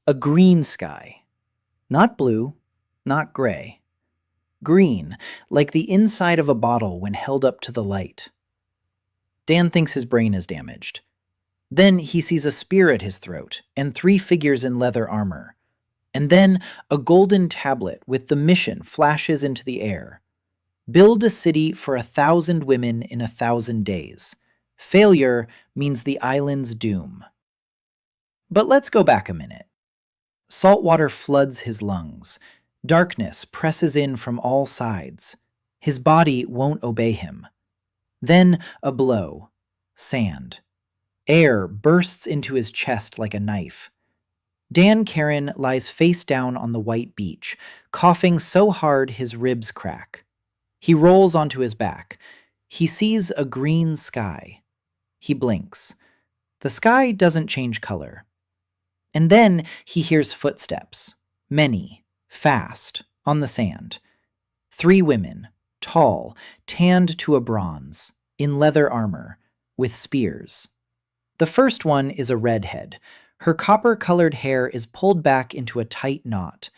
A green sky. Not blue, not gray. Green, like the inside of a bottle when held up to the light. Dan thinks his brain is damaged. Then he sees a spear at his throat and three figures in leather armor. And then a golden tablet with the mission flashes into the air. Build a city for 1,000 women in 1,000 days. Failure means the island's doom. But let's go back a minute. Salt water floods his lungs. Darkness presses in from all sides. His body won't obey him. Then a blow. Sand. Air bursts into his chest like a knife. Dan Curren lies face down on the white beach, coughing so hard his ribs crack. He rolls onto his back. He sees a green sky. He blinks. The sky doesn't change color. And then he hears footsteps. Many, fast, on the sand. 3 women, tall, tanned to a bronze, in leather armor, with spears. The first one is a redhead. Her copper-colored hair is pulled back into a tight knot.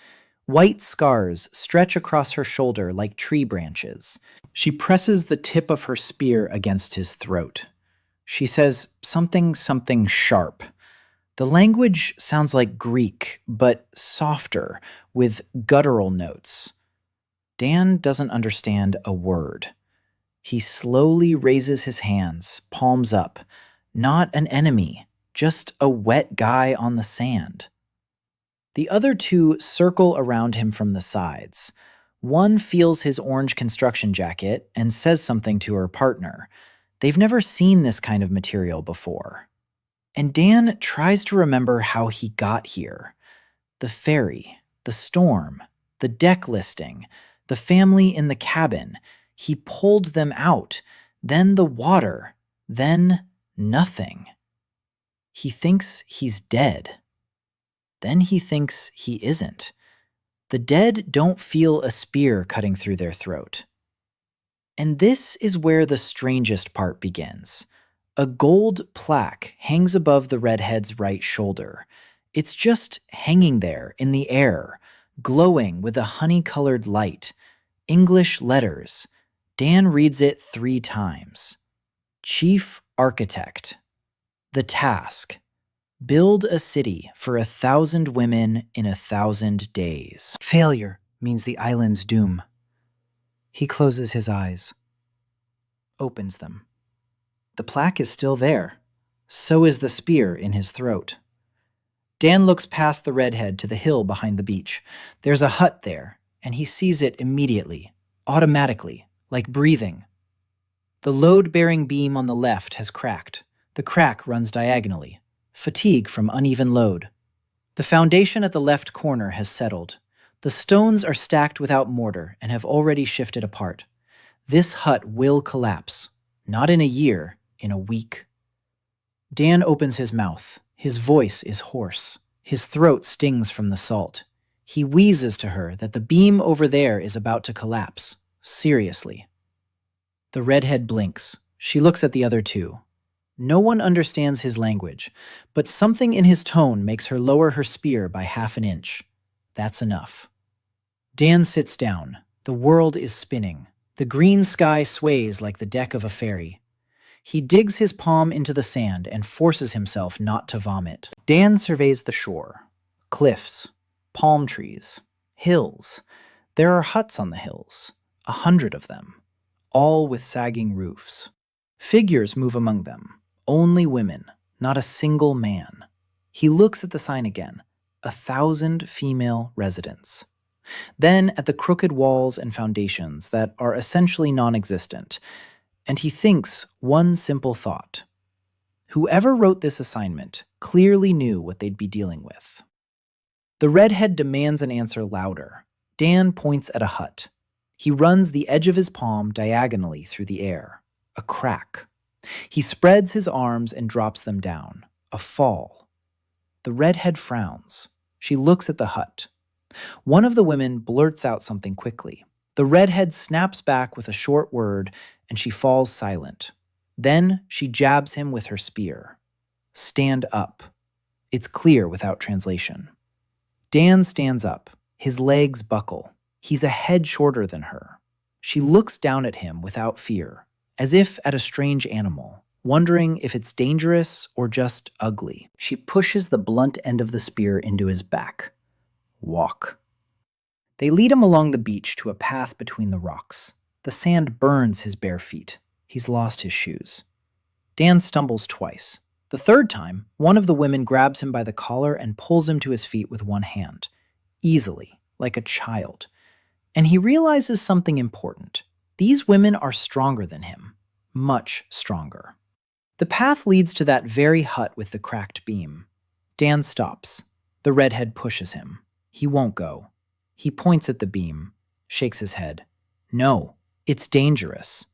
White scars stretch across her shoulder like tree branches. She presses the tip of her spear against his throat. She says something sharp. The language sounds like Greek, but softer, with guttural notes. Dan doesn't understand a word. He slowly raises his hands, palms up. Not an enemy, just a wet guy on the sand. The other 2 circle around him from the sides. One feels his orange construction jacket and says something to her partner. They've never seen this kind of material before. And Dan tries to remember how he got here. The ferry, the storm, the deck listing, the family in the cabin. He pulled them out, then the water, then nothing. He thinks he's dead. Then he thinks he isn't. The dead don't feel a spear cutting through their throat. And this is where the strangest part begins. A gold plaque hangs above the redhead's right shoulder. It's just hanging there in the air, glowing with a honey-colored light. English letters. Dan reads it 3 times. Chief Architect. The task. Build a city for 1,000 women in 1,000 days. Failure means the island's doom. He closes his eyes. Opens them. The plaque is still there. So is the spear in his throat. Dan looks past the redhead to the hill behind the beach. There's a hut there, and he sees it immediately, automatically, like breathing. The load-bearing beam on the left has cracked. The crack runs diagonally. Fatigue from uneven load. The foundation at the left corner has settled. The stones are stacked without mortar and have already shifted apart. This hut will collapse. Not in a year, in a week. Dan opens his mouth. His voice is hoarse. His throat stings from the salt. He wheezes to her that the beam over there is about to collapse. Seriously. The redhead blinks. She looks at the other 2. No one understands his language, but something in his tone makes her lower her spear by half an inch. That's enough. Dan sits down. The world is spinning. The green sky sways like the deck of a ferry. He digs his palm into the sand and forces himself not to vomit. Dan surveys the shore. Cliffs. Palm trees. Hills. There are huts on the hills. 100 of them. All with sagging roofs. Figures move among them. Only women. Not a single man. He looks at the sign again. 1,000 female residents. Then at the crooked walls and foundations that are essentially non-existent. And he thinks one simple thought. Whoever wrote this assignment clearly knew what they'd be dealing with. The redhead demands an answer louder. Dan points at a hut. He runs the edge of his palm diagonally through the air. A crack. He spreads his arms and drops them down. A fall. The redhead frowns. She looks at the hut. One of the women blurts out something quickly. The redhead snaps back with a short word, and she falls silent. Then she jabs him with her spear. Stand up. It's clear without translation. Dan stands up. His legs buckle. He's a head shorter than her. She looks down at him without fear, as if at a strange animal, wondering if it's dangerous or just ugly. She pushes the blunt end of the spear into his back. Walk. They lead him along the beach to a path between the rocks. The sand burns his bare feet. He's lost his shoes. Dan stumbles twice. The third time, one of the women grabs him by the collar and pulls him to his feet with one hand, easily, like a child. And he realizes something important. These women are stronger than him, much stronger. The path leads to that very hut with the cracked beam. Dan stops. The redhead pushes him. He won't go. He points at the beam, shakes his head. No, it's dangerous.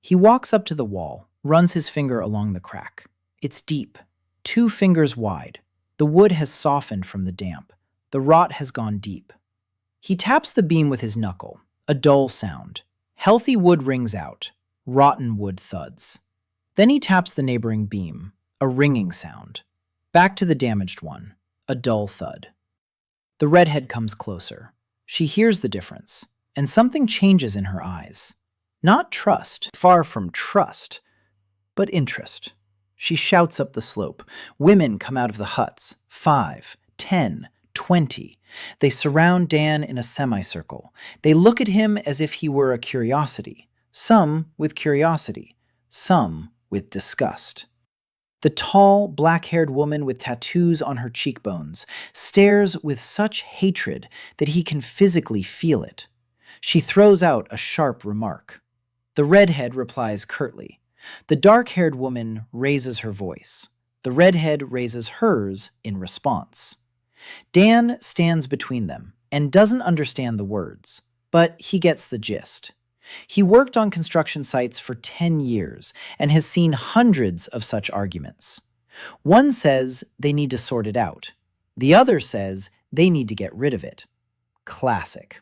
He walks up to the wall, runs his finger along the crack. It's deep, 2 fingers wide. The wood has softened from the damp. The rot has gone deep. He taps the beam with his knuckle, a dull sound. Healthy wood rings out, rotten wood thuds. Then he taps the neighboring beam, a ringing sound. Back to the damaged one, a dull thud. The redhead comes closer. She hears the difference, and something changes in her eyes. Not trust, far from trust, but interest. She shouts up the slope. Women come out of the huts, 5, 10, 20. They surround Dan in a semicircle. They look at him as if he were a curiosity, some with curiosity, some with disgust. The tall, black-haired woman with tattoos on her cheekbones stares with such hatred that he can physically feel it. She throws out a sharp remark. The redhead replies curtly. The dark-haired woman raises her voice. The redhead raises hers in response. Dan stands between them and doesn't understand the words, but he gets the gist. He worked on construction sites for 10 years and has seen hundreds of such arguments. One says they need to sort it out. The other says they need to get rid of it. Classic.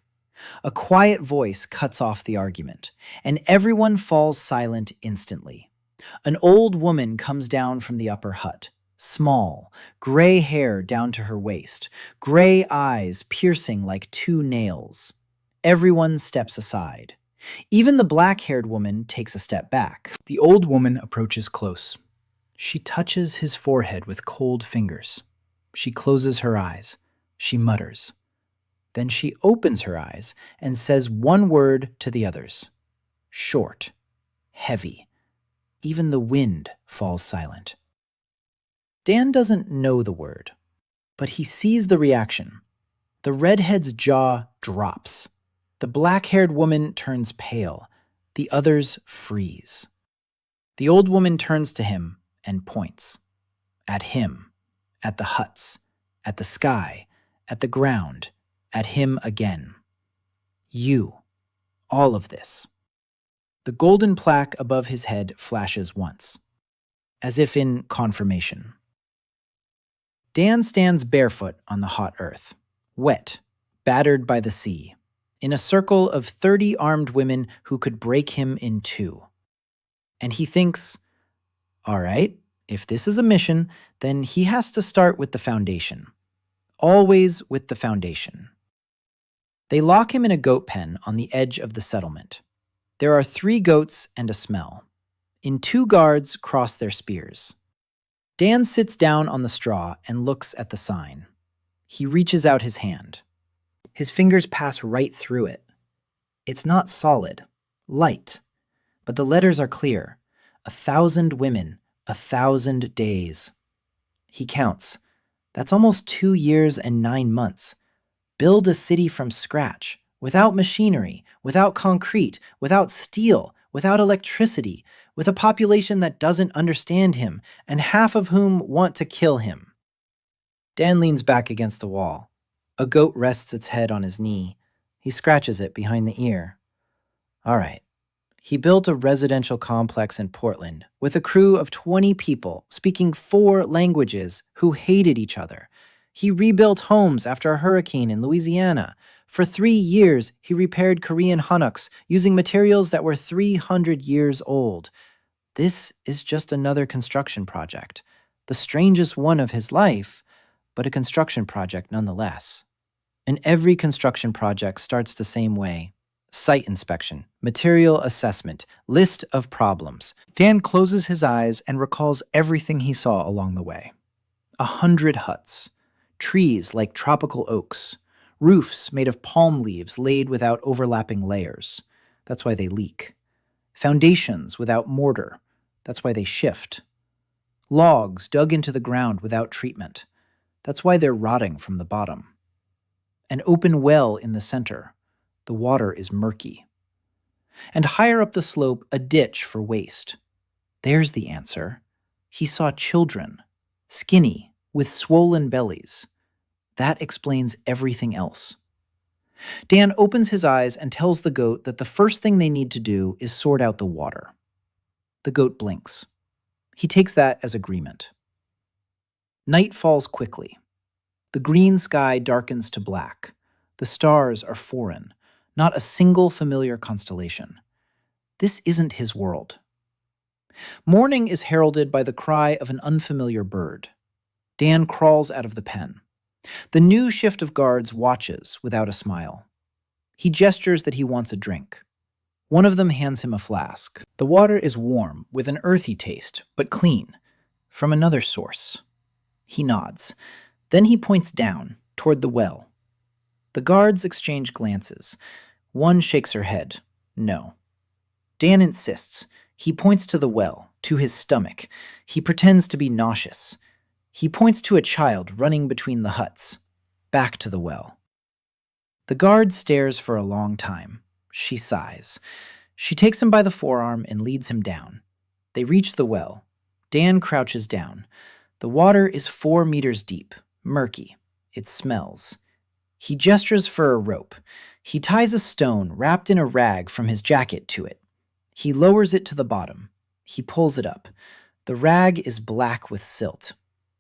A quiet voice cuts off the argument, and everyone falls silent instantly. An old woman comes down from the upper hut. Small, gray hair down to her waist, gray eyes piercing like 2 nails. Everyone steps aside. Even the black-haired woman takes a step back. The old woman approaches close. She touches his forehead with cold fingers. She closes her eyes. She mutters. Then she opens her eyes and says one word to the others. Short. Heavy. Even the wind falls silent. Dan doesn't know the word, but he sees the reaction. The redhead's jaw drops. The black-haired woman turns pale. The others freeze. The old woman turns to him and points. At him. At the huts. At the sky. At the ground. At him again. You. All of this. The golden plaque above his head flashes once, as if in confirmation. Dan stands barefoot on the hot earth, wet, battered by the sea, in a circle of 30 armed women who could break him in 2. And he thinks, all right, if this is a mission, then he has to start with the foundation. Always with the foundation. They lock him in a goat pen on the edge of the settlement. There are 3 goats and a smell. 2 guards cross their spears. Dan sits down on the straw and looks at the sign. He reaches out his hand. His fingers pass right through it. It's not solid, light, but the letters are clear. 1,000 women, 1,000 days. He counts. That's almost 2 years and 9 months. Build a city from scratch, without machinery, without concrete, without steel, without electricity, with a population that doesn't understand him, and half of whom want to kill him. Dan leans back against a wall. A goat rests its head on his knee. He scratches it behind the ear. All right. He built a residential complex in Portland with a crew of 20 people speaking 4 languages who hated each other. He rebuilt homes after a hurricane in Louisiana. For 3 years, he repaired Korean hanuks using materials that were 300 years old. This is just another construction project, the strangest one of his life, but a construction project nonetheless. And every construction project starts the same way. Site inspection, material assessment, list of problems. Dan closes his eyes and recalls everything he saw along the way. 100 huts, trees like tropical oaks, roofs made of palm leaves laid without overlapping layers. That's why they leak. Foundations without mortar. That's why they shift. Logs dug into the ground without treatment. That's why they're rotting from the bottom. An open well in the center. The water is murky. And higher up the slope, a ditch for waste. There's the answer. He saw children, skinny, with swollen bellies. That explains everything else. Dan opens his eyes and tells the goat that the first thing they need to do is sort out the water. The goat blinks. He takes that as agreement. Night falls quickly. The green sky darkens to black. The stars are foreign, not a single familiar constellation. This isn't his world. Morning is heralded by the cry of an unfamiliar bird. Dan crawls out of the pen. The new shift of guards watches without a smile. He gestures that he wants a drink. One of them hands him a flask. The water is warm, with an earthy taste, but clean, from another source. He nods. Then he points down, toward the well. The guards exchange glances. One shakes her head. No. Dan insists. He points to the well, to his stomach. He pretends to be nauseous. He points to a child running between the huts. Back to the well. The guard stares for a long time. She sighs. She takes him by the forearm and leads him down. They reach the well. Dan crouches down. The water is 4 meters deep, murky. It smells. He gestures for a rope. He ties a stone wrapped in a rag from his jacket to it. He lowers it to the bottom. He pulls it up. The rag is black with silt.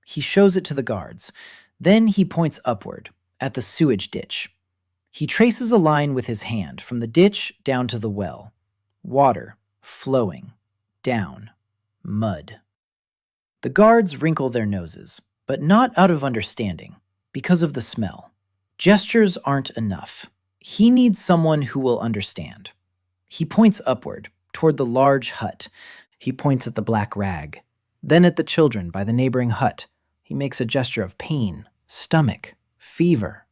He shows it to the guards. Then he points upward, at the sewage ditch. He traces a line with his hand from the ditch down to the well. Water, flowing, down, mud. The guards wrinkle their noses, but not out of understanding, because of the smell. Gestures aren't enough. He needs someone who will understand. He points upward, toward the large hut. He points at the black rag, then at the children by the neighboring hut. He makes a gesture of pain, stomach, fever.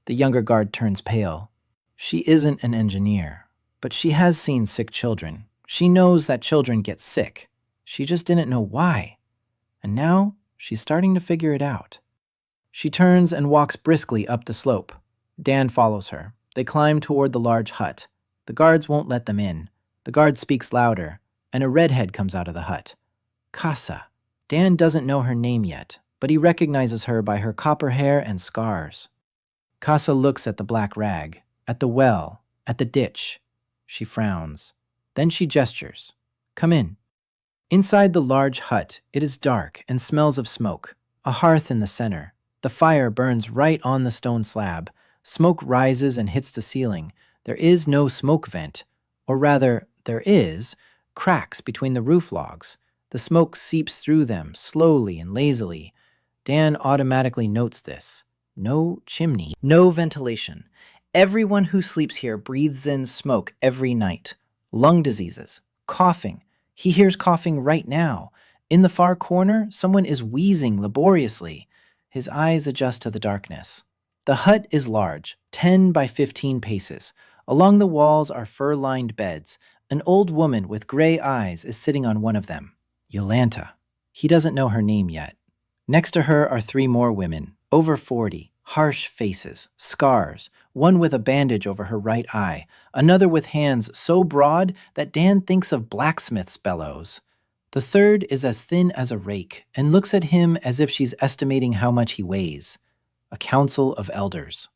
The younger guard turns pale. She isn't an engineer, but she has seen sick children. She knows that children get sick. She just didn't know why. And now she's starting to figure it out. She turns and walks briskly up the slope. Dan follows her. They climb toward the large hut. The guards won't let them in. The guard speaks louder, and a redhead comes out of the hut. Casa. Dan doesn't know her name yet, but he recognizes her by her copper hair and scars. Casa looks at the black rag, at the well, at the ditch. She frowns. Then she gestures. Come in. Inside the large hut, it is dark and smells of smoke. A hearth in the center. The fire burns right on the stone slab. Smoke rises and hits the ceiling. There is no smoke vent. Or rather, there is, cracks between the roof logs. The smoke seeps through them, slowly and lazily. Dan automatically notes this. No chimney, no ventilation. Everyone who sleeps here breathes in smoke every night. Lung diseases, coughing. He hears coughing right now. In the far corner, someone is wheezing laboriously. His eyes adjust to the darkness. The hut is large, 10 by 15 paces. Along the walls are fur-lined beds. An old woman with gray eyes is sitting on one of them. Yolanta. He doesn't know her name yet. Next to her are 3 more women, over 40, harsh faces, scars, one with a bandage over her right eye, another with hands so broad that Dan thinks of blacksmith's bellows. The third is as thin as a rake and looks at him as if she's estimating how much he weighs. A council of elders.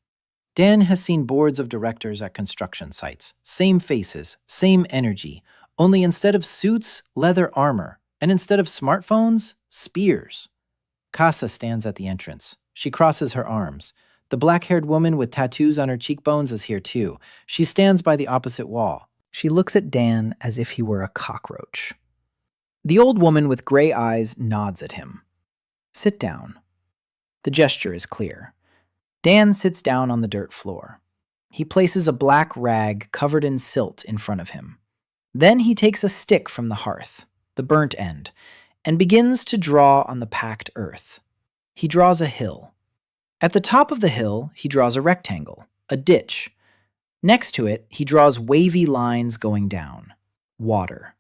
Dan has seen boards of directors at construction sites. Same faces, same energy, only instead of suits, leather armor, and instead of smartphones, spears. Casa stands at the entrance. She crosses her arms. The black-haired woman with tattoos on her cheekbones is here too. She stands by the opposite wall. She looks at Dan as if he were a cockroach. The old woman with gray eyes nods at him. Sit down. The gesture is clear. Dan sits down on the dirt floor. He places a black rag covered in silt in front of him. Then he takes a stick from the hearth, the burnt end, and begins to draw on the packed earth. He draws a hill. At the top of the hill, he draws a rectangle, a ditch. Next to it, he draws wavy lines going down, water.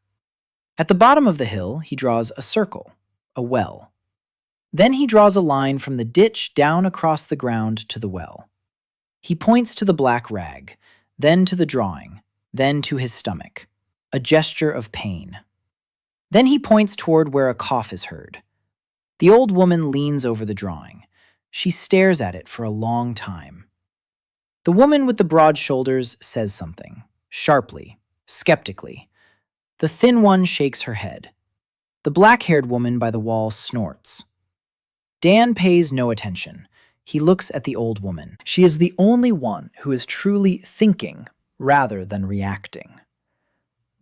At the bottom of the hill, he draws a circle, a well. Then he draws a line from the ditch down across the ground to the well. He points to the black rag, then to the drawing, then to his stomach, a gesture of pain. Then he points toward where a cough is heard. The old woman leans over the drawing. She stares at it for a long time. The woman with the broad shoulders says something, sharply, skeptically. The thin one shakes her head. The black-haired woman by the wall snorts. Dan pays no attention. He looks at the old woman. She is the only one who is truly thinking rather than reacting.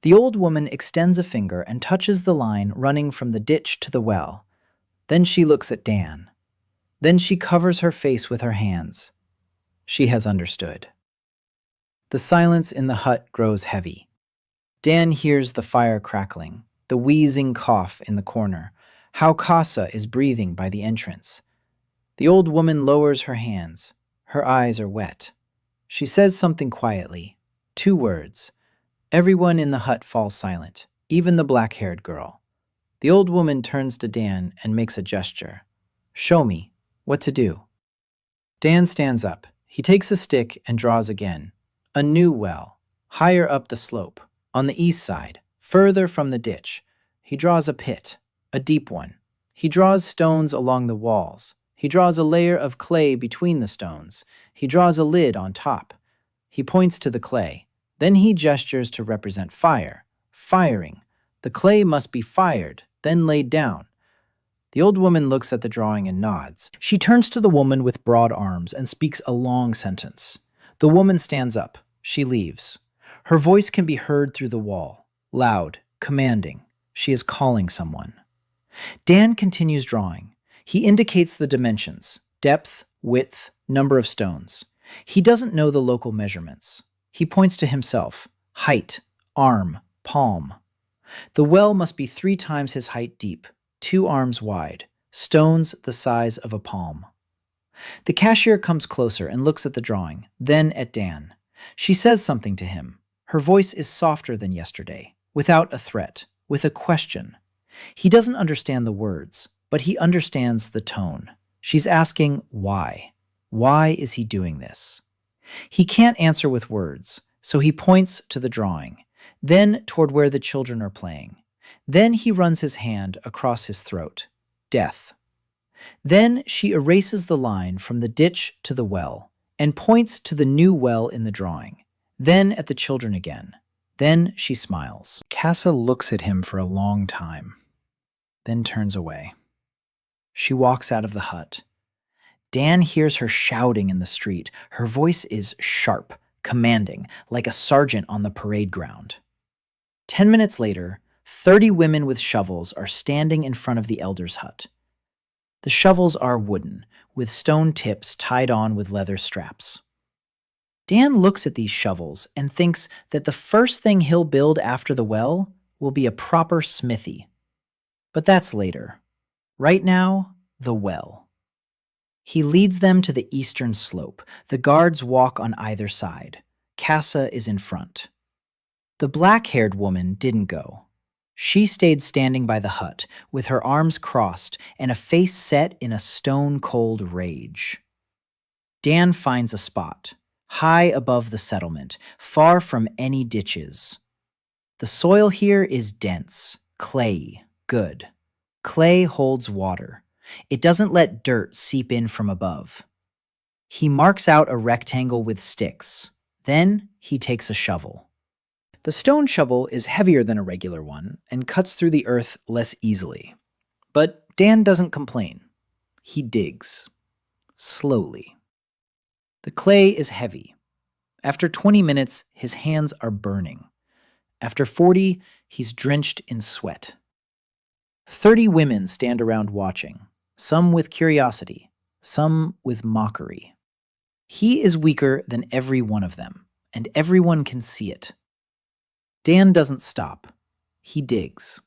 The old woman extends a finger and touches the line running from the ditch to the well. Then she looks at Dan. Then she covers her face with her hands. She has understood. The silence in the hut grows heavy. Dan hears the fire crackling, the wheezing cough in the corner, how Casa is breathing by the entrance. The old woman lowers her hands. Her eyes are wet. She says something quietly, 2 words. Everyone in the hut falls silent, even the black-haired girl. The old woman turns to Dan and makes a gesture. Show me what to do. Dan stands up. He takes a stick and draws again. A new well, higher up the slope, on the east side, further from the ditch. He draws a pit, a deep one. He draws stones along the walls. He draws a layer of clay between the stones. He draws a lid on top. He points to the clay. Then he gestures to represent fire, firing. The clay must be fired, then laid down. The old woman looks at the drawing and nods. She turns to the woman with broad arms and speaks a long sentence. The woman stands up. She leaves. Her voice can be heard through the wall, loud, commanding. She is calling someone. Dan continues drawing. He indicates the dimensions, depth, width, number of stones. He doesn't know the local measurements. He points to himself, height, arm, palm. The well must be 3 times his height deep, 2 arms wide, stones the size of a palm. The cashier comes closer and looks at the drawing, then at Dan. She says something to him. Her voice is softer than yesterday, without a threat, with a question. He doesn't understand the words, but he understands the tone. She's asking why. Why is he doing this? He can't answer with words, so he points to the drawing, then toward where the children are playing. Then he runs his hand across his throat. Death. Then she erases the line from the ditch to the well and points to the new well in the drawing, then at the children again. Then she smiles. Casa looks at him for a long time, then turns away. She walks out of the hut. Dan hears her shouting in the street. Her voice is sharp, commanding, like a sergeant on the parade ground. 10 minutes later, 30 women with shovels are standing in front of the elder's hut. The shovels are wooden, with stone tips tied on with leather straps. Dan looks at these shovels and thinks that the first thing he'll build after the well will be a proper smithy. But that's later. Right now, the well. He leads them to the eastern slope. The guards walk on either side. Casa is in front. The black-haired woman didn't go. She stayed standing by the hut, with her arms crossed and a face set in a stone-cold rage. Dan finds a spot, high above the settlement, far from any ditches. The soil here is dense, clayey, good. Clay holds water. It doesn't let dirt seep in from above. He marks out a rectangle with sticks. Then he takes a shovel. The stone shovel is heavier than a regular one and cuts through the earth less easily. But Dan doesn't complain. He digs. Slowly. The clay is heavy. After 20 minutes, his hands are burning. After 40, he's drenched in sweat. 30 women stand around watching, some with curiosity, some with mockery. He is weaker than every one of them, and everyone can see it. Dan doesn't stop. He digs.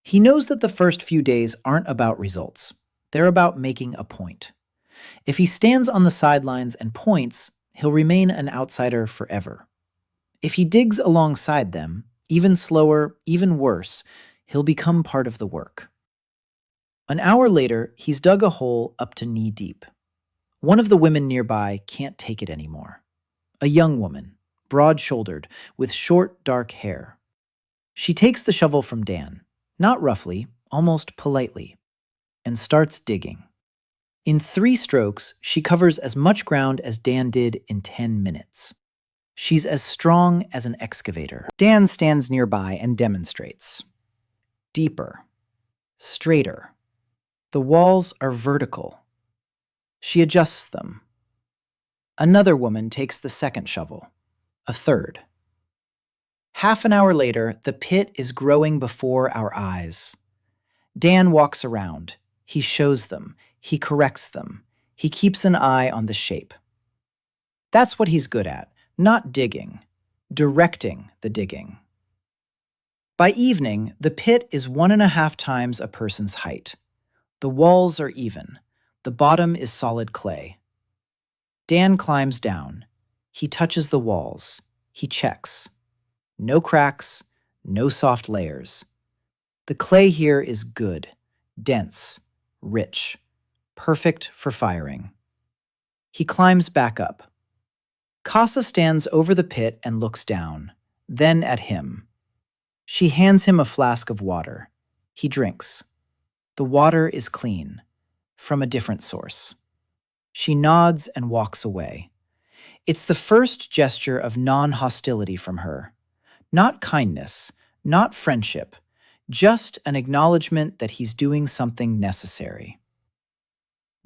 He knows that the first few days aren't about results. They're about making a point. If he stands on the sidelines and points, he'll remain an outsider forever. If he digs alongside them, even slower, even worse, he'll become part of the work. An hour later, he's dug a hole up to knee deep. One of the women nearby can't take it anymore. A young woman, broad-shouldered, with short, dark hair. She takes the shovel from Dan, not roughly, almost politely, and starts digging. In 3 strokes, she covers as much ground as Dan did in 10 minutes. She's as strong as an excavator. Dan stands nearby and demonstrates. Deeper. Straighter. The walls are vertical. She adjusts them. Another woman takes the second shovel. A third. Half an hour later, the pit is growing before our eyes. Dan walks around. He shows them. He corrects them. He keeps an eye on the shape. That's what he's good at, not digging, directing the digging. By evening, the pit is 1.5 times a person's height. The walls are even. The bottom is solid clay. Dan climbs down. He touches the walls. He checks. No cracks, no soft layers. The clay here is good, dense, rich, perfect for firing. He climbs back up. Casa stands over the pit and looks down, then at him. She hands him a flask of water. He drinks. The water is clean, from a different source. She nods and walks away. It's the first gesture of non-hostility from her. Not kindness, not friendship, just an acknowledgement that he's doing something necessary.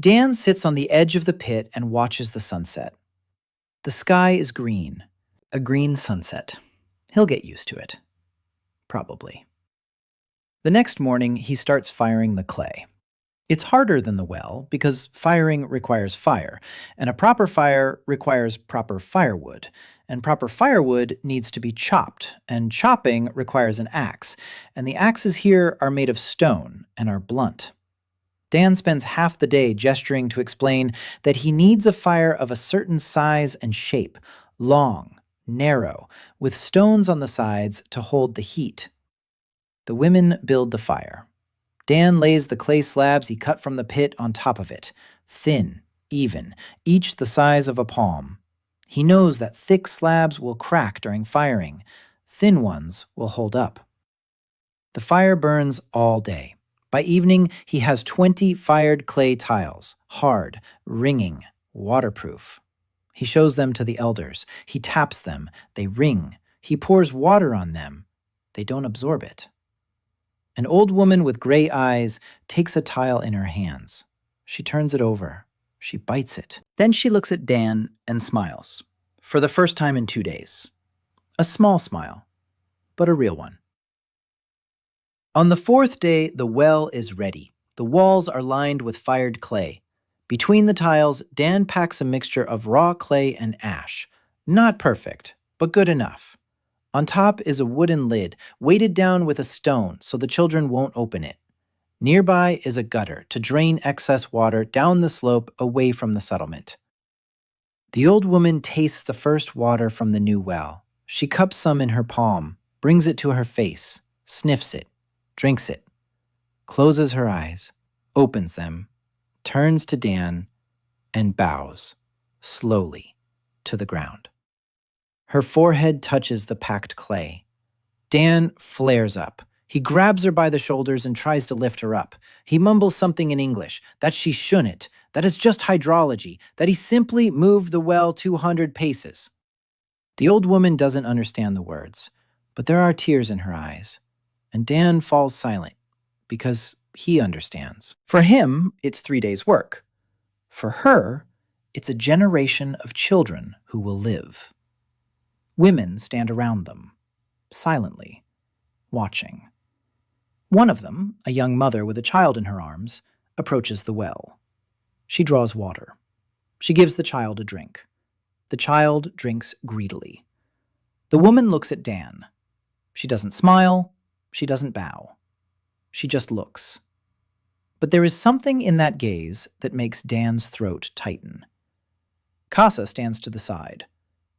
Dan sits on the edge of the pit and watches the sunset. The sky is green, a green sunset. He'll get used to it. Probably. The next morning, he starts firing the clay. It's harder than the well because firing requires fire, and a proper fire requires proper firewood, and proper firewood needs to be chopped, and chopping requires an axe, and the axes here are made of stone and are blunt. Dan spends half the day gesturing to explain that he needs a fire of a certain size and shape, long, narrow, with stones on the sides to hold the heat. The women build the fire. Dan lays the clay slabs he cut from the pit on top of it, thin, even, each the size of a palm. He knows that thick slabs will crack during firing. Thin ones will hold up. The fire burns all day. By evening, he has 20 fired clay tiles, hard, ringing, waterproof. He shows them to the elders. He taps them. They ring. He pours water on them. They don't absorb it. An old woman with gray eyes takes a tile in her hands. She turns it over. She bites it. Then she looks at Dan and smiles. For the first time in 2 days. A small smile, but a real one. On the 4th day, the well is ready. The walls are lined with fired clay. Between the tiles, Dan packs a mixture of raw clay and ash. Not perfect, but good enough. On top is a wooden lid, weighted down with a stone so the children won't open it. Nearby is a gutter to drain excess water down the slope away from the settlement. The old woman tastes the first water from the new well. She cups some in her palm, brings it to her face, sniffs it, drinks it, closes her eyes, opens them, turns to Dan, and bows, slowly, to the ground. Her forehead touches the packed clay. Dan flares up. He grabs her by the shoulders and tries to lift her up. He mumbles something in English, that she shouldn't, that it's just hydrology, that he simply moved the well 200 paces. The old woman doesn't understand the words, but there are tears in her eyes, and Dan falls silent because he understands. For him, it's 3 days' work. For her, it's a generation of children who will live. Women stand around them, silently, watching. One of them, a young mother with a child in her arms, approaches the well. She draws water. She gives the child a drink. The child drinks greedily. The woman looks at Dan. She doesn't smile. She doesn't bow. She just looks. But there is something in that gaze that makes Dan's throat tighten. Casa stands to the side.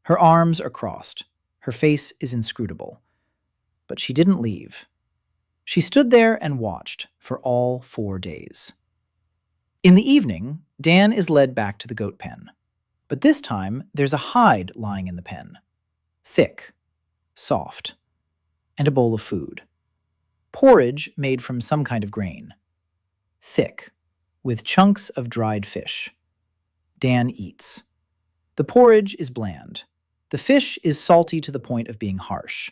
Her arms are crossed. Her face is inscrutable. But she didn't leave. She stood there and watched for all 4 days. In the evening, Dan is led back to the goat pen. But this time, there's a hide lying in the pen. Thick, soft, and a bowl of food. Porridge made from some kind of grain. Thick, with chunks of dried fish. Dan eats. The porridge is bland. The fish is salty to the point of being harsh.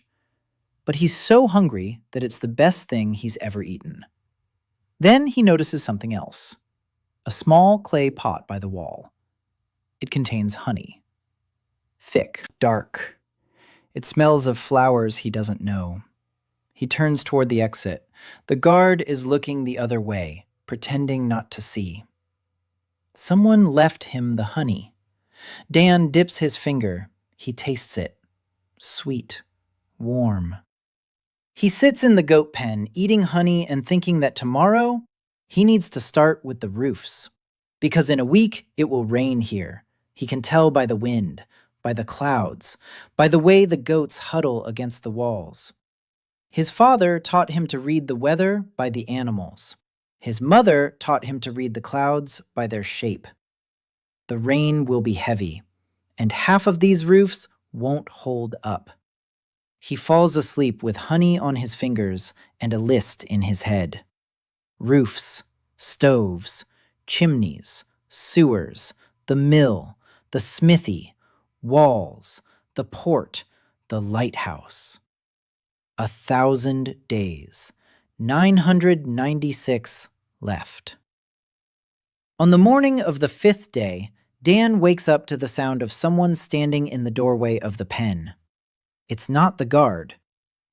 But he's so hungry that it's the best thing he's ever eaten. Then he notices something else. A small clay pot by the wall. It contains honey. Thick, dark. It smells of flowers he doesn't know. He turns toward the exit. The guard is looking the other way, pretending not to see. Someone left him the honey. Dan dips his finger. He tastes it. Sweet. Warm. He sits in the goat pen, eating honey and thinking that tomorrow he needs to start with the roofs. Because in a week it will rain here. He can tell by the wind, by the clouds, by the way the goats huddle against the walls. His father taught him to read the weather by the animals. His mother taught him to read the clouds by their shape. The rain will be heavy, and half of these roofs won't hold up. He falls asleep with honey on his fingers and a list in his head. Roofs, stoves, chimneys, sewers, the mill, the smithy, walls, the port, the lighthouse. 1,000 days, 996 left. On the morning of the 5th day, Dan wakes up to the sound of someone standing in the doorway of the pen. It's not the guard.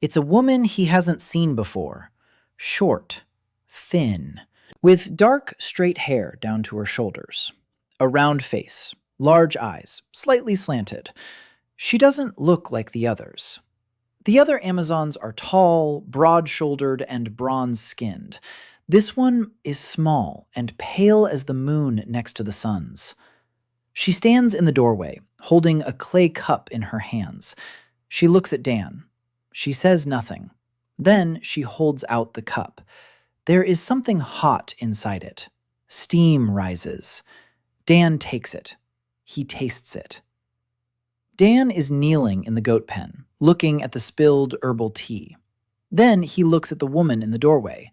It's a woman he hasn't seen before. Short, thin, with dark, straight hair down to her shoulders. A round face, large eyes, slightly slanted. She doesn't look like the others. The other Amazons are tall, broad-shouldered, and bronze-skinned. This one is small and pale as the moon next to the sun's. She stands in the doorway, holding a clay cup in her hands. She looks at Dan. She says nothing. Then she holds out the cup. There is something hot inside it. Steam rises. Dan takes it. He tastes it. Dan is kneeling in the goat pen, looking at the spilled herbal tea. Then he looks at the woman in the doorway.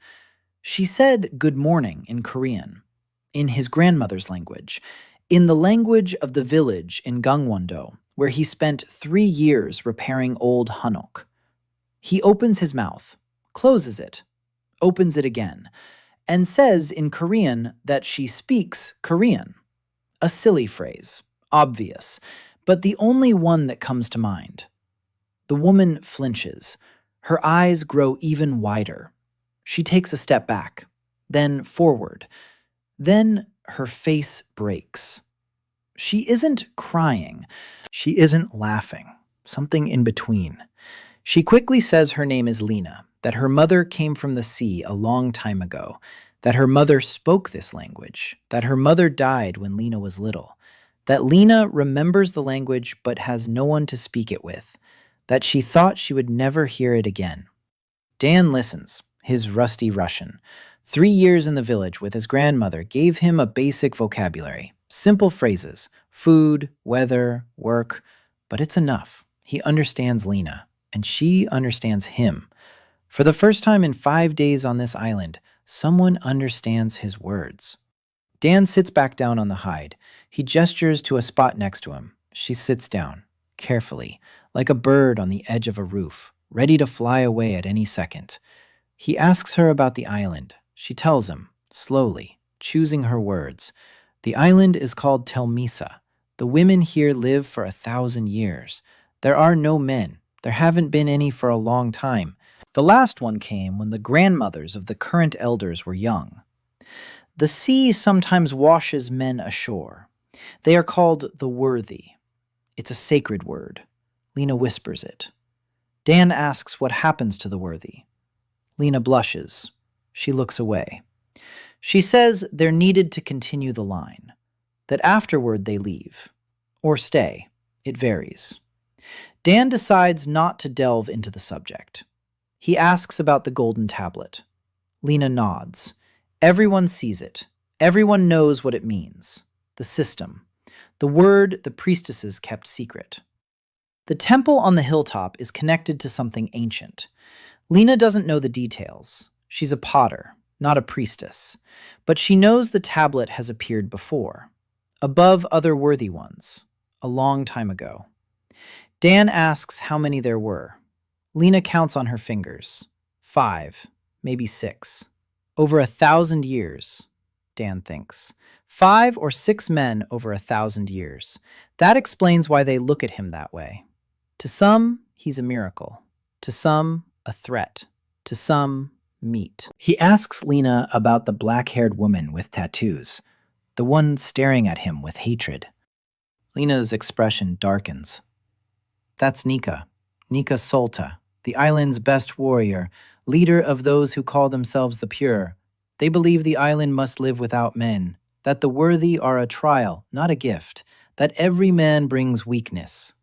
She said good morning in Korean, in his grandmother's language, in the language of the village in Gangwon-do, where he spent 3 years repairing old hanok. He opens his mouth, closes it, opens it again, and says in Korean that she speaks Korean. A silly phrase, obvious, but the only one that comes to mind. The woman flinches. Her eyes grow even wider. She takes a step back, then forward. Then her face breaks. She isn't crying. She isn't laughing. Something in between. She quickly says her name is Lena, that her mother came from the sea a long time ago, that her mother spoke this language, that her mother died when Lena was little, that Lena remembers the language but has no one to speak it with, that she thought she would never hear it again. Dan listens, his rusty Russian. 3 years in the village with his grandmother gave him a basic vocabulary, simple phrases, food, weather, work, but it's enough. He understands Lena, and she understands him. For the first time in 5 days on this island, someone understands his words. Dan sits back down on the hide. He gestures to a spot next to him. She sits down, carefully, like a bird on the edge of a roof, ready to fly away at any second. He asks her about the island. She tells him, slowly, choosing her words. The island is called Thelmissa. The women here live for 1,000 years. There are no men. There haven't been any for a long time. The last one came when the grandmothers of the current elders were young. The sea sometimes washes men ashore. They are called the worthy. It's a sacred word. Lena whispers it. Dan asks what happens to the worthy. Lena blushes. She looks away. She says they're needed to continue the line, that afterward they leave. Or stay. It varies. Dan decides not to delve into the subject. He asks about the golden tablet. Lena nods. Everyone sees it. Everyone knows what it means. The system. The word the priestesses kept secret. The temple on the hilltop is connected to something ancient. Lena doesn't know the details. She's a potter, not a priestess. But she knows the tablet has appeared before, above other worthy ones, a long time ago. Dan asks how many there were. Lena counts on her fingers. 5, maybe 6. Over 1,000 years, Dan thinks. 5 or 6 men over 1,000 years. That explains why they look at him that way. To some, he's a miracle. To some, a threat. To some, meat. He asks Lena about the black-haired woman with tattoos, the one staring at him with hatred. Lena's expression darkens. That's Nika Solta, the island's best warrior, leader of those who call themselves the pure. They believe the island must live without men, that the worthy are a trial, not a gift, that every man brings weakness.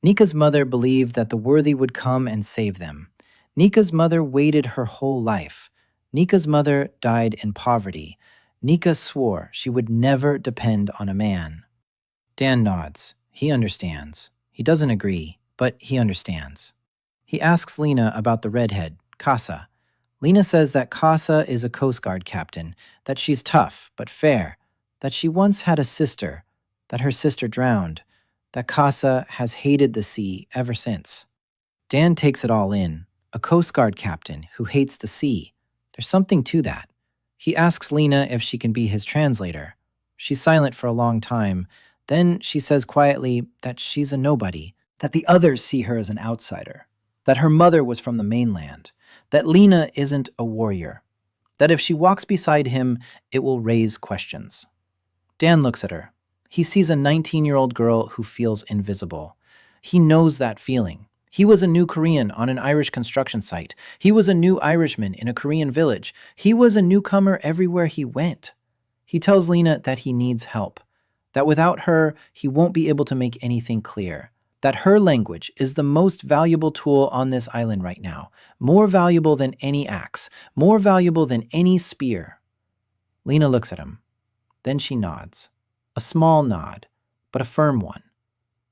Nika's mother believed that the worthy would come and save them. Nika's mother waited her whole life. Nika's mother died in poverty. Nika swore she would never depend on a man. Dan nods. He understands. He doesn't agree, but he understands. He asks Lena about the redhead, Casa. Lena says that Casa is a Coast Guard captain, that she's tough but fair, that she once had a sister, that her sister drowned, that Casa has hated the sea ever since. Dan takes it all in. A Coast Guard captain who hates the sea. There's something to that. He asks Lena if she can be his translator. She's silent for a long time. Then she says quietly that she's a nobody, that the others see her as an outsider, that her mother was from the mainland, that Lena isn't a warrior, that if she walks beside him, it will raise questions. Dan looks at her. He sees a 19-year-old girl who feels invisible. He knows that feeling. He was a new Korean on an Irish construction site. He was a new Irishman in a Korean village. He was a newcomer everywhere he went. He tells Lena that he needs help, that without her, he won't be able to make anything clear, that her language is the most valuable tool on this island right now, more valuable than any axe, more valuable than any spear. Lena looks at him. Then she nods. A small nod, but a firm one.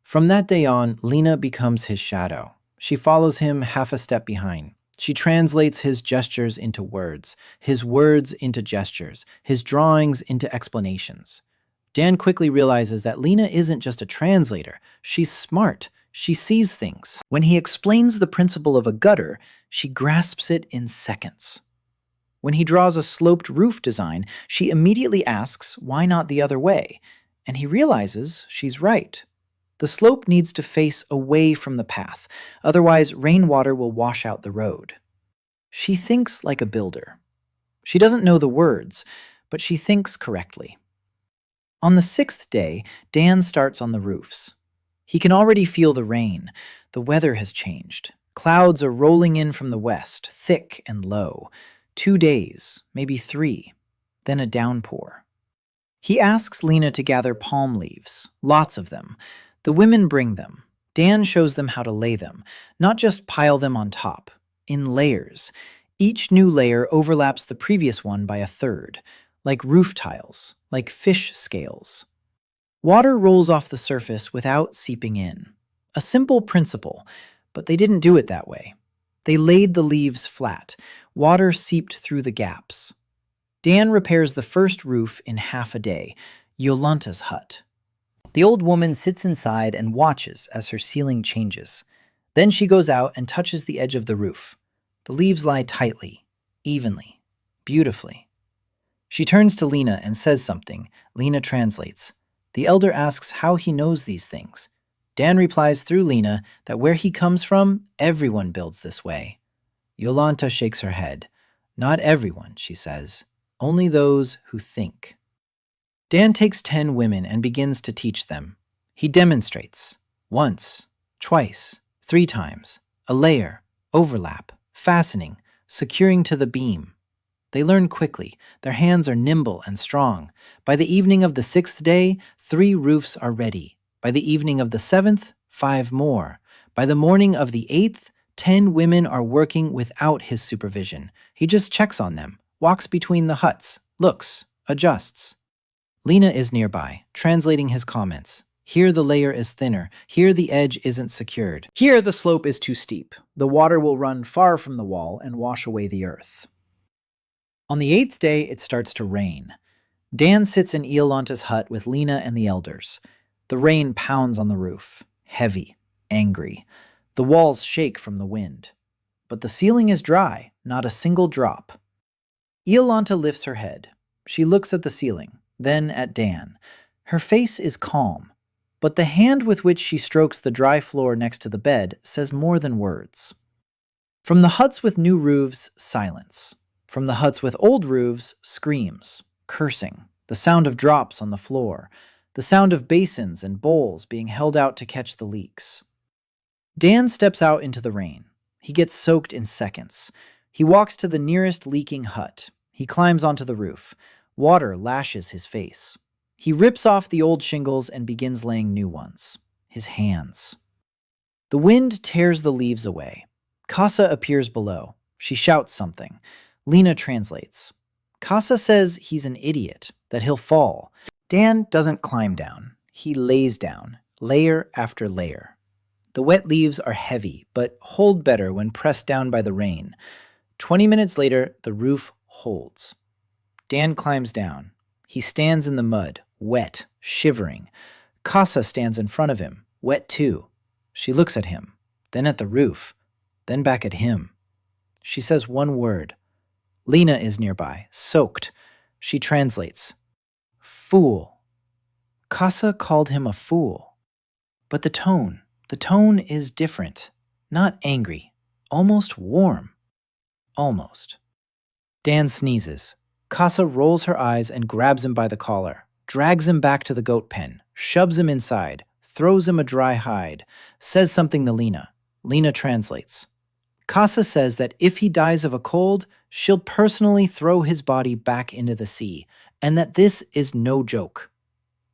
From that day on, Lena becomes his shadow. She follows him half a step behind. She translates his gestures into words, his words into gestures, his drawings into explanations. Dan quickly realizes that Lena isn't just a translator. She's smart. She sees things. When he explains the principle of a gutter, she grasps it in seconds. When he draws a sloped roof design, she immediately asks, why not the other way? And he realizes she's right. The slope needs to face away from the path, otherwise rainwater will wash out the road. She thinks like a builder. She doesn't know the words, but she thinks correctly. On the 6th day, Dan starts on the roofs. He can already feel the rain. The weather has changed. Clouds are rolling in from the west, thick and low. 2 days, maybe 3, then a downpour. He asks Lena to gather palm leaves, lots of them. The women bring them. Dan shows them how to lay them, not just pile them on top, in layers. Each new layer overlaps the previous one by a third, like roof tiles, like fish scales. Water rolls off the surface without seeping in. A simple principle, but they didn't do it that way. They laid the leaves flat. Water seeped through the gaps. Dan repairs the first roof in half a day, Yolanta's hut. The old woman sits inside and watches as her ceiling changes. Then she goes out and touches the edge of the roof. The leaves lie tightly, evenly, beautifully. She turns to Lena and says something. Lena translates. The elder asks how he knows these things. Dan replies through Lena that where he comes from, everyone builds this way. Yolanta shakes her head. Not everyone, she says. Only those who think. Dan takes 10 women and begins to teach them. He demonstrates. Once, twice, 3 times. A layer, overlap, fastening, securing to the beam. They learn quickly. Their hands are nimble and strong. By the evening of the 6th day, 3 roofs are ready. By the evening of the 7th, 5 more. By the morning of the 8th, 10 women are working without his supervision. He just checks on them, walks between the huts, looks, adjusts. Lena is nearby, translating his comments. Here the layer is thinner. Here the edge isn't secured. Here the slope is too steep. The water will run far from the wall and wash away the earth. On the 8th day, it starts to rain. Dan sits in Iolanta's hut with Lena and the elders. The rain pounds on the roof, heavy, angry. The walls shake from the wind. But the ceiling is dry, not a single drop. Iolanta lifts her head. She looks at the ceiling, then at Dan. Her face is calm, but the hand with which she strokes the dry floor next to the bed says more than words. From the huts with new roofs, silence. From the huts with old roofs, screams, cursing, the sound of drops on the floor, the sound of basins and bowls being held out to catch the leaks. Dan steps out into the rain. He gets soaked in seconds. He walks to the nearest leaking hut. He climbs onto the roof. Water lashes his face. He rips off the old shingles and begins laying new ones. His hands. The wind tears the leaves away. Casa appears below. She shouts something. Lena translates. Casa says he's an idiot, that he'll fall. Dan doesn't climb down. He lays down, layer after layer. The wet leaves are heavy, but hold better when pressed down by the rain. 20 minutes later, the roof holds. Dan climbs down. He stands in the mud, wet, shivering. Casa stands in front of him, wet too. She looks at him, then at the roof, then back at him. She says one word. Lena is nearby, soaked. She translates. Fool. Casa called him a fool. But the tone is different. Not angry, almost warm. Almost. Dan sneezes. Casa rolls her eyes and grabs him by the collar, drags him back to the goat pen, shoves him inside, throws him a dry hide, says something to Lena. Lena translates. Casa says that if he dies of a cold, she'll personally throw his body back into the sea, and that this is no joke.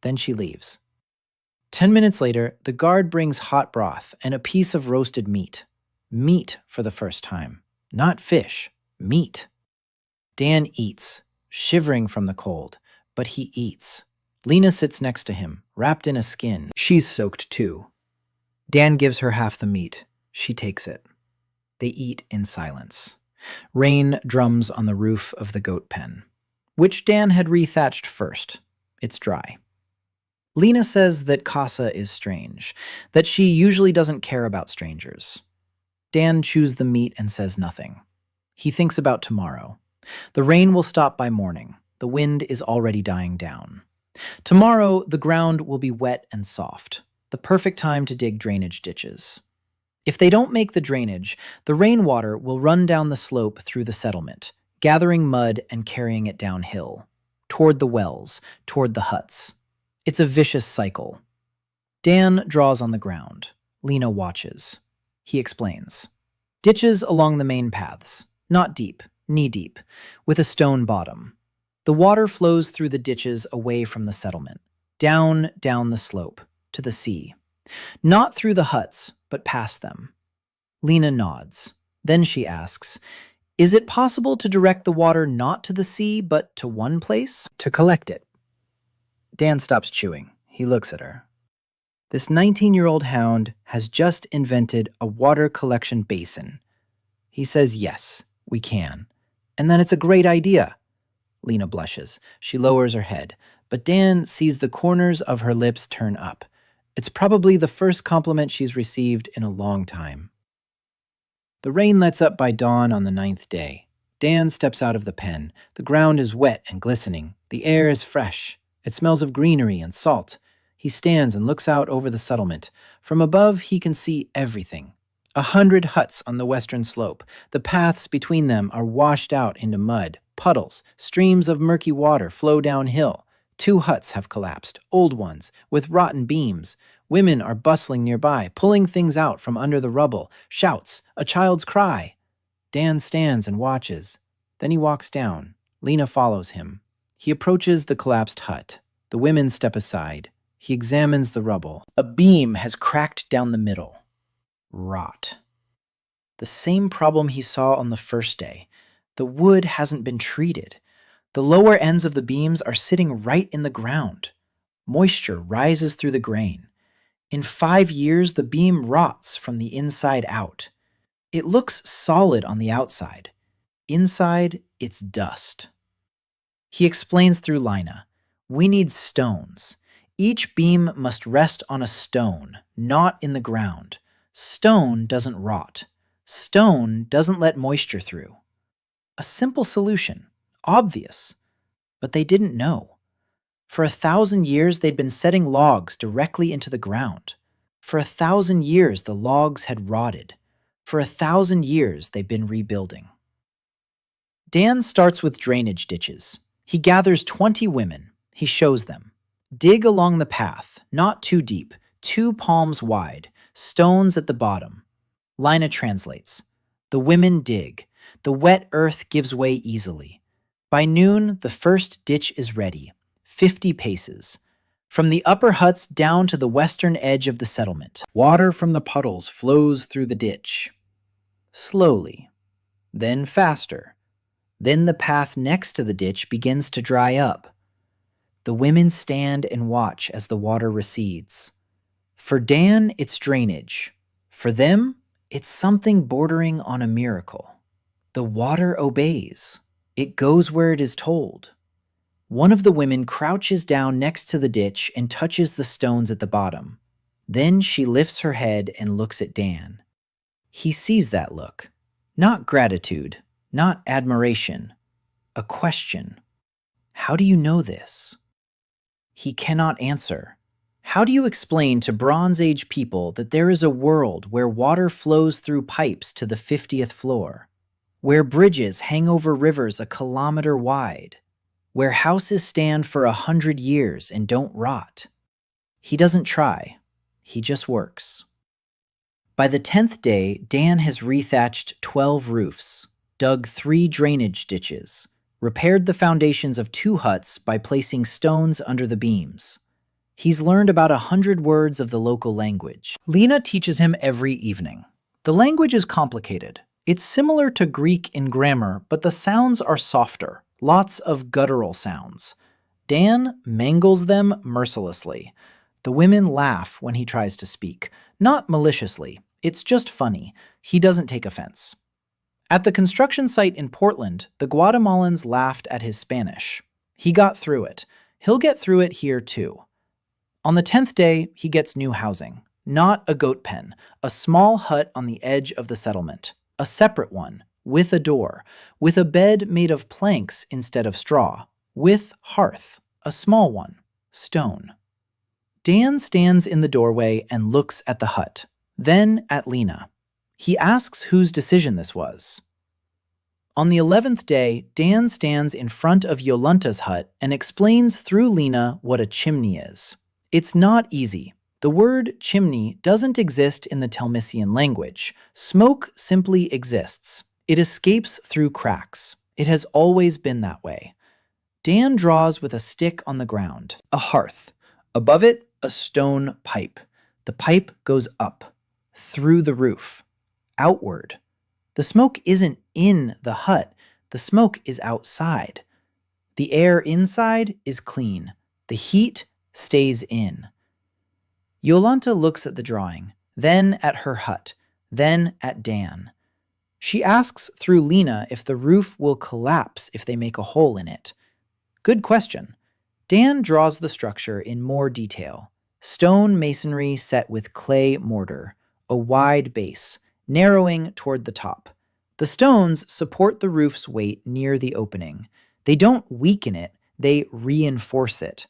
Then she leaves. 10 minutes later, the guard brings hot broth and a piece of roasted meat. Meat for the first time. Not fish. Meat. Dan eats, shivering from the cold, but he eats. Lena sits next to him, wrapped in a skin. She's soaked too. Dan gives her half the meat. She takes it. They eat in silence. Rain drums on the roof of the goat pen, which Dan had rethatched first. It's dry. Lena says that Casa is strange, that she usually doesn't care about strangers. Dan chews the meat and says nothing. He thinks about tomorrow. The rain will stop by morning. The wind is already dying down. Tomorrow, the ground will be wet and soft, the perfect time to dig drainage ditches. If they don't make the drainage, the rainwater will run down the slope through the settlement, gathering mud and carrying it downhill, toward the wells, toward the huts. It's a vicious cycle. Dan draws on the ground. Lena watches. He explains. Ditches along the main paths, not deep, knee-deep, with a stone bottom. The water flows through the ditches away from the settlement, down the slope, to the sea. Not through the huts, but past them. Lena nods. Then she asks, is it possible to direct the water not to the sea, but to one place? To collect it. Dan stops chewing. He looks at her. This 19-year-old hound has just invented a water collection basin. He says, yes, we can. And that it's a great idea. Lena blushes. She lowers her head. But Dan sees the corners of her lips turn up. It's probably the first compliment she's received in a long time. The rain lets up by dawn on the 9th day. Dan steps out of the pen. The ground is wet and glistening. The air is fresh. It smells of greenery and salt. He stands and looks out over the settlement. From above, he can see everything. 100 huts on the western slope. The paths between them are washed out into mud. Puddles, streams of murky water flow downhill. 2 huts have collapsed, old ones, with rotten beams. Women are bustling nearby, pulling things out from under the rubble. Shouts, a child's cry. Dan stands and watches. Then he walks down. Lena follows him. He approaches the collapsed hut. The women step aside. He examines the rubble. A beam has cracked down the middle. Rot. The same problem he saw on the first day. The wood hasn't been treated. The lower ends of the beams are sitting right in the ground. Moisture rises through the grain. In 5 years, the beam rots from the inside out. It looks solid on the outside. Inside, it's dust. He explains through Lina, we need stones. Each beam must rest on a stone, not in the ground. Stone doesn't rot. Stone doesn't let moisture through. A simple solution, obvious, but they didn't know. For 1,000 years, they'd been setting logs directly into the ground. For 1,000 years, the logs had rotted. For 1,000 years, they've been rebuilding. Dan starts with drainage ditches. He gathers 20 women. He shows them. Dig along the path, not too deep, 2 palms wide, stones at the bottom. Lina translates. The women dig. The wet earth gives way easily. By noon, the first ditch is ready, 50 paces. From the upper huts down to the western edge of the settlement. Water from the puddles flows through the ditch. Slowly, then faster. Then the path next to the ditch begins to dry up. The women stand and watch as the water recedes. For Dan, it's drainage. For them, it's something bordering on a miracle. The water obeys. It goes where it is told. One of the women crouches down next to the ditch and touches the stones at the bottom. Then she lifts her head and looks at Dan. He sees that look. Not gratitude, not admiration. A question. How do you know this? He cannot answer. How do you explain to Bronze Age people that there is a world where water flows through pipes to the 50th floor? Where bridges hang over rivers a kilometer wide? Where houses stand for 100 years and don't rot? He doesn't try. He just works. By the 10th day, Dan has rethatched 12 roofs, dug 3 drainage ditches, repaired the foundations of 2 huts by placing stones under the beams. He's learned about 100 words of the local language. Lena teaches him every evening. The language is complicated. It's similar to Greek in grammar, but the sounds are softer, lots of guttural sounds. Dan mangles them mercilessly. The women laugh when he tries to speak, not maliciously. It's just funny. He doesn't take offense. At the construction site in Portland, the Guatemalans laughed at his Spanish. He got through it. He'll get through it here too. On the 10th day, he gets new housing. Not a goat pen, a small hut on the edge of the settlement. A separate one, with a door, with a bed made of planks instead of straw, with hearth, a small one, stone. Dan stands in the doorway and looks at the hut, then at Lena. He asks whose decision this was. On the 11th day, Dan stands in front of Yolanta's hut and explains through Lena what a chimney is. It's not easy. The word chimney doesn't exist in the Thelmissian language. Smoke simply exists. It escapes through cracks. It has always been that way. Dan draws with a stick on the ground. A hearth. Above it, a stone pipe. The pipe goes up, through the roof, outward. The smoke isn't in the hut. The smoke is outside. The air inside is clean. The heat stays in. Yolanta looks at the drawing, then at her hut, then at Dan. She asks through Lena if the roof will collapse if they make a hole in it. Good question. Dan draws the structure in more detail. Stone masonry set with clay mortar, a wide base, narrowing toward the top. The stones support the roof's weight near the opening. They don't weaken it, they reinforce it.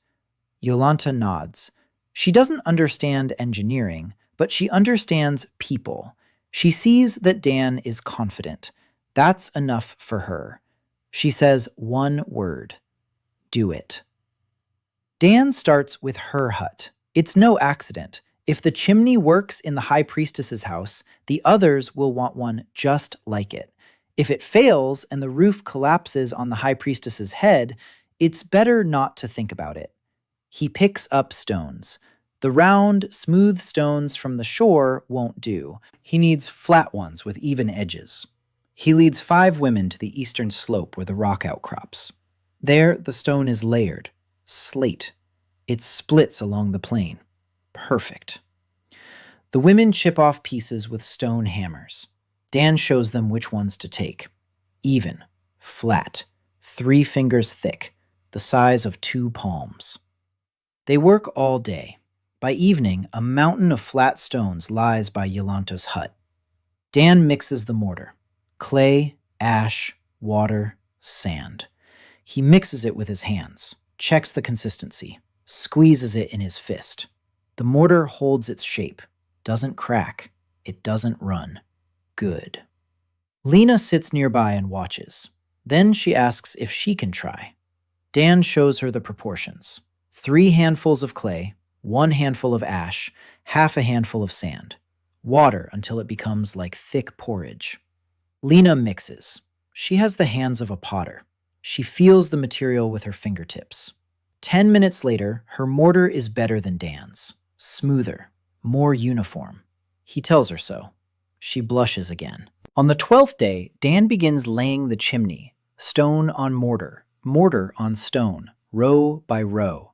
Yolanta nods. She doesn't understand engineering, but she understands people. She sees that Dan is confident. That's enough for her. She says one word. Do it. Dan starts with her hut. It's no accident. If the chimney works in the High Priestess's house, the others will want one just like it. If it fails and the roof collapses on the High Priestess's head, it's better not to think about it. He picks up stones. The round, smooth stones from the shore won't do. He needs flat ones with even edges. He leads 5 women to the eastern slope where the rock outcrops. There, the stone is layered. Slate. It splits along the plain. Perfect. The women chip off pieces with stone hammers. Dan shows them which ones to take. Even, flat, 3 fingers thick, the size of 2 palms. They work all day. By evening, a mountain of flat stones lies by Yolanta's hut. Dan mixes the mortar. Clay, ash, water, sand. He mixes it with his hands, checks the consistency, squeezes it in his fist. The mortar holds its shape, doesn't crack, it doesn't run. Good. Lena sits nearby and watches. Then she asks if she can try. Dan shows her the proportions. 3 handfuls of clay, 1 handful of ash, half a handful of sand. Water until it becomes like thick porridge. Lena mixes. She has the hands of a potter. She feels the material with her fingertips. 10 minutes later, her mortar is better than Dan's. Smoother, more uniform. He tells her so. She blushes again. On the 12th day, Dan begins laying the chimney, stone on mortar, mortar on stone, row by row.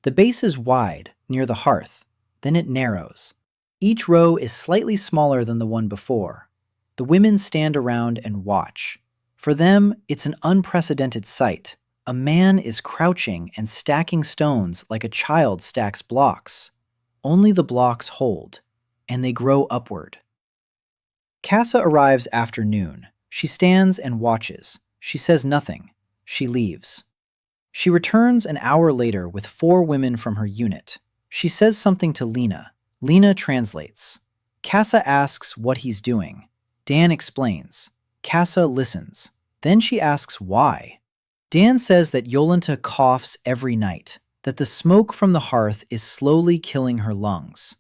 The base is wide, near the hearth. Then it narrows. Each row is slightly smaller than the one before. The women stand around and watch. For them, it's an unprecedented sight. A man is crouching and stacking stones like a child stacks blocks. Only the blocks hold, and they grow upward. Casa arrives after noon. She stands and watches. She says nothing. She leaves. She returns an hour later with 4 women from her unit. She says something to Lena. Lena translates. Casa asks what he's doing. Dan explains. Casa listens. Then she asks why. Dan says that Yolanta coughs every night, that the smoke from the hearth is slowly killing her lungs,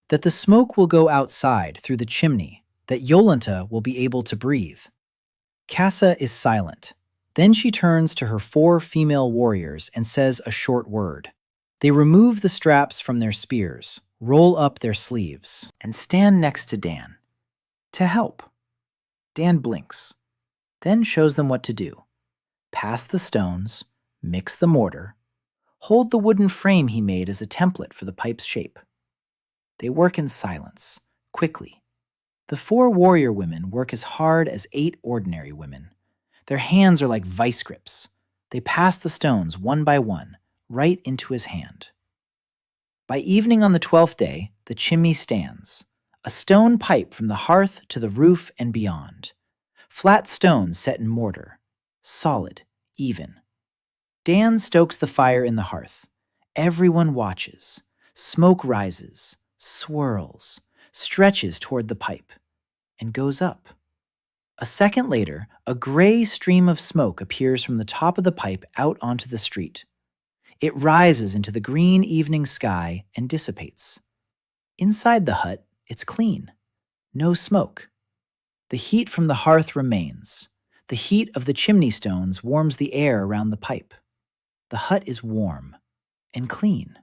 that the smoke will go outside through the chimney, that Yolanta will be able to breathe. Casa is silent. Then she turns to her 4 female warriors and says a short word. They remove the straps from their spears, roll up their sleeves, and stand next to Dan. To help. Dan blinks, then shows them what to do. Pass the stones, mix the mortar, hold the wooden frame he made as a template for the pipe's shape. They work in silence, quickly. The 4 warrior women work as hard as 8 ordinary women. Their hands are like vice grips. They pass the stones one by one, right into his hand. By evening on the 12th day, the chimney stands, a stone pipe from the hearth to the roof and beyond. Flat stones set in mortar, solid, even. Dan stokes the fire in the hearth. Everyone watches. Smoke rises, swirls, stretches toward the pipe, and goes up. A second later, a gray stream of smoke appears from the top of the pipe out onto the street. It rises into the green evening sky and dissipates. Inside the hut, it's clean. No smoke. The heat from the hearth remains. The heat of the chimney stones warms the air around the pipe. The hut is warm and clean.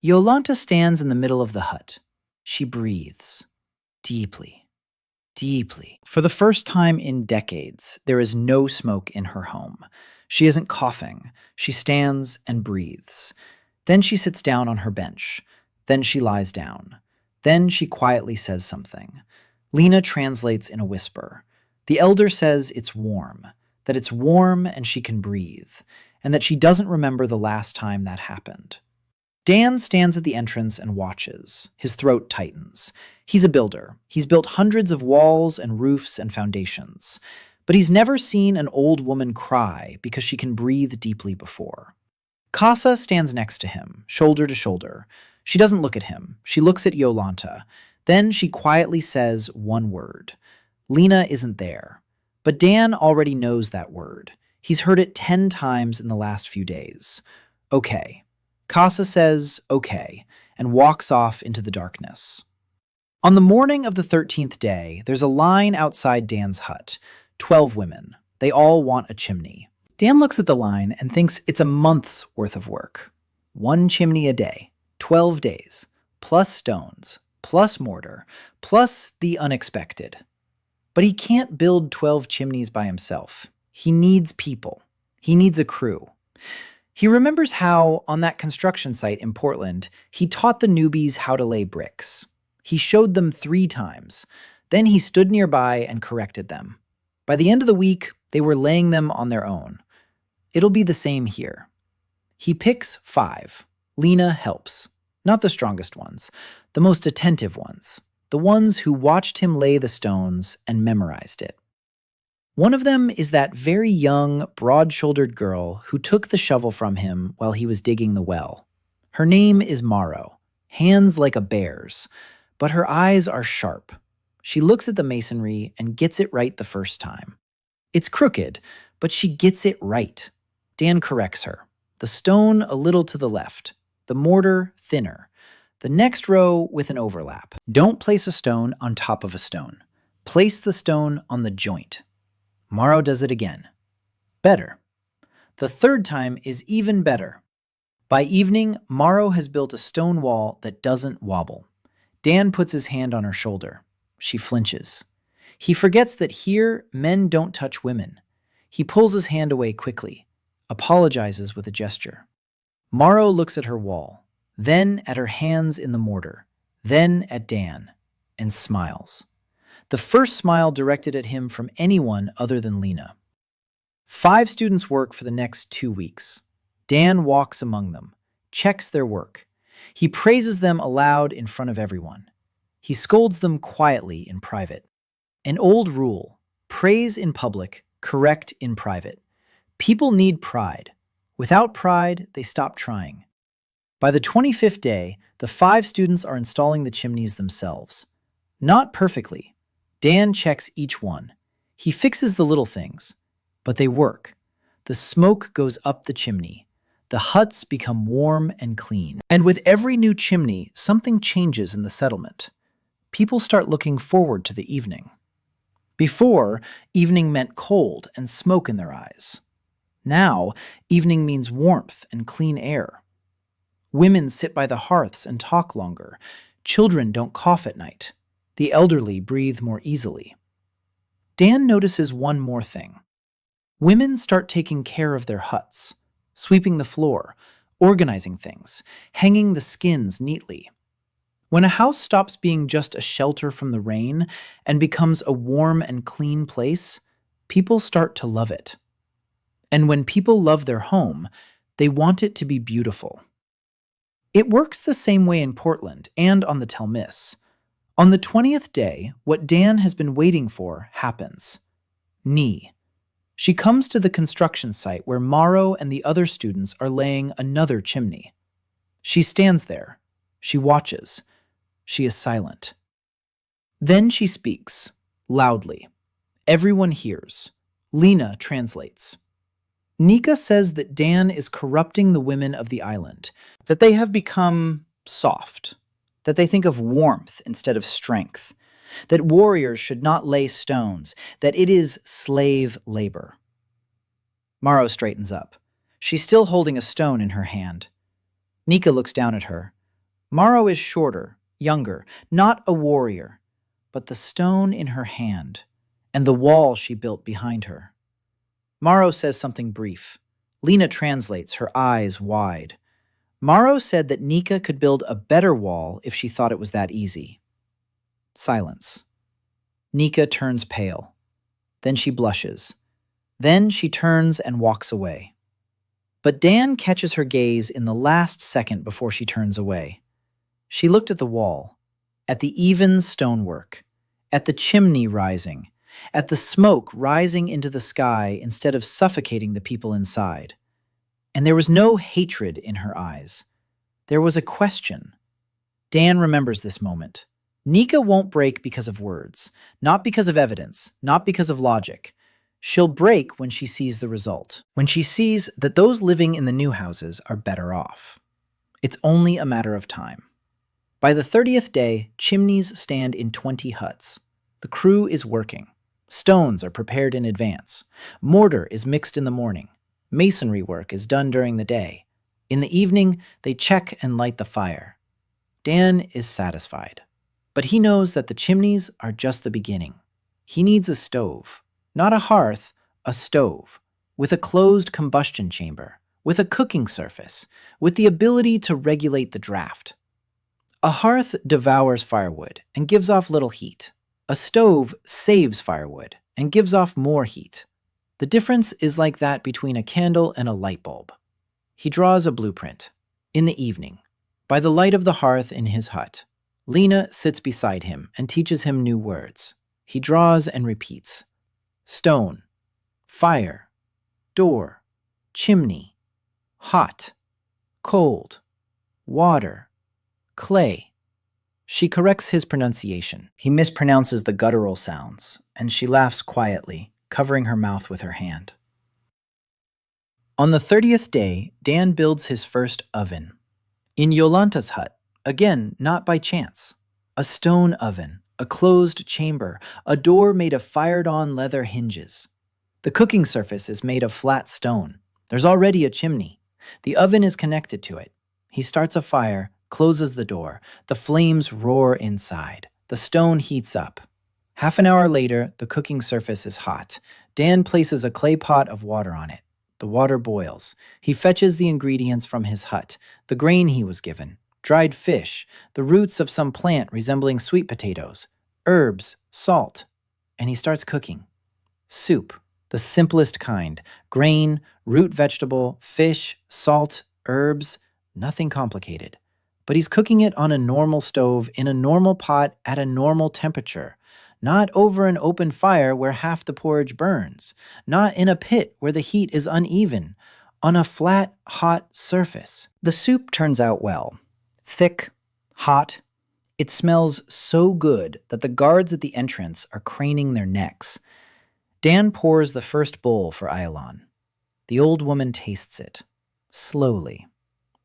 Yolanta stands in the middle of the hut. She breathes deeply, deeply. For the first time in decades, there is no smoke in her home. She isn't coughing. She stands and breathes. Then she sits down on her bench. Then she lies down. Then she quietly says something. Lena translates in a whisper. The elder says it's warm, that it's warm and she can breathe, and that she doesn't remember the last time that happened. Dan stands at the entrance and watches. His throat tightens. He's a builder. He's built hundreds of walls and roofs and foundations. But he's never seen an old woman cry because she can breathe deeply before. Casa stands next to him, shoulder to shoulder. She doesn't look at him. She looks at Yolanta. Then she quietly says one word. Lena isn't there. But Dan already knows that word. He's heard it 10 times in the last few days. Okay. Casa says, okay, and walks off into the darkness. On the morning of the 13th day, there's a line outside Dan's hut. 12 women. They all want a chimney. Dan looks at the line and thinks it's a month's worth of work. 1 chimney a day, 12 days, plus stones, plus mortar, plus the unexpected. But he can't build 12 chimneys by himself. He needs people. He needs a crew. He remembers how, on that construction site in Portland, he taught the newbies how to lay bricks. He showed them 3 times. Then he stood nearby and corrected them. By the end of the week, they were laying them on their own. It'll be the same here. He picks 5. Lena helps. Not the strongest ones, the most attentive ones, the ones who watched him lay the stones and memorized it. One of them is that very young, broad-shouldered girl who took the shovel from him while he was digging the well. Her name is Maro, hands like a bear's, but her eyes are sharp. She looks at the masonry and gets it right the first time. It's crooked, but she gets it right. Dan corrects her. The stone a little to the left, the mortar thinner, the next row with an overlap. Don't place a stone on top of a stone. Place the stone on the joint. Maro does it again. Better. The third time is even better. By evening, Maro has built a stone wall that doesn't wobble. Dan puts his hand on her shoulder. She flinches. He forgets that here, men don't touch women. He pulls his hand away quickly, apologizes with a gesture. Maro looks at her wall, then at her hands in the mortar, then at Dan, and smiles. The first smile directed at him from anyone other than Lena. 5 students work for the next 2 weeks. Dan walks among them, checks their work. He praises them aloud in front of everyone. He scolds them quietly in private. An old rule: praise in public, correct in private. People need pride. Without pride, they stop trying. By the 25th day, the 5 students are installing the chimneys themselves. Not perfectly. Dan checks each one. He fixes the little things, but they work. The smoke goes up the chimney. The huts become warm and clean. And with every new chimney, something changes in the settlement. People start looking forward to the evening. Before, evening meant cold and smoke in their eyes. Now, evening means warmth and clean air. Women sit by the hearths and talk longer. Children don't cough at night. The elderly breathe more easily. Dan notices one more thing. Women start taking care of their huts, sweeping the floor, organizing things, hanging the skins neatly. When a house stops being just a shelter from the rain and becomes a warm and clean place, people start to love it. And when people love their home, they want it to be beautiful. It works the same way in Portland and on the Thelmissa. On the 20th day, what Dan has been waiting for happens. Ni. She comes to the construction site where Maro and the other students are laying another chimney. She stands there. She watches. She is silent. Then she speaks, loudly. Everyone hears. Lena translates. Nika says that Dan is corrupting the women of the island, that they have become soft, that they think of warmth instead of strength, that warriors should not lay stones, that it is slave labor. Maro straightens up. She's still holding a stone in her hand. Nika looks down at her. Maro is shorter, younger, not a warrior, but the stone in her hand, and the wall she built behind her. Maro says something brief. Lena translates, her eyes wide. Maro said that Nika could build a better wall if she thought it was that easy. Silence. Nika turns pale. Then she blushes. Then she turns and walks away. But Dan catches her gaze in the last second before she turns away. She looked at the wall, at the even stonework, at the chimney rising, at the smoke rising into the sky instead of suffocating the people inside. And there was no hatred in her eyes. There was a question. Dan remembers this moment. Nika won't break because of words, not because of evidence, not because of logic. She'll break when she sees the result, when she sees that those living in the new houses are better off. It's only a matter of time. By the 30th day, chimneys stand in 20 huts. The crew is working. Stones are prepared in advance. Mortar is mixed in the morning. Masonry work is done during the day. In the evening, they check and light the fire. Dan is satisfied. But he knows that the chimneys are just the beginning. He needs a stove. Not a hearth, a stove. With a closed combustion chamber. With a cooking surface. With the ability to regulate the draft. A hearth devours firewood and gives off little heat. A stove saves firewood and gives off more heat. The difference is like that between a candle and a light bulb. He draws a blueprint. In the evening, by the light of the hearth in his hut, Lena sits beside him and teaches him new words. He draws and repeats. Stone, fire, door, chimney, hot, cold, water, clay. She corrects his pronunciation. He mispronounces the guttural sounds, and she laughs quietly, covering her mouth with her hand. On the 30th day, Dan builds his first oven. In Yolanta's hut, again, not by chance. A stone oven, a closed chamber, a door made of fired-on leather hinges. The cooking surface is made of flat stone. There's already a chimney. The oven is connected to it. He starts a fire, closes the door. The flames roar inside. The stone heats up. Half an hour later, the cooking surface is hot. Dan places a clay pot of water on it. The water boils. He fetches the ingredients from his hut, the grain he was given, dried fish, the roots of some plant resembling sweet potatoes, herbs, salt, and he starts cooking. Soup, the simplest kind, grain, root vegetable, fish, salt, herbs, nothing complicated. But he's cooking it on a normal stove in a normal pot at a normal temperature, not over an open fire where half the porridge burns, not in a pit where the heat is uneven, on a flat, hot surface. The soup turns out well. Thick, hot. It smells so good that the guards at the entrance are craning their necks. Dan pours the first bowl for Aylan. The old woman tastes it, slowly.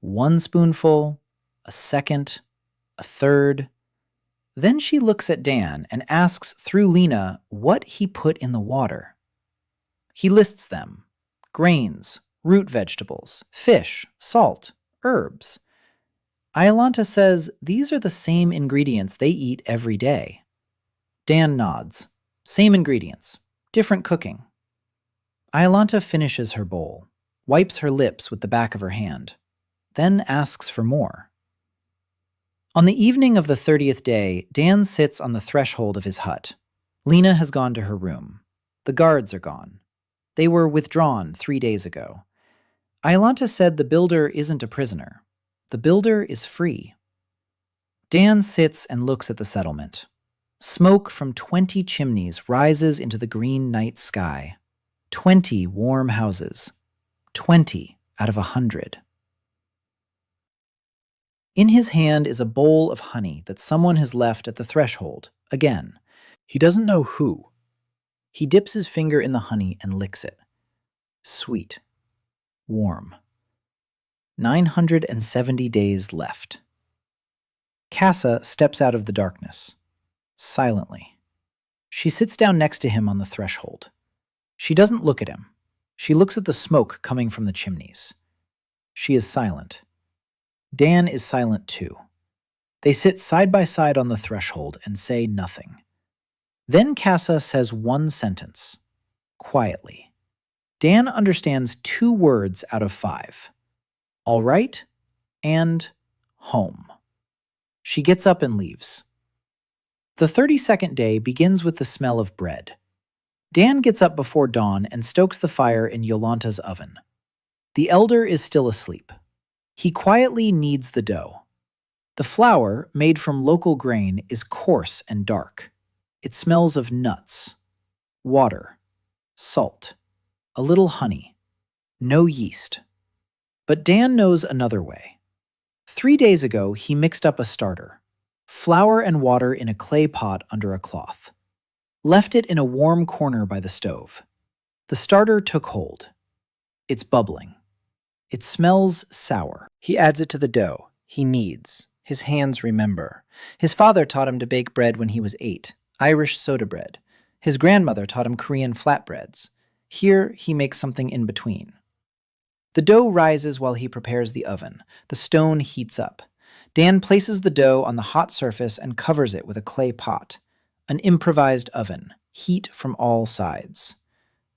One spoonful, a second, a third. Then she looks at Dan and asks through Lena what he put in the water. He lists them. Grains, root vegetables, fish, salt, herbs. Iolanta says these are the same ingredients they eat every day. Dan nods. Same ingredients, different cooking. Iolanta finishes her bowl, wipes her lips with the back of her hand, then asks for more. On the evening of the 30th day, Dan sits on the threshold of his hut. Lena has gone to her room. The guards are gone. They were withdrawn 3 days ago. Iolanta said the builder isn't a prisoner. The builder is free. Dan sits and looks at the settlement. Smoke from 20 chimneys rises into the green night sky. 20 warm houses. 20 out of 100. In his hand is a bowl of honey that someone has left at the threshold. Again, he doesn't know who. He dips his finger in the honey and licks it. Sweet. Warm. 970 days left. Casa steps out of the darkness. Silently. She sits down next to him on the threshold. She doesn't look at him. She looks at the smoke coming from the chimneys. She is silent. Dan is silent too. They sit side by side on the threshold and say nothing. Then Casa says one sentence, quietly. Dan understands 2 words out of 5. All right and home. She gets up and leaves. The 32nd day begins with the smell of bread. Dan gets up before dawn and stokes the fire in Yolanta's oven. The elder is still asleep. He quietly kneads the dough. The flour, made from local grain, is coarse and dark. It smells of nuts, water, salt, a little honey, no yeast. But Dan knows another way. 3 days ago, he mixed up a starter, flour and water in a clay pot under a cloth, left it in a warm corner by the stove. The starter took hold. It's bubbling. It smells sour. He adds it to the dough. He kneads. His hands remember. His father taught him to bake bread when he was 8, Irish soda bread. His grandmother taught him Korean flatbreads. Here, he makes something in between. The dough rises while he prepares the oven. The stone heats up. Dan places the dough on the hot surface and covers it with a clay pot. An improvised oven. Heat from all sides.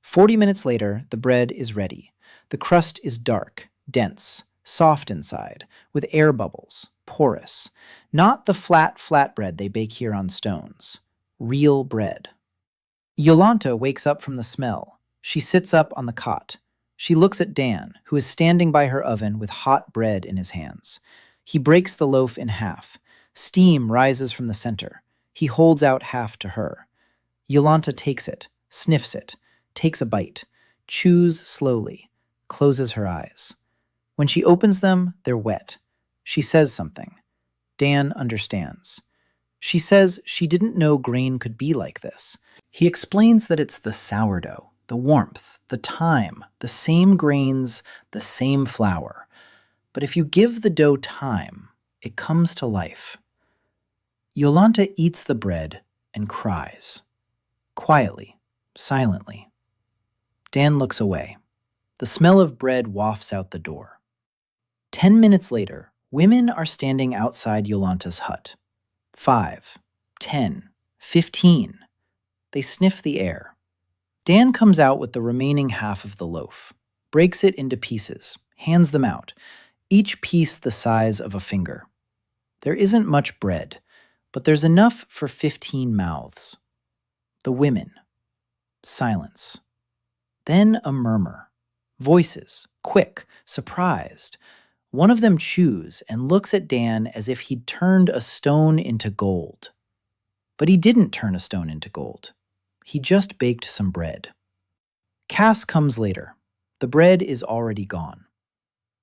40 minutes later, the bread is ready. The crust is dark, dense, soft inside, with air bubbles, porous. Not the flat bread they bake here on stones. Real bread. Yolanta wakes up from the smell. She sits up on the cot. She looks at Dan, who is standing by her oven with hot bread in his hands. He breaks the loaf in half. Steam rises from the center. He holds out half to her. Yolanta takes it, sniffs it, takes a bite, chews slowly, closes her eyes. When she opens them, they're wet. She says something. Dan understands. She says she didn't know grain could be like this. He explains that it's the sourdough, the warmth, the time, the same grains, the same flour. But if you give the dough time, it comes to life. Yolanta eats the bread and cries. Quietly, silently. Dan looks away. The smell of bread wafts out the door. 10 minutes later, women are standing outside Yolanta's hut. 5, 10, 15. They sniff the air. Dan comes out with the remaining half of the loaf, breaks it into pieces, hands them out, each piece the size of a finger. There isn't much bread, but there's enough for 15 mouths. The women. Silence. Then a murmur. Voices, quick, surprised. One of them chews and looks at Dan as if he'd turned a stone into gold. But he didn't turn a stone into gold. He just baked some bread. Cass comes later. The bread is already gone.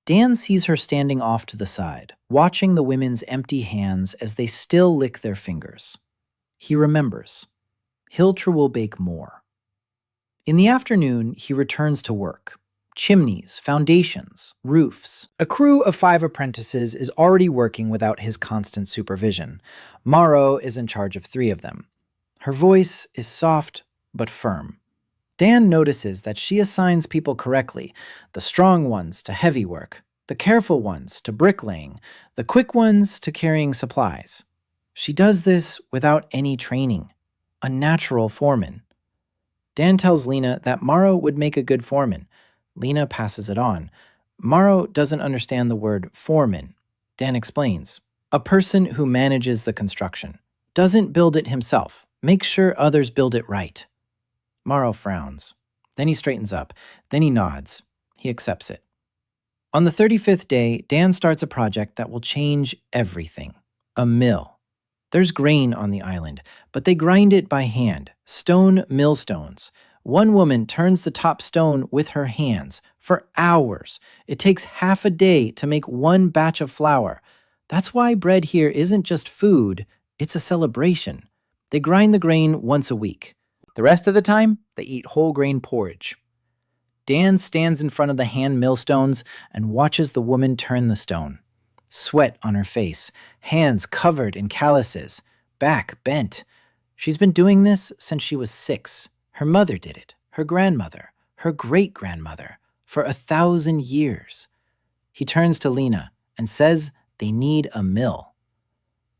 Dan sees her standing off to the side, watching the women's empty hands as they still lick their fingers. He remembers. Hiltra will bake more. In the afternoon, he returns to work. Chimneys, foundations, roofs. A crew of 5 apprentices is already working without his constant supervision. Maro is in charge of 3 of them. Her voice is soft but firm. Dan notices that she assigns people correctly, the strong ones to heavy work, the careful ones to bricklaying, the quick ones to carrying supplies. She does this without any training. A natural foreman. Dan tells Lena that Maro would make a good foreman. Lena passes it on. Maro doesn't understand the word foreman. Dan explains. A person who manages the construction. Doesn't build it himself. Makes sure others build it right. Maro frowns. Then he straightens up. Then he nods. He accepts it. On the 35th day, Dan starts a project that will change everything. A mill. There's grain on the island, but they grind it by hand. Stone millstones. One woman turns the top stone with her hands for hours. It takes half a day to make one batch of flour. That's why bread here isn't just food, it's a celebration. They grind the grain once a week. The rest of the time, they eat whole grain porridge. Dan stands in front of the hand millstones and watches the woman turn the stone. Sweat on her face, hands covered in calluses, back bent. She's been doing this since she was 6. Her mother did it, her grandmother, her great-grandmother, for 1,000 years. He turns to Lena and says they need a mill.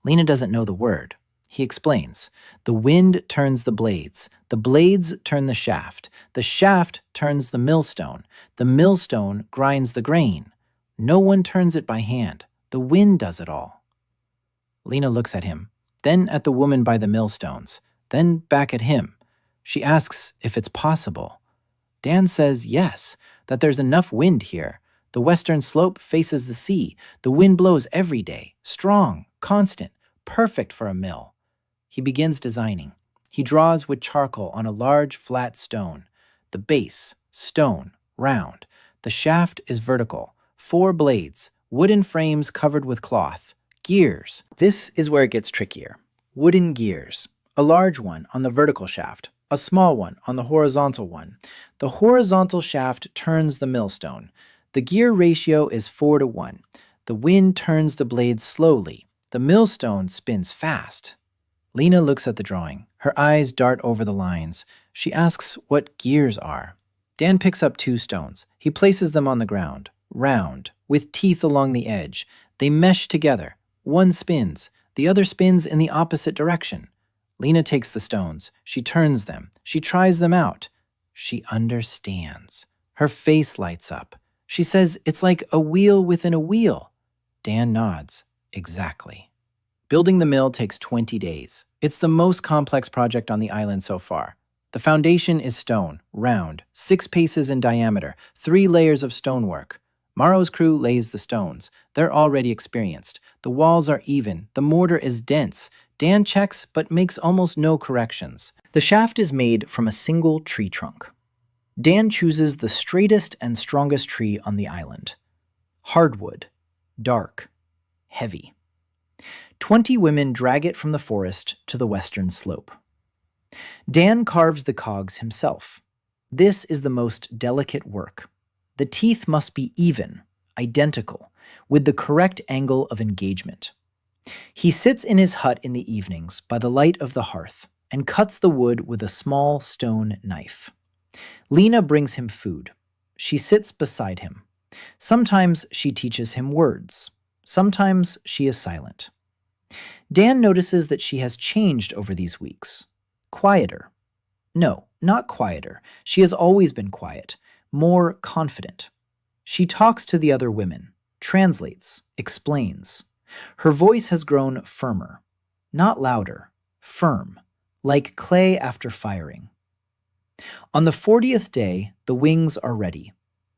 Lena doesn't know the word. He explains. The wind turns the blades turn the shaft turns the millstone grinds the grain. No one turns it by hand. The wind does it all. Lena looks at him, then at the woman by the millstones, then back at him. She asks if it's possible. Dan says yes, that there's enough wind here. The western slope faces the sea. The wind blows every day, strong, constant, perfect for a mill. He begins designing. He draws with charcoal on a large, flat stone. The base, stone, round. The shaft is vertical. 4 blades, wooden frames covered with cloth. Gears. This is where it gets trickier. Wooden gears. A large one on the vertical shaft, A small one on the horizontal one. The horizontal shaft turns the millstone. The gear ratio is 4-1. The wind turns the blades slowly. The millstone spins fast. Lena looks at the drawing. Her eyes dart over the lines. She asks what gears are. Dan picks up 2 stones. He places them on the ground, round, with teeth along the edge. They mesh together. One spins. The other spins in the opposite direction. Lena takes the stones. She turns them. She tries them out. She understands. Her face lights up. She says it's like a wheel within a wheel. Dan nods. Exactly. Building the mill takes 20 days. It's the most complex project on the island so far. The foundation is stone, round, 6 paces in diameter, 3 layers of stonework. Maro's crew lays the stones. They're already experienced. The walls are even. The mortar is dense. Dan checks but makes almost no corrections. The shaft is made from a single tree trunk. Dan chooses the straightest and strongest tree on the island. Hardwood, dark, heavy. 20 women drag it from the forest to the western slope. Dan carves the cogs himself. This is the most delicate work. The teeth must be even, identical, with the correct angle of engagement. He sits in his hut in the evenings by the light of the hearth and cuts the wood with a small stone knife. Lena brings him food. She sits beside him. Sometimes she teaches him words. Sometimes she is silent. Dan notices that she has changed over these weeks. Quieter. No, not quieter. She has always been quiet, more confident. She talks to the other women, translates, explains. Her voice has grown firmer, not louder, firm, like clay after firing. On the 40th day, the wings are ready.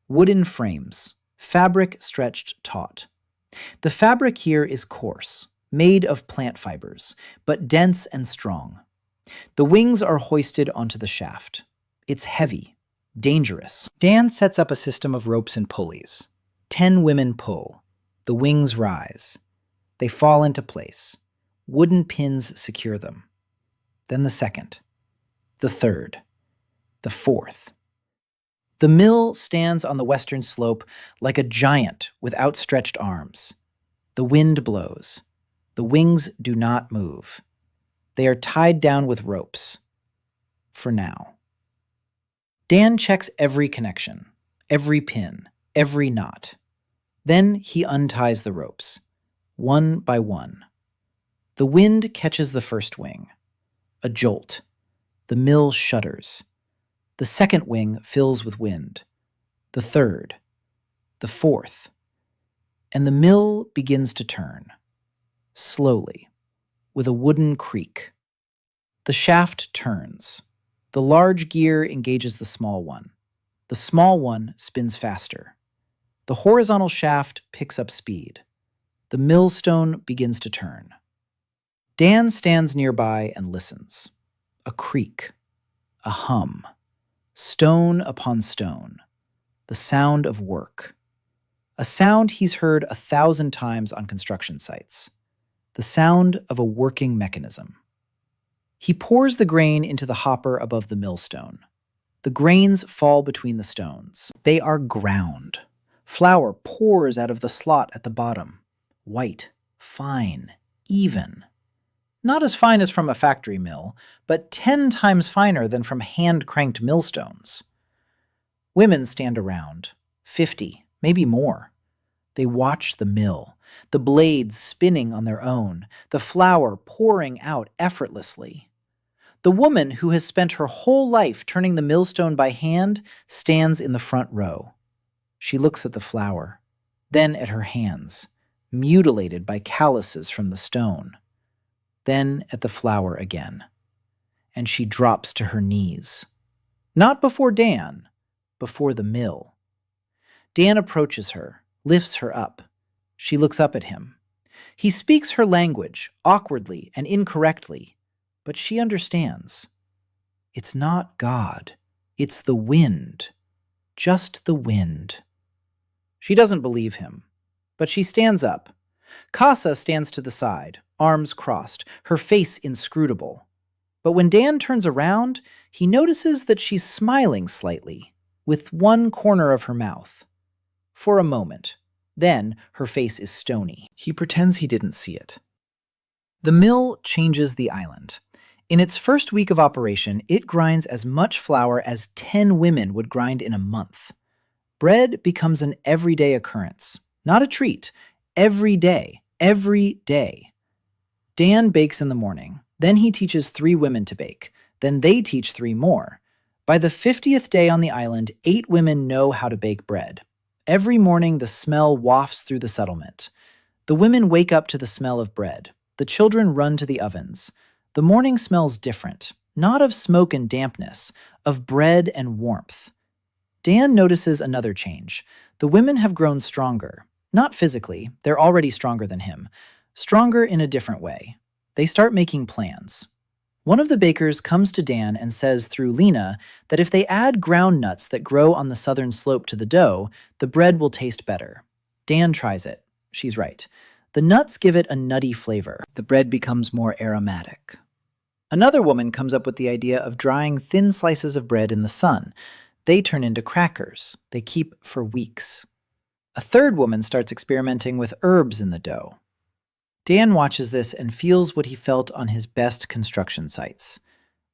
Wooden frames, fabric stretched taut. The fabric here is coarse, made of plant fibers, but dense and strong. The wings are hoisted onto the shaft. It's heavy, dangerous. Dan sets up a system of ropes and pulleys. 10 women pull. The wings rise. They fall into place. Wooden pins secure them. Then the second, the third, the fourth. The mill stands on the western slope like a giant with outstretched arms. The wind blows. The wings do not move. They are tied down with ropes. For now. Dan checks every connection, every pin, every knot. Then he unties the ropes, one by one. The wind catches the first wing. A jolt. The mill shudders. The second wing fills with wind. The third. The fourth. And the mill begins to turn. Slowly, with a wooden creak. The shaft turns. The large gear engages the small one. The small one spins faster. The horizontal shaft picks up speed. The millstone begins to turn. Dan stands nearby and listens. A creak. A hum. Stone upon stone. The sound of work. A sound he's heard 1,000 times on construction sites. The sound of a working mechanism. He pours the grain into the hopper above the millstone. The grains fall between the stones. They are ground. Flour pours out of the slot at the bottom. White, fine, even. Not as fine as from a factory mill, but 10 times finer than from hand-cranked millstones. Women stand around, 50, maybe more. They watch the mill, the blades spinning on their own, the flour pouring out effortlessly. The woman who has spent her whole life turning the millstone by hand stands in the front row. She looks at the flour, then at her hands, mutilated by calluses from the stone, then at the flour again. And she drops to her knees. Not before Dan, before the mill. Dan approaches her, lifts her up. She looks up at him. He speaks her language, awkwardly and incorrectly, but she understands. It's not God. It's the wind. Just the wind. She doesn't believe him, but she stands up. Casa stands to the side, arms crossed, her face inscrutable. But when Dan turns around, he notices that she's smiling slightly, with one corner of her mouth. For a moment. Then her face is stony. He pretends he didn't see it. The mill changes the island. In its first week of operation, it grinds as much flour as 10 women would grind in a month. Bread becomes an everyday occurrence, not a treat. Every day. Every day. Dan bakes in the morning. Then he teaches 3 women to bake. Then they teach 3 more. By the 50th day on the island, 8 women know how to bake bread. Every morning, the smell wafts through the settlement. The women wake up to the smell of bread. The children run to the ovens. The morning smells different, not of smoke and dampness, of bread and warmth. Dan notices another change. The women have grown stronger. Not physically, they're already stronger than him. Stronger in a different way. They start making plans. One of the bakers comes to Dan and says through Lena that if they add ground nuts that grow on the southern slope to the dough, the bread will taste better. Dan tries it. She's right. The nuts give it a nutty flavor. The bread becomes more aromatic. Another woman comes up with the idea of drying thin slices of bread in the sun. They turn into crackers. They keep for weeks. A third woman starts experimenting with herbs in the dough. Dan watches this and feels what he felt on his best construction sites.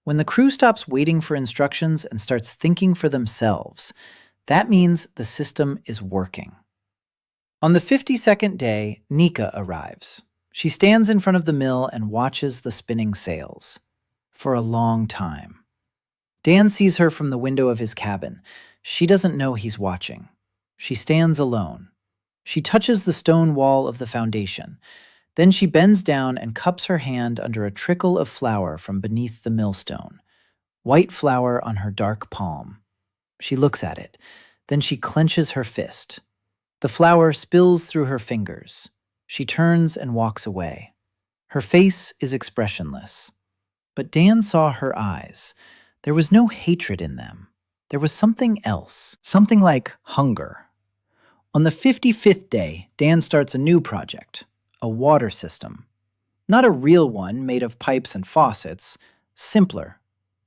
When the crew stops waiting for instructions and starts thinking for themselves, that means the system is working. On the 52nd day, Nika arrives. She stands in front of the mill and watches the spinning sails. For a long time. Dan sees her from the window of his cabin. She doesn't know he's watching. She stands alone. She touches the stone wall of the foundation. Then she bends down and cups her hand under a trickle of flour from beneath the millstone. White flour on her dark palm. She looks at it. Then she clenches her fist. The flour spills through her fingers. She turns and walks away. Her face is expressionless. But Dan saw her eyes. There was no hatred in them. There was something else. Something like hunger. On the 55th day, Dan starts a new project. A water system. Not a real one made of pipes and faucets. Simpler.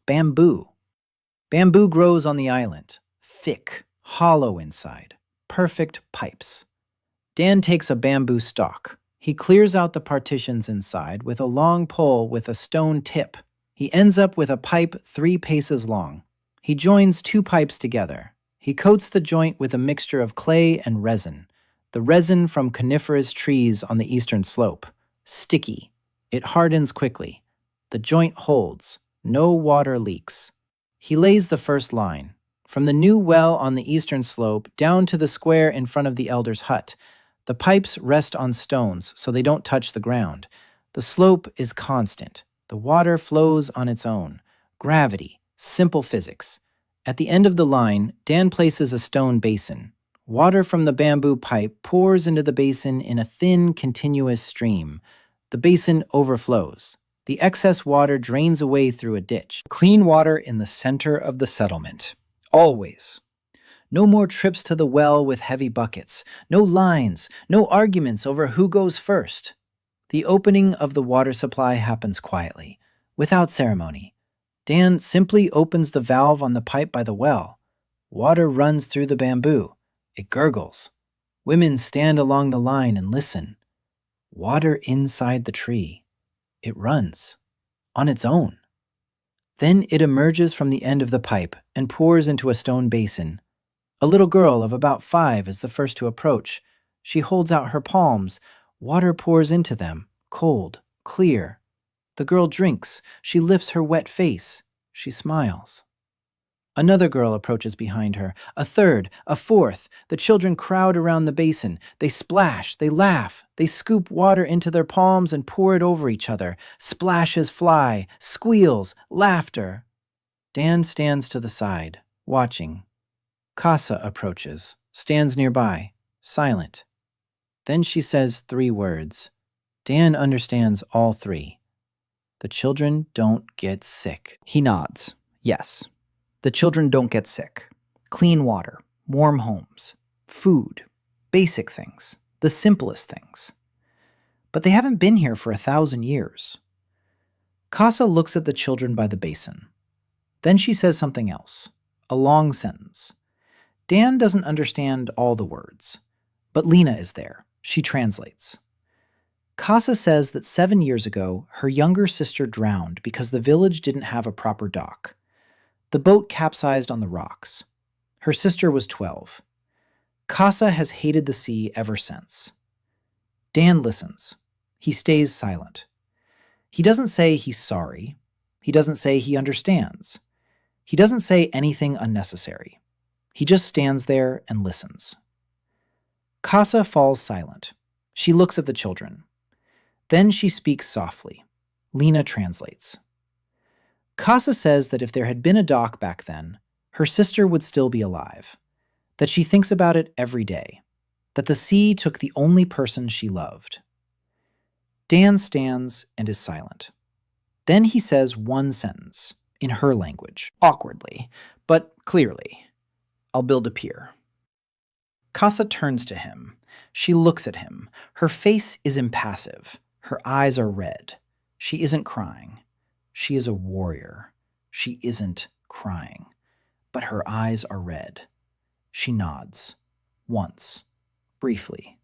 Bamboo. Bamboo grows on the island. Thick, hollow inside. Perfect pipes. Dan takes a bamboo stalk. He clears out the partitions inside with a long pole with a stone tip. He ends up with a pipe 3 paces long. He joins 2 pipes together. He coats the joint with a mixture of clay and resin. The resin from coniferous trees on the eastern slope. Sticky. It hardens quickly. The joint holds. No water leaks. He lays the first line. From the new well on the eastern slope down to the square in front of the elder's hut. The pipes rest on stones so they don't touch the ground. The slope is constant. The water flows on its own. Gravity. Simple physics. At the end of the line, Dan places a stone basin. Water from the bamboo pipe pours into the basin in a thin, continuous stream. The basin overflows. The excess water drains away through a ditch. Clean water in the center of the settlement. Always. No more trips to the well with heavy buckets. No lines. No arguments over who goes first. The opening of the water supply happens quietly, without ceremony. Dan simply opens the valve on the pipe by the well. Water runs through the bamboo. It gurgles. Women stand along the line and listen. Water inside the tree. It runs. On its own. Then it emerges from the end of the pipe and pours into a stone basin. A little girl of about 5 is the first to approach. She holds out her palms. Water pours into them, cold, clear. The girl drinks. She lifts her wet face. She smiles. Another girl approaches behind her, a third, a fourth. The children crowd around the basin. They splash, they laugh, they scoop water into their palms and pour it over each other. Splashes fly, squeals, laughter. Dan stands to the side, watching. Casa approaches, stands nearby, silent. Then she says 3 words. Dan understands all 3. The children don't get sick. He nods. Yes. The children don't get sick. Clean water, warm homes, food, basic things, the simplest things. But they haven't been here for 1,000 years. Casa looks at the children by the basin. Then she says something else, a long sentence. Dan doesn't understand all the words, but Lena is there. She translates. Casa says that 7 years ago, her younger sister drowned because the village didn't have a proper dock. The boat capsized on the rocks. Her sister was 12. Casa has hated the sea ever since. Dan listens. He stays silent. He doesn't say he's sorry. He doesn't say he understands. He doesn't say anything unnecessary. He just stands there and listens. Casa falls silent. She looks at the children. Then she speaks softly. Lena translates. Casa says that if there had been a dock back then, her sister would still be alive. That she thinks about it every day. That the sea took the only person she loved. Dan stands and is silent. Then he says one sentence, in her language, awkwardly, but clearly. I'll build a pier. Casa turns to him. She looks at him. Her face is impassive. Her eyes are red. She isn't crying. She is a warrior. She isn't crying. But her eyes are red. She nods. Once. Briefly.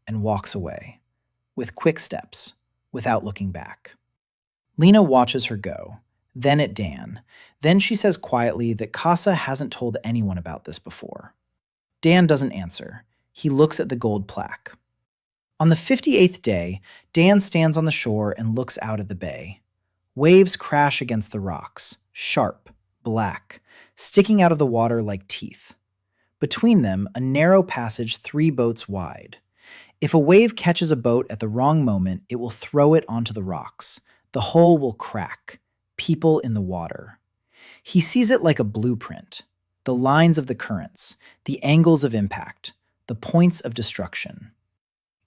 And walks away. With quick steps. Without looking back. Lena watches her go. Then at Dan. Then she says quietly that Casa hasn't told anyone about this before. Dan doesn't answer. He looks at the gold plaque. On the 58th day, Dan stands on the shore and looks out at the bay. Waves crash against the rocks, sharp, black, sticking out of the water like teeth. Between them, a narrow passage 3 boats wide. If a wave catches a boat at the wrong moment, it will throw it onto the rocks. The hull will crack. People in the water. He sees it like a blueprint. The lines of the currents, the angles of impact, the points of destruction.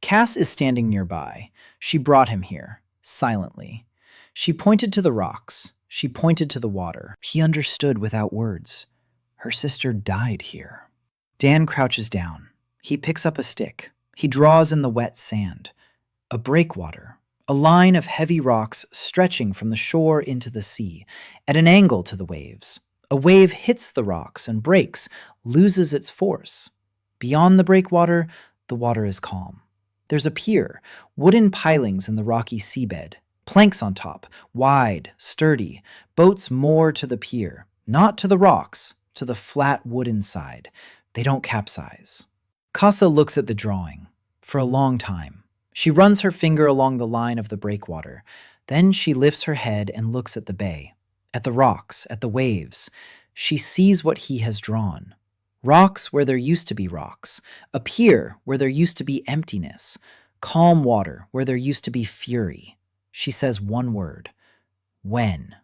Cass is standing nearby. She brought him here, silently. She pointed to the rocks. She pointed to the water. He understood without words. Her sister died here. Dan crouches down. He picks up a stick. He draws in the wet sand. A breakwater. A line of heavy rocks stretching from the shore into the sea, at an angle to the waves. A wave hits the rocks and breaks, loses its force. Beyond the breakwater, the water is calm. There's a pier, wooden pilings in the rocky seabed, planks on top, wide, sturdy, boats moored to the pier, not to the rocks, to the flat wooden side. They don't capsize. Casa looks at the drawing. For a long time. She runs her finger along the line of the breakwater. Then she lifts her head and looks at the bay, at the rocks, at the waves. She sees what he has drawn. Rocks where there used to be rocks. A pier where there used to be emptiness. Calm water where there used to be fury. She says one word. When?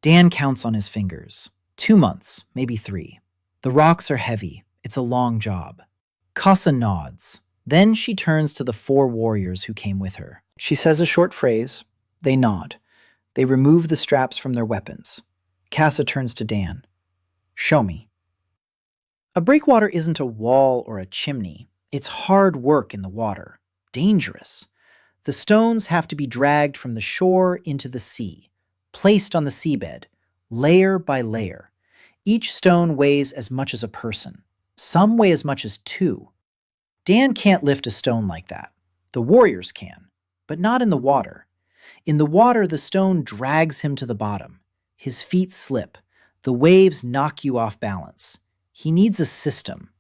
Dan counts on his fingers. 2 months, maybe 3. The rocks are heavy. It's a long job. Casa nods. Then she turns to the 4 warriors who came with her. She says a short phrase. They nod. They remove the straps from their weapons. Casa turns to Dan. Show me. A breakwater isn't a wall or a chimney. It's hard work in the water. Dangerous. The stones have to be dragged from the shore into the sea, placed on the seabed, layer by layer. Each stone weighs as much as a person. Some weigh as much as 2. Dan can't lift a stone like that. The warriors can, but not in the water. In the water, the stone drags him to the bottom. His feet slip. The waves knock you off balance. He needs a system.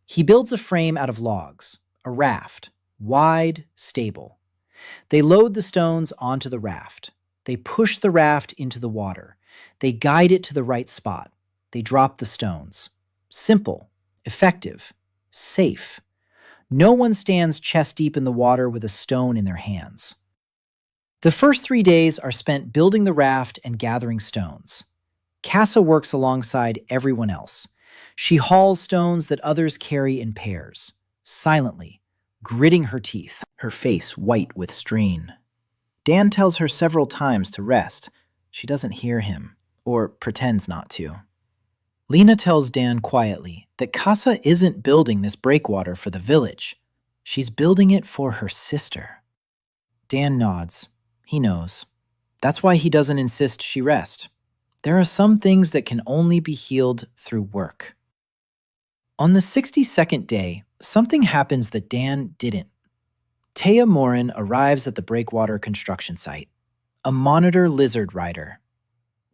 He builds a frame out of logs, a raft, wide, stable. They load the stones onto the raft. They push the raft into the water. They guide it to the right spot. They drop the stones. Simple, effective, safe. No one stands chest deep in the water with a stone in their hands. The first 3 days are spent building the raft and gathering stones. Casa works alongside everyone else. She hauls stones that others carry in pairs, silently, gritting her teeth, her face white with strain. Dan tells her several times to rest. She doesn't hear him, or pretends not to. Lena tells Dan quietly that Casa isn't building this breakwater for the village. She's building it for her sister. Dan nods. He knows. That's why he doesn't insist she rest. There are some things that can only be healed through work. On the 62nd day, something happens that Dan didn't. Taya Morin arrives at the breakwater construction site, a monitor lizard rider.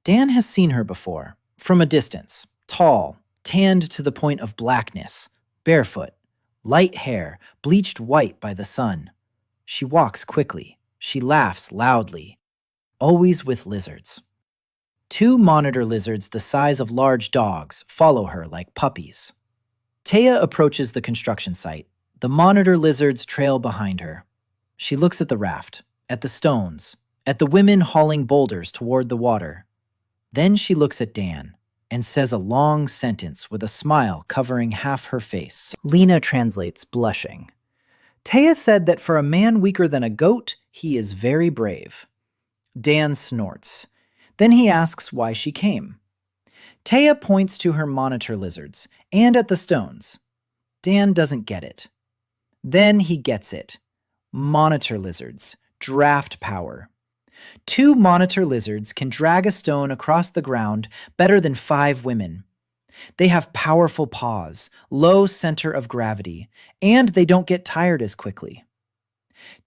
Dan has seen her before, from a distance, tall, tanned to the point of blackness, barefoot, light hair, bleached white by the sun. She walks quickly. She laughs loudly, always with lizards. Two monitor lizards the size of large dogs follow her like puppies. Taya approaches the construction site. The monitor lizards trail behind her. She looks at the raft, at the stones, at the women hauling boulders toward the water. Then she looks at Dan and says a long sentence with a smile covering half her face. Lena translates, blushing. Taya said that for a man weaker than a goat, he is very brave. Dan snorts. Then he asks why she came. Taya points to her monitor lizards and at the stones. Dan doesn't get it. Then he gets it. Monitor lizards, draft power. Two monitor lizards can drag a stone across the ground better than 5 women. They have powerful paws, low center of gravity, and they don't get tired as quickly.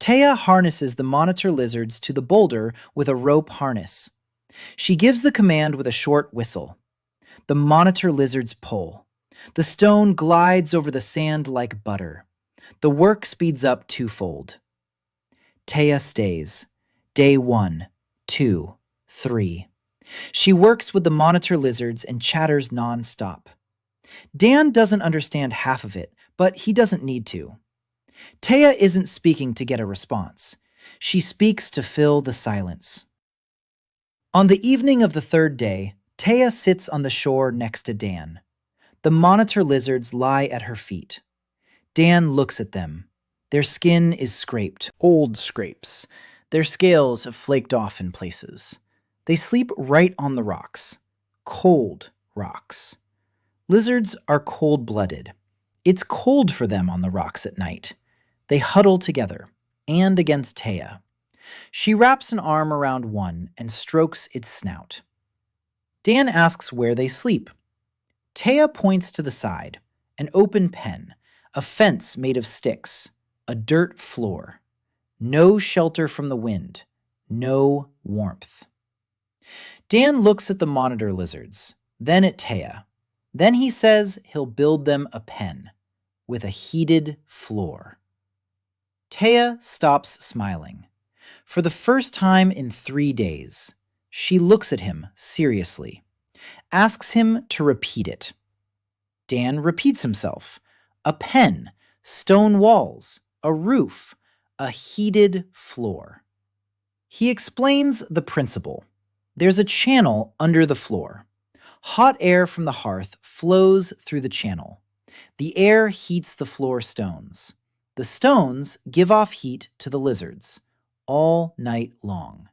Taya harnesses the monitor lizards to the boulder with a rope harness. She gives the command with a short whistle. The monitor lizards pull. The stone glides over the sand like butter. The work speeds up twofold. Taya stays. Day 1, 2, 3. She works with the monitor lizards and chatters non-stop. Dan doesn't understand half of it, but he doesn't need to. Taya isn't speaking to get a response. She speaks to fill the silence. On the evening of the 3rd day, Taya sits on the shore next to Dan. The monitor lizards lie at her feet. Dan looks at them. Their skin is scraped, old scrapes. Their scales have flaked off in places. They sleep right on the rocks. Cold rocks. Lizards are cold-blooded. It's cold for them on the rocks at night. They huddle together, and against Taya. She wraps an arm around one and strokes its snout. Dan asks where they sleep. Taya points to the side, an open pen, a fence made of sticks, a dirt floor. No shelter from the wind, no warmth. Dan looks at the monitor lizards, then at Taya. Then he says he'll build them a pen with a heated floor. Taya stops smiling. For the first time in 3 days, she looks at him seriously, asks him to repeat it. Dan repeats himself. A pen, stone walls, a roof, a heated floor. He explains the principle. There's a channel under the floor. Hot air from the hearth flows through the channel. The air heats the floor stones. The stones give off heat to the lizards all night long.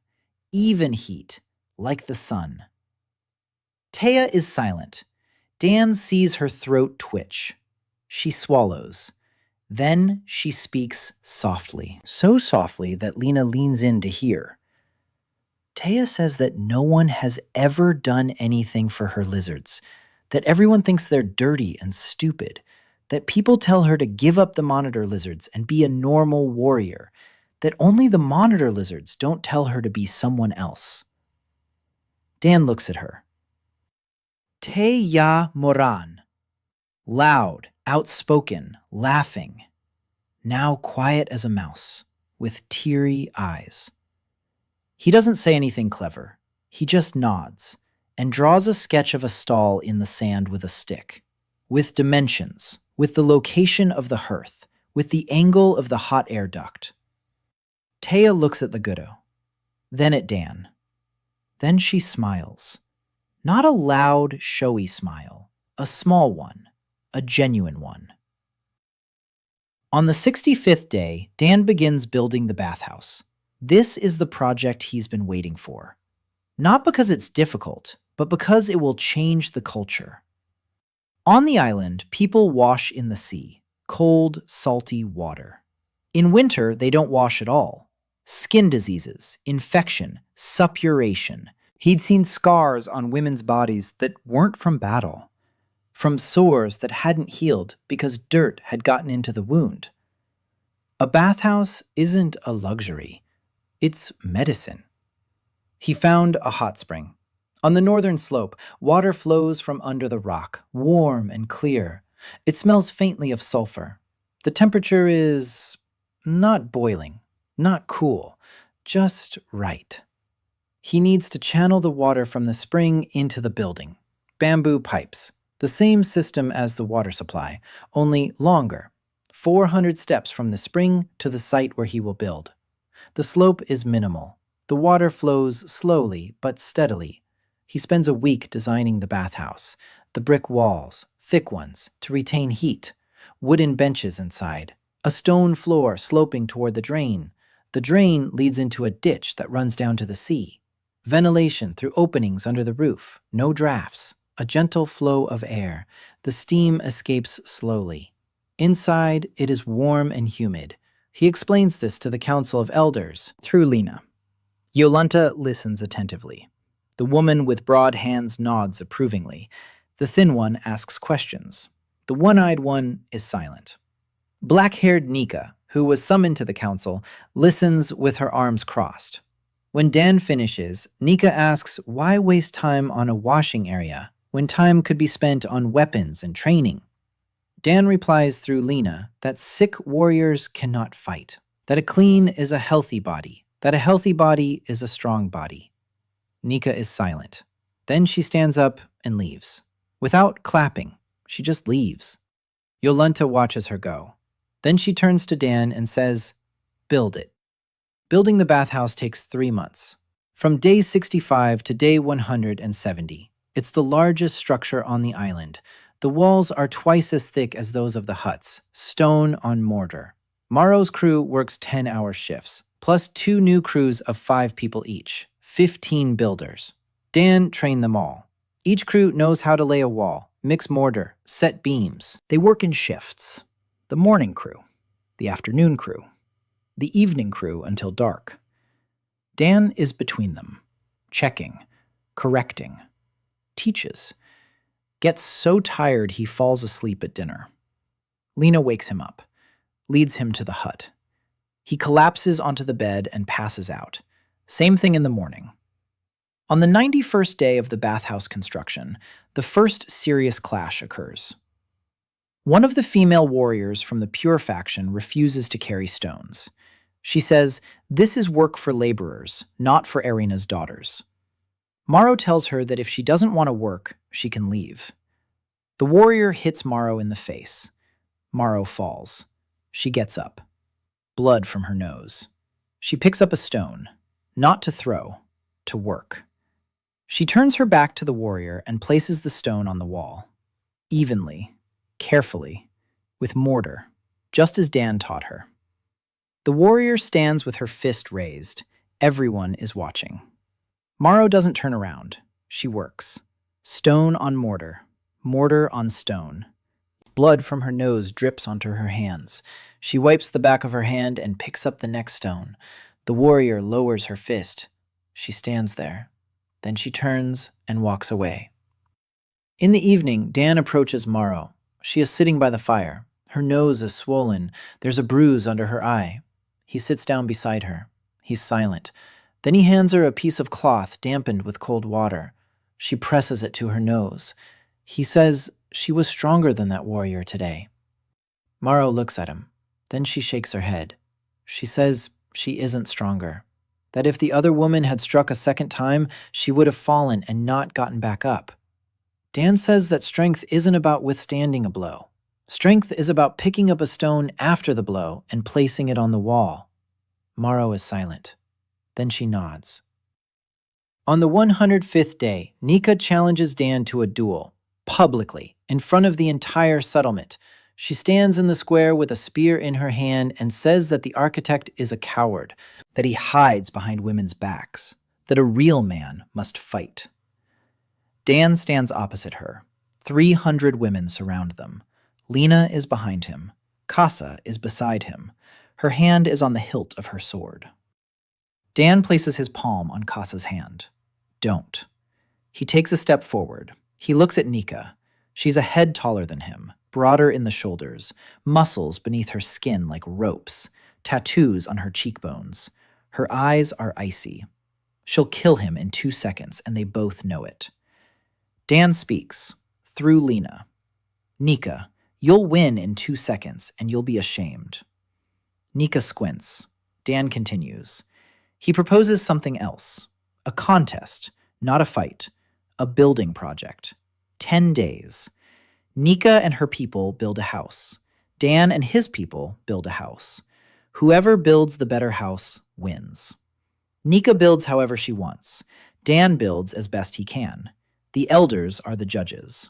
Even heat, like the sun. Taya is silent. Dan sees her throat twitch. She swallows. Then she speaks softly, so softly that Lena leans in to hear. Taya says that no one has ever done anything for her lizards, that everyone thinks they're dirty and stupid, that people tell her to give up the monitor lizards and be a normal warrior, that only the monitor lizards don't tell her to be someone else. Dan looks at her. Taya Moran. Loud, outspoken, laughing. Now quiet as a mouse, with teary eyes. He doesn't say anything clever. He just nods and draws a sketch of a stall in the sand with a stick, with dimensions, with the location of the hearth, with the angle of the hot air duct. Taya looks at the Goodo, then at Dan. Then she smiles. Not a loud, showy smile, a small one, a genuine one. On the 65th day, Dan begins building the bathhouse. This is the project he's been waiting for. Not because it's difficult, but because it will change the culture. On the island, people wash in the sea, cold, salty water. In winter, they don't wash at all. Skin diseases, infection, suppuration, He'd seen scars on women's bodies that weren't from battle, from sores that hadn't healed because dirt had gotten into the wound. A bathhouse isn't a luxury, it's medicine. He found a hot spring. On the northern slope, water flows from under the rock, warm and clear. It smells faintly of sulfur. The temperature is not boiling, not cool, just right. He needs to channel the water from the spring into the building. Bamboo pipes, the same system as the water supply, only longer. 400 steps from the spring to the site where he will build. The slope is minimal. The water flows slowly but steadily. He spends a week designing the bathhouse. The brick walls, thick ones, to retain heat. Wooden benches inside. A stone floor sloping toward the drain. The drain leads into a ditch that runs down to the sea. Ventilation through openings under the roof. No drafts. A gentle flow of air. The steam escapes slowly. Inside, it is warm and humid. He explains this to the Council of Elders through Lena. Yolanta listens attentively. The woman with broad hands nods approvingly. The thin one asks questions. The one-eyed one is silent. Black-haired Nika, who was summoned to the council, listens with her arms crossed. When Dan finishes, Nika asks why waste time on a washing area when time could be spent on weapons and training. Dan replies through Lena that sick warriors cannot fight, that a clean is a healthy body, that a healthy body is a strong body. Nika is silent. Then she stands up and leaves. Without clapping, she just leaves. Yolanta watches her go. Then she turns to Dan and says, "Build it." Building the bathhouse takes 3 months. From day 65 to day 170. It's the largest structure on the island. The walls are twice as thick as those of the huts, stone on mortar. Maro's crew works 10-hour shifts, plus 2 new crews of 5 people each, 15 builders. Dan trained them all. Each crew knows how to lay a wall, mix mortar, set beams. They work in shifts. The morning crew, the afternoon crew, the evening crew until dark. Dan is between them, checking, correcting, teaches. Gets so tired he falls asleep at dinner. Lena wakes him up, leads him to the hut. He collapses onto the bed and passes out. Same thing in the morning. On the 91st day of the bathhouse construction, the first serious clash occurs. One of the female warriors from the Pure faction refuses to carry stones. She says, "This is work for laborers, not for Erina's daughters." Maro tells her that if she doesn't want to work, she can leave. The warrior hits Maro in the face. Maro falls. She gets up. Blood from her nose. She picks up a stone, not to throw, to work. She turns her back to the warrior and places the stone on the wall. Evenly, carefully, with mortar, just as Dan taught her. The warrior stands with her fist raised. Everyone is watching. Maro doesn't turn around. She works. Stone on mortar, mortar on stone. Blood from her nose drips onto her hands. She wipes the back of her hand and picks up the next stone. The warrior lowers her fist. She stands there. Then she turns and walks away. In the evening, Dan approaches Maro. She is sitting by the fire. Her nose is swollen. There's a bruise under her eye. He sits down beside her. He's silent. Then he hands her a piece of cloth dampened with cold water. She presses it to her nose. He says she was stronger than that warrior today. Maro looks at him. Then she shakes her head. She says she isn't stronger. That if the other woman had struck a second time, she would have fallen and not gotten back up. Dan says that strength isn't about withstanding a blow. Strength is about picking up a stone after the blow and placing it on the wall. Maro is silent. Then she nods. On the 105th day, Nika challenges Dan to a duel, publicly, in front of the entire settlement. She stands in the square with a spear in her hand and says that the architect is a coward, that he hides behind women's backs, that a real man must fight. Dan stands opposite her. 300 women surround them. Lena is behind him. Casa is beside him. Her hand is on the hilt of her sword. Dan places his palm on Casa's hand. Don't. He takes a step forward. He looks at Nika. She's a head taller than him, broader in the shoulders, muscles beneath her skin like ropes, tattoos on her cheekbones. Her eyes are icy. She'll kill him in 2 seconds, and they both know it. Dan speaks, through Lena. Nika, you'll win in 2 seconds, and you'll be ashamed. Nika squints. Dan continues. He proposes something else. A contest, not a fight. A building project. 10 days. Nika and her people build a house. Dan and his people build a house. Whoever builds the better house wins. Nika builds however she wants. Dan builds as best he can. The elders are the judges.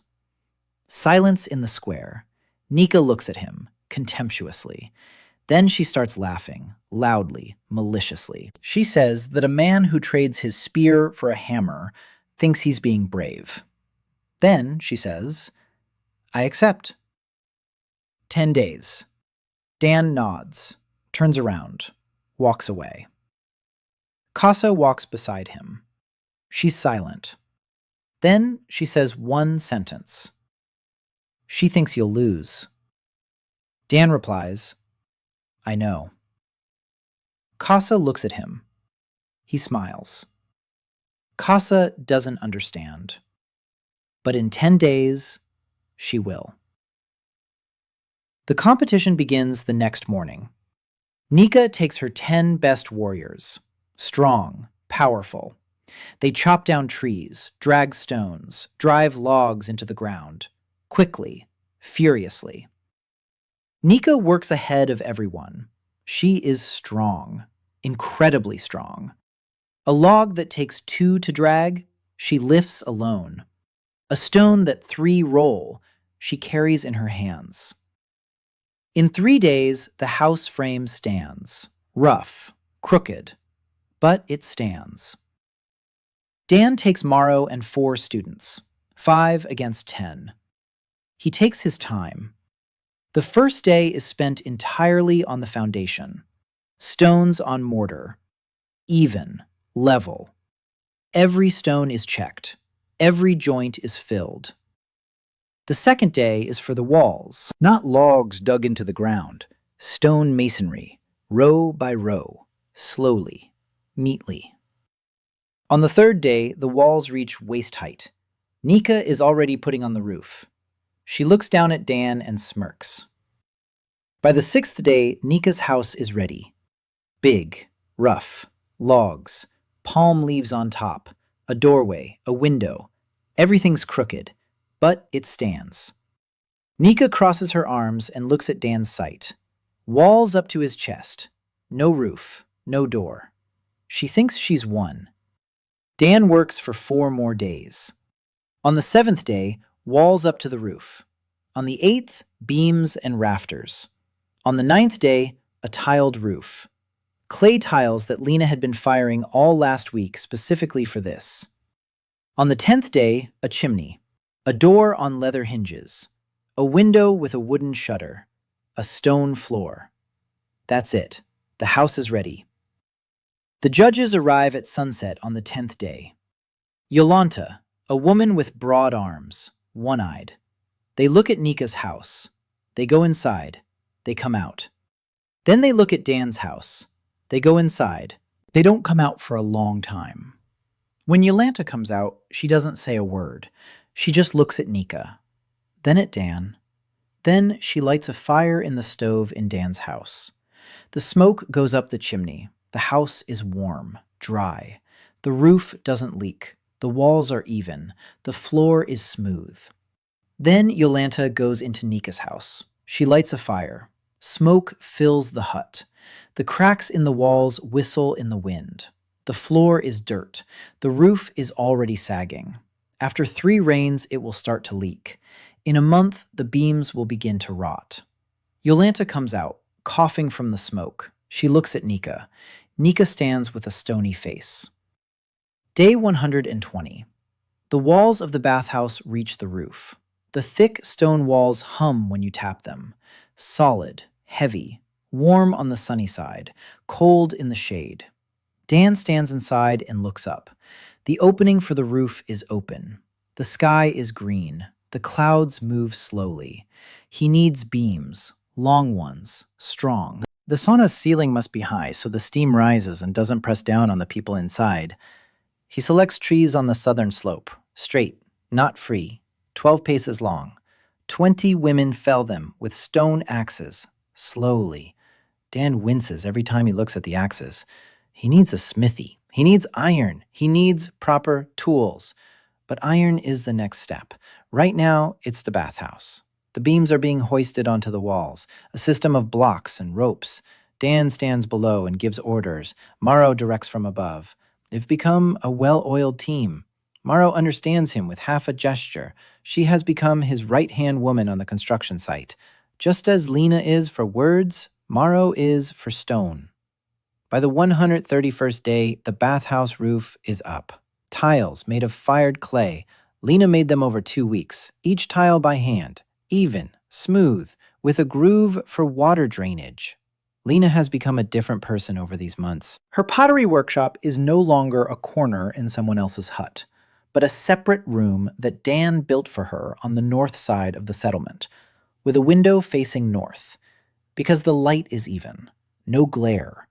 Silence in the square. Nika looks at him, contemptuously. Then she starts laughing, loudly, maliciously. She says that a man who trades his spear for a hammer thinks he's being brave. Then she says, I accept. 10 days. Dan nods, turns around, walks away. Casa walks beside him. She's silent. Then she says one sentence. She thinks you'll lose. Dan replies, I know. Casa looks at him. He smiles. Casa doesn't understand. But in 10 days, she will. The competition begins the next morning. Nika takes her 10 best warriors. Strong, powerful. They chop down trees, drag stones, drive logs into the ground. Quickly, furiously. Nika works ahead of everyone. She is strong, incredibly strong. A log that takes 2 to drag, she lifts alone. A stone that 3 roll, she carries in her hands. In 3 days, the house frame stands, rough, crooked, but it stands. Dan takes Morrow and 4 students, 5 against 10. He takes his time. The first day is spent entirely on the foundation. Stones on mortar. Even, level. Every stone is checked. Every joint is filled. The second day is for the walls, not logs dug into the ground. Stone masonry, row by row, slowly, neatly. On the third day, the walls reach waist height. Nika is already putting on the roof. She looks down at Dan and smirks. By the 6th day, Nika's house is ready. Big, rough, logs, palm leaves on top, a doorway, a window. Everything's crooked, but it stands. Nika crosses her arms and looks at Dan's site. Walls up to his chest. No roof, no door. She thinks she's won. Dan works for 4 more days. On the 7th day, walls up to the roof. On the 8th, beams and rafters. On the 9th day, a tiled roof. Clay tiles that Lena had been firing all last week specifically for this. On the 10th day, a chimney. A door on leather hinges. A window with a wooden shutter. A stone floor. That's it. The house is ready. The judges arrive at sunset on the 10th day. Yolanta, a woman with broad arms, one-eyed. They look at Nika's house. They go inside. They come out. Then they look at Dan's house. They go inside. They don't come out for a long time. When Yolanta comes out, she doesn't say a word. She just looks at Nika. Then at Dan. Then she lights a fire in the stove in Dan's house. The smoke goes up the chimney. The house is warm, dry. The roof doesn't leak. The walls are even. The floor is smooth. Then Yolanta goes into Nika's house. She lights a fire. Smoke fills the hut. The cracks in the walls whistle in the wind. The floor is dirt. The roof is already sagging. After 3 rains, it will start to leak. In a month, the beams will begin to rot. Yolanta comes out, coughing from the smoke. She looks at Nika. Nika stands with a stony face. Day 120. The walls of the bathhouse reach the roof. The thick stone walls hum when you tap them. Solid, heavy, warm on the sunny side, cold in the shade. Dan stands inside and looks up. The opening for the roof is open. The sky is green. The clouds move slowly. He needs beams, long ones, strong. The sauna's ceiling must be high so the steam rises and doesn't press down on the people inside. He selects trees on the southern slope, straight, not free, 12 paces long. 20 women fell them with stone axes, slowly. Dan winces every time he looks at the axes. He needs a smithy. He needs iron. He needs proper tools. But iron is the next step. Right now, it's the bathhouse. The beams are being hoisted onto the walls, a system of blocks and ropes. Dan stands below and gives orders. Maro directs from above. They've become a well-oiled team. Maro understands him with half a gesture. She has become his right-hand woman on the construction site. Just as Lena is for words, Maro is for stone. By the 131st day, the bathhouse roof is up. Tiles made of fired clay. Lena made them over 2 weeks, each tile by hand, even, smooth, with a groove for water drainage. Lena has become a different person over these months. Her pottery workshop is no longer a corner in someone else's hut, but a separate room that Dan built for her on the north side of the settlement, with a window facing north, because the light is even, no glare.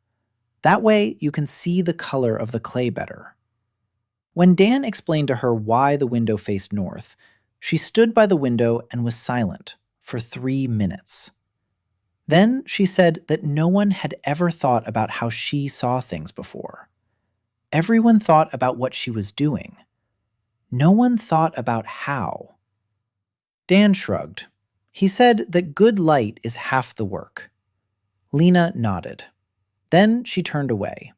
That way, you can see the color of the clay better. When Dan explained to her why the window faced north, she stood by the window and was silent for 3 minutes. Then she said that no one had ever thought about how she saw things before. Everyone thought about what she was doing. No one thought about how. Dan shrugged. He said that good light is half the work. Lena nodded. Then she turned away.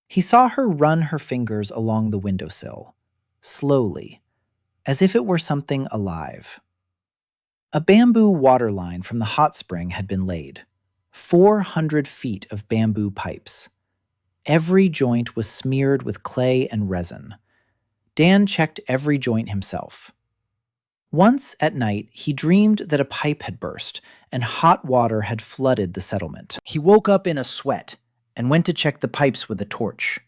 He saw her run her fingers along the windowsill, slowly, as if it were something alive. A bamboo water line from the hot spring had been laid, 400 feet of bamboo pipes. Every joint was smeared with clay and resin. Dan checked every joint himself. Once at night, he dreamed that a pipe had burst and hot water had flooded the settlement. He woke up in a sweat and went to check the pipes with a torch.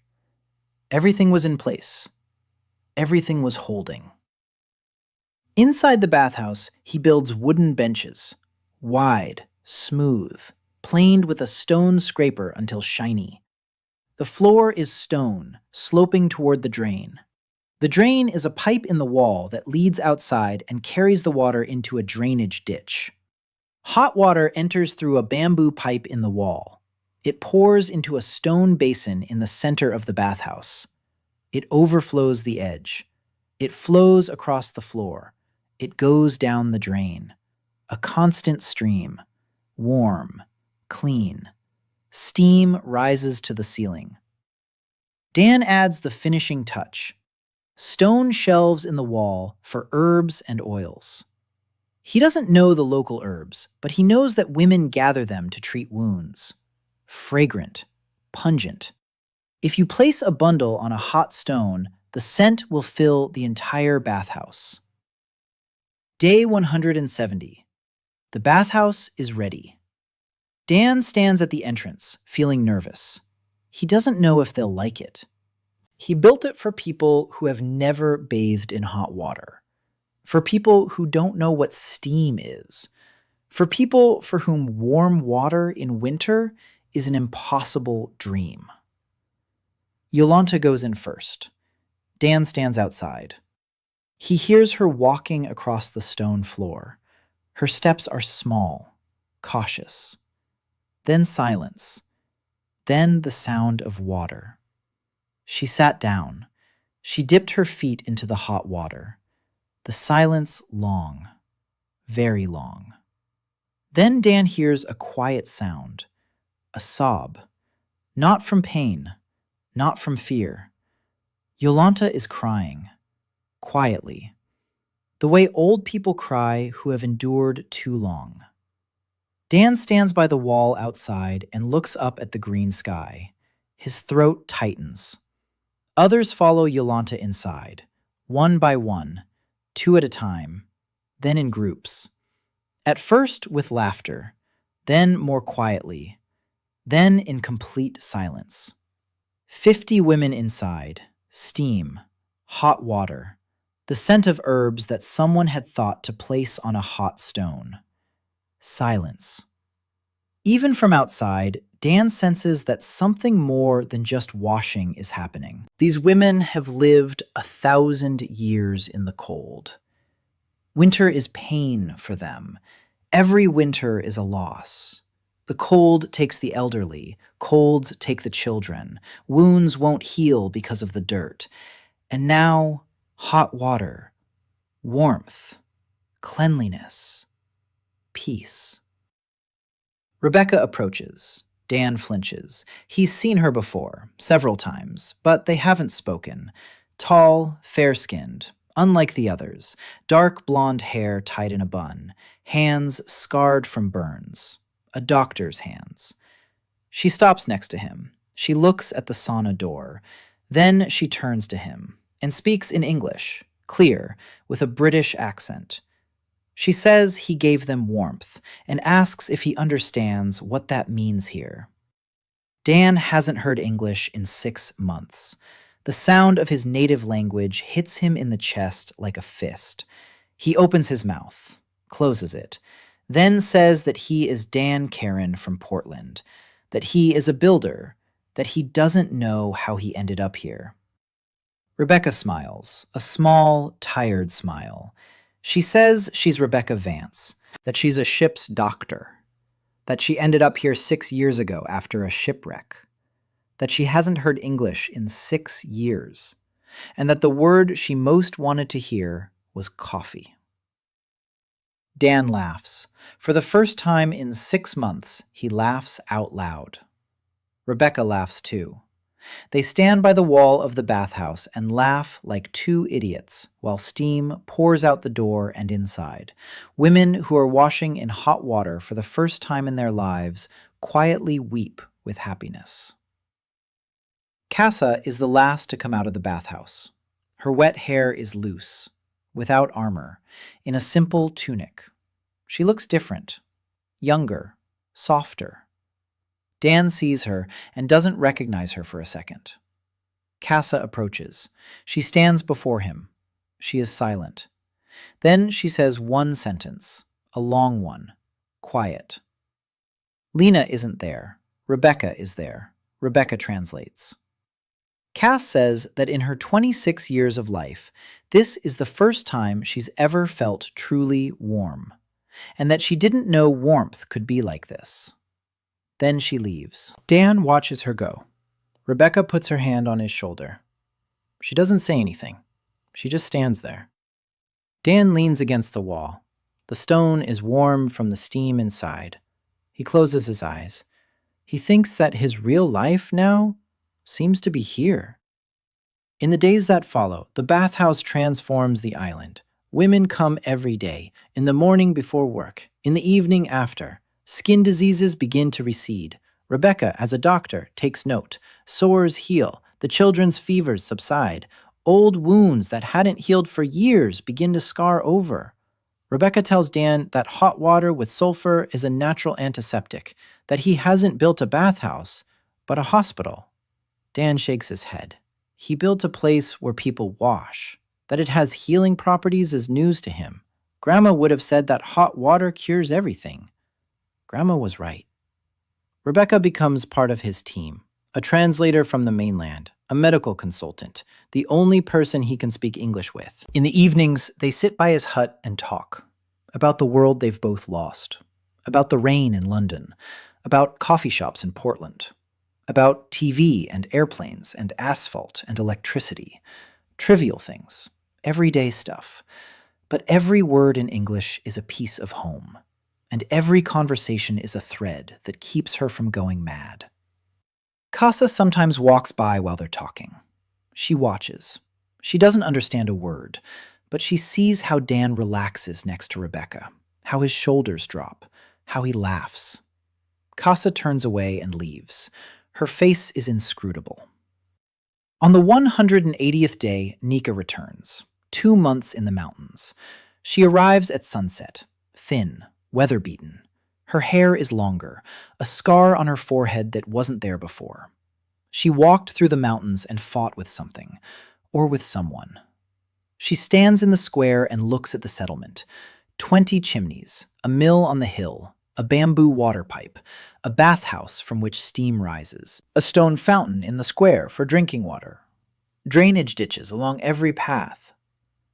Everything was in place. Everything was holding. Inside the bathhouse, he builds wooden benches, wide, smooth, planed with a stone scraper until shiny. The floor is stone, sloping toward the drain. The drain is a pipe in the wall that leads outside and carries the water into a drainage ditch. Hot water enters through a bamboo pipe in the wall. It pours into a stone basin in the center of the bathhouse. It overflows the edge. It flows across the floor. It goes down the drain. A constant stream. Warm. Clean. Steam rises to the ceiling. Dan adds the finishing touch. Stone shelves in the wall for herbs and oils. He doesn't know the local herbs, but he knows that women gather them to treat wounds. Fragrant, pungent. If you place a bundle on a hot stone, the scent will fill the entire bathhouse. Day 170. The bathhouse is ready. Dan stands at the entrance, feeling nervous. He doesn't know if they'll like it. He built it for people who have never bathed in hot water. For people who don't know what steam is. For people for whom warm water in winter is an impossible dream. Yolanta goes in first. Dan stands outside. He hears her walking across the stone floor. Her steps are small, cautious. Then silence. Then the sound of water. She sat down. She dipped her feet into the hot water. The silence long, very long. Then Dan hears a quiet sound, a sob, not from pain, not from fear. Yolanta is crying, quietly, the way old people cry who have endured too long. Dan stands by the wall outside and looks up at the green sky. His throat tightens. Others follow Yolanta inside, one by one, 2 at a time, then in groups. At first with laughter, then more quietly, then in complete silence. 50 women inside, Steam, hot water, the scent of herbs that someone had thought to place on a hot stone. Silence. Even from outside, Dan senses that something more than just washing is happening. These women have lived 1,000 years in the cold. Winter is pain for them. Every winter is a loss. The cold takes the elderly, colds take the children, wounds won't heal because of the dirt. And now, hot water, warmth, cleanliness, peace. Rebecca approaches. Dan flinches. He's seen her before, several times, but they haven't spoken. Tall, fair-skinned, unlike the others, dark blonde hair tied in a bun, hands scarred from burns. A doctor's hands. She stops next to him. She looks at the sauna door. Then she turns to him and speaks in English, clear, with a British accent. She says he gave them warmth and asks if he understands what that means here. Dan hasn't heard English in 6 months. The sound of his native language hits him in the chest like a fist. He opens his mouth, closes it, then says that he is Dan Curren from Portland, that he is a builder, that he doesn't know how he ended up here. Rebecca smiles, a small, tired smile. She says she's Rebecca Vance, that she's a ship's doctor, that she ended up here 6 years ago after a shipwreck, that she hasn't heard English in 6 years, and that the word she most wanted to hear was coffee. Dan laughs. For the first time in 6 months, he laughs out loud. Rebecca laughs too. They stand by the wall of the bathhouse and laugh like 2 idiots while steam pours out the door and inside. Women who are washing in hot water for the first time in their lives quietly weep with happiness. Casa is the last to come out of the bathhouse. Her wet hair is loose, without armor, in a simple tunic. She looks different, younger, softer. Dan sees her and doesn't recognize her for a second. Casa approaches. She stands before him. She is silent. Then she says one sentence, a long one, quiet. Lena isn't there. Rebecca is there. Rebecca translates. Cass says that in her 26 years of life, this is the first time she's ever felt truly warm, and that she didn't know warmth could be like this. Then she leaves. Dan watches her go. Rebecca puts her hand on his shoulder. She doesn't say anything. She just stands there. Dan leans against the wall. The stone is warm from the steam inside. He closes his eyes. He thinks that his real life now seems to be here. In the days that follow, the bathhouse transforms the island. Women come every day, in the morning before work, in the evening after. Skin diseases begin to recede. Rebecca, as a doctor, takes note. Sores heal. The children's fevers subside. Old wounds that hadn't healed for years begin to scar over. Rebecca tells Dan that hot water with sulfur is a natural antiseptic, that he hasn't built a bathhouse, but a hospital. Dan shakes his head. He built a place where people wash. That it has healing properties is news to him. Grandma would have said that hot water cures everything. Grandma was right. Rebecca becomes part of his team, a translator from the mainland, a medical consultant, the only person he can speak English with. In the evenings, they sit by his hut and talk about the world they've both lost, about the rain in London, about coffee shops in Portland, about TV and airplanes and asphalt and electricity, trivial things, everyday stuff. But every word in English is a piece of home. And every conversation is a thread that keeps her from going mad. Casa sometimes walks by while they're talking. She watches. She doesn't understand a word, but she sees how Dan relaxes next to Rebecca, how his shoulders drop, how he laughs. Casa turns away and leaves. Her face is inscrutable. On the 180th day, Nika returns, 2 months in the mountains. She arrives at sunset, thin, weather-beaten. Her hair is longer, a scar on her forehead that wasn't there before. She walked through the mountains and fought with something, or with someone. She stands in the square and looks at the settlement. 20 chimneys, a mill on the hill, a bamboo water pipe, a bathhouse from which steam rises, a stone fountain in the square for drinking water, drainage ditches along every path,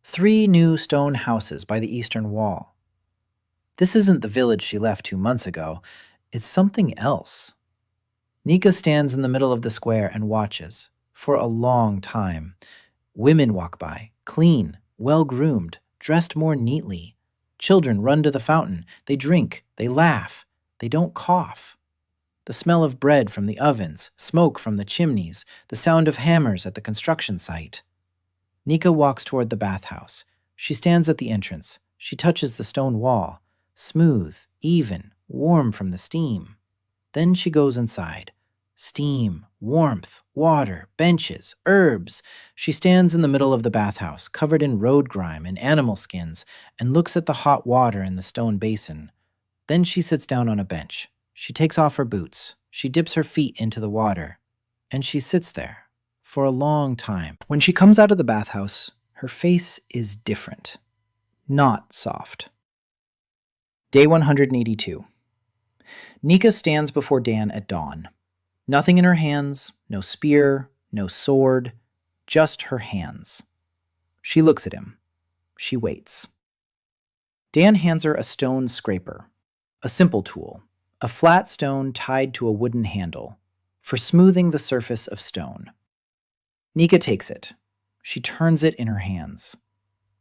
3 new stone houses by the eastern wall. This isn't the village she left 2 months ago. It's something else. Nika stands in the middle of the square and watches, for a long time. Women walk by, clean, well-groomed, dressed more neatly. Children run to the fountain. They drink, they laugh, they don't cough. The smell of bread from the ovens, smoke from the chimneys, the sound of hammers at the construction site. Nika walks toward the bathhouse. She stands at the entrance. She touches the stone wall, smooth, even, warm from the steam. Then she goes inside. Steam, warmth, water, benches, herbs. She stands in the middle of the bathhouse, covered in road grime and animal skins, and looks at the hot water in the stone basin. Then she sits down on a bench. She takes off her boots. She dips her feet into the water. And she sits there for a long time. When she comes out of the bathhouse, her face is different. Not soft. Day 182. Nika stands before Dan at dawn. Nothing in her hands, no spear, no sword, just her hands. She looks at him. She waits. Dan hands her a stone scraper, a simple tool, a flat stone tied to a wooden handle, for smoothing the surface of stone. Nika takes it. She turns it in her hands.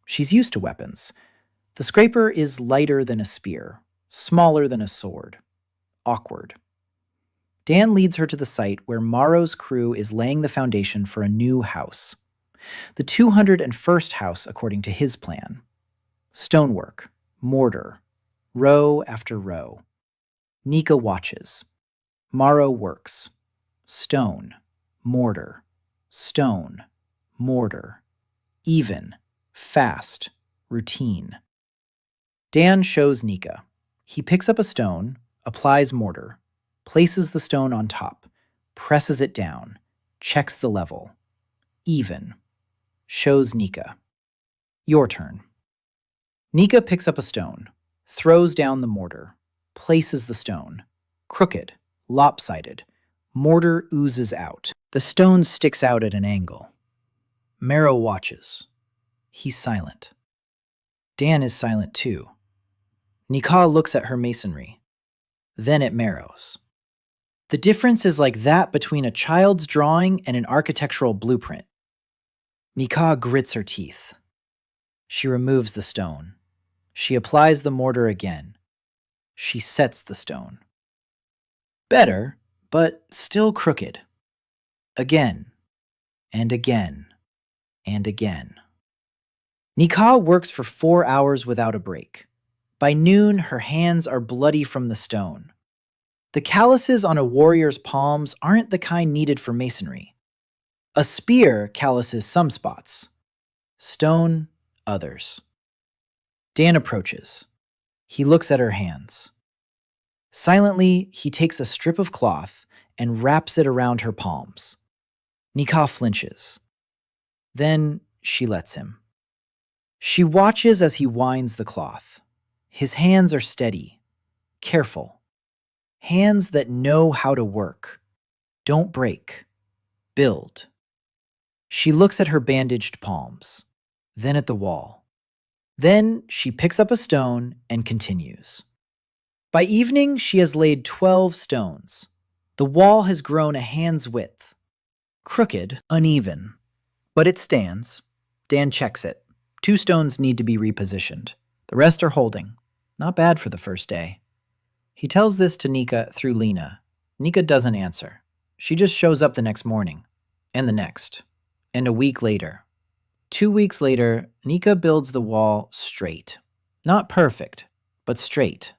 She's used to weapons. The scraper is lighter than a spear, smaller than a sword. Awkward. Dan leads her to the site where Maro's crew is laying the foundation for a new house. The 201st house according to his plan. Stonework, mortar, row after row. Nika watches. Maro works. Stone, mortar, stone, mortar. Even, fast, routine. Dan shows Nika. He picks up a stone, applies mortar, places the stone on top, presses it down, checks the level. Even. Shows Nika. Your turn. Nika picks up a stone, throws down the mortar, places the stone. Crooked, lopsided. Mortar oozes out. The stone sticks out at an angle. Maro watches. He's silent. Dan is silent too. Nika looks at her masonry, then at Maro's. The difference is like that between a child's drawing and an architectural blueprint. Nika grits her teeth. She removes the stone. She applies the mortar again. She sets the stone. Better, but still crooked. Again, and again, and again. Nika works for 4 hours without a break. By noon, her hands are bloody from the stone. The calluses on a warrior's palms aren't the kind needed for masonry. A spear calluses some spots. Stone, others. Dan approaches. He looks at her hands. Silently, he takes a strip of cloth and wraps it around her palms. Nika flinches. Then she lets him. She watches as he winds the cloth. His hands are steady, careful. Hands that know how to work. Don't break. Build. She looks at her bandaged palms, then at the wall. Then she picks up a stone and continues. By evening, she has laid 12 stones. The wall has grown a hand's width. Crooked, uneven. But it stands. Dan checks it. 2 stones need to be repositioned. The rest are holding. Not bad for the first day. He tells this to Nika through Lena. Nika doesn't answer. She just shows up the next morning. And the next. And a week later. 2 weeks later, Nika builds the wall straight. Not perfect, but straight.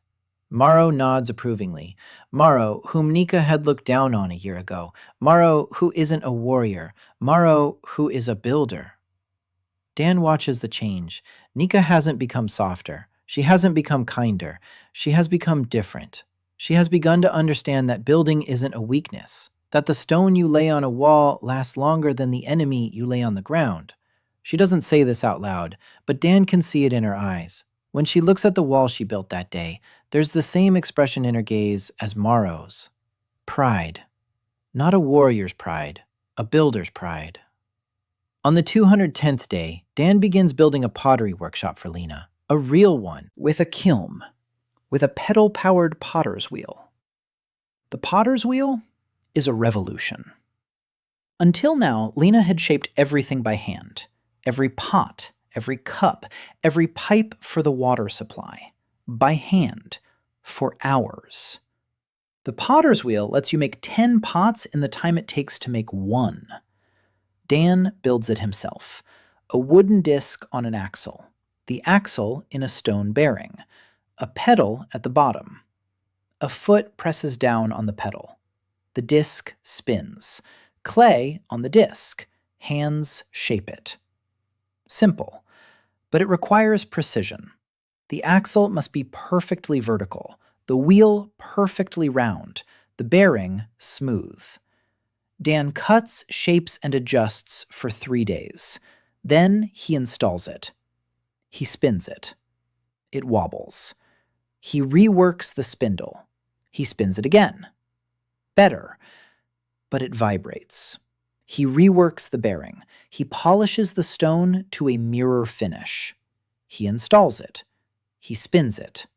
Maro nods approvingly. Maro, whom Nika had looked down on a year ago. Maro, who isn't a warrior. Maro, who is a builder. Dan watches the change. Nika hasn't become softer. She hasn't become kinder. She has become different. She has begun to understand that building isn't a weakness. that the stone you lay on a wall lasts longer than the enemy you lay on the ground. She doesn't say this out loud, but Dan can see it in her eyes. When she looks at the wall she built that day, there's the same expression in her gaze as Morrow's. Pride. Not a warrior's pride, a builder's pride. On the 210th day, Dan begins building a pottery workshop for Lena. A real one, with a kiln, with a pedal-powered potter's wheel. The potter's wheel is a revolution. Until now, Lena had shaped everything by hand. Every pot, every cup, every pipe for the water supply. By hand. For hours. The potter's wheel lets you make 10 pots in the time it takes to make one. Dan builds it himself. A wooden disc on an axle. The axle in a stone bearing. A pedal at the bottom. A foot presses down on the pedal. The disc spins. Clay on the disc. Hands shape it. Simple, but it requires precision. The axle must be perfectly vertical, the wheel perfectly round, the bearing smooth. Dan cuts, shapes, and adjusts for 3 days. Then he installs it. He spins it. It wobbles. He reworks the spindle. He spins it again. Better, but it vibrates. He reworks the bearing. He polishes the stone to a mirror finish. He installs it. He spins it.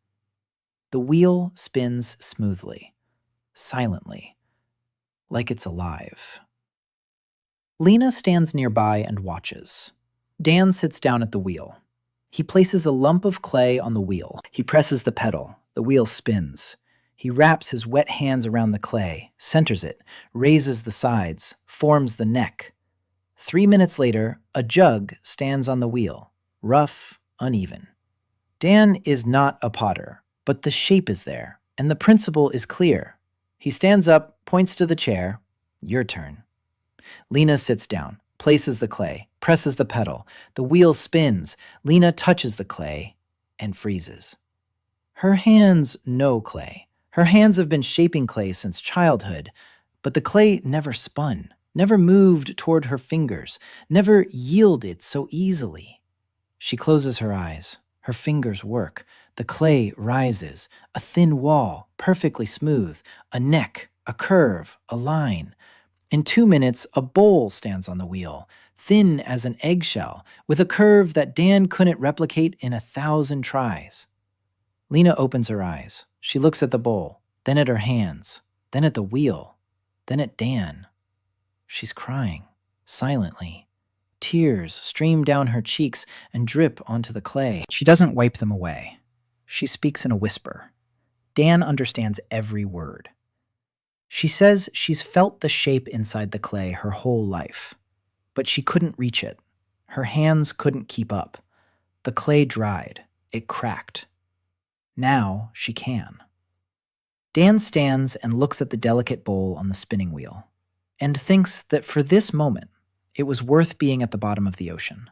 The wheel spins smoothly, silently, like it's alive. Lena stands nearby and watches. Dan sits down at the wheel. He places a lump of clay on the wheel. He presses the pedal. The wheel spins. He wraps his wet hands around the clay, centers it, raises the sides, forms the neck. 3 minutes later, a jug stands on the wheel, rough, uneven. Dan is not a potter, but the shape is there, and the principle is clear. He stands up, points to the chair. Your turn. Lena sits down, places the clay, presses the pedal. The wheel spins. Lena touches the clay and freezes. Her hands know clay. Her hands have been shaping clay since childhood, but the clay never spun, never moved toward her fingers, never yielded so easily. She closes her eyes. Her fingers work. The clay rises. A thin wall, perfectly smooth. A neck, a curve, a line. In 2 minutes, a bowl stands on the wheel, thin as an eggshell, with a curve that Dan couldn't replicate in 1,000 tries. Lena opens her eyes. She looks at the bowl, then at her hands, then at the wheel, then at Dan. She's crying, silently. Tears stream down her cheeks and drip onto the clay. She doesn't wipe them away. She speaks in a whisper. Dan understands every word. She says she's felt the shape inside the clay her whole life, but she couldn't reach it. Her hands couldn't keep up. The clay dried. It cracked. Now she can. Dan stands and looks at the delicate bowl on the spinning wheel, and thinks that for this moment, it was worth being at the bottom of the ocean.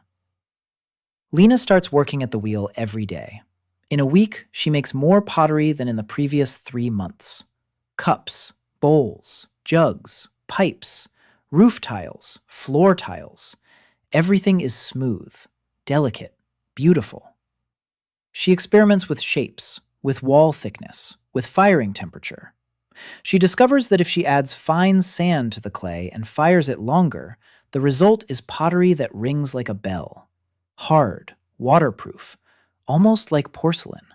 Lena starts working at the wheel every day. In a week, she makes more pottery than in the previous 3 months. Cups, bowls, jugs, pipes, roof tiles, floor tiles. Everything is smooth, delicate, beautiful. She experiments with shapes, with wall thickness, with firing temperature. She discovers that if she adds fine sand to the clay and fires it longer, the result is pottery that rings like a bell. Hard, waterproof, almost like porcelain.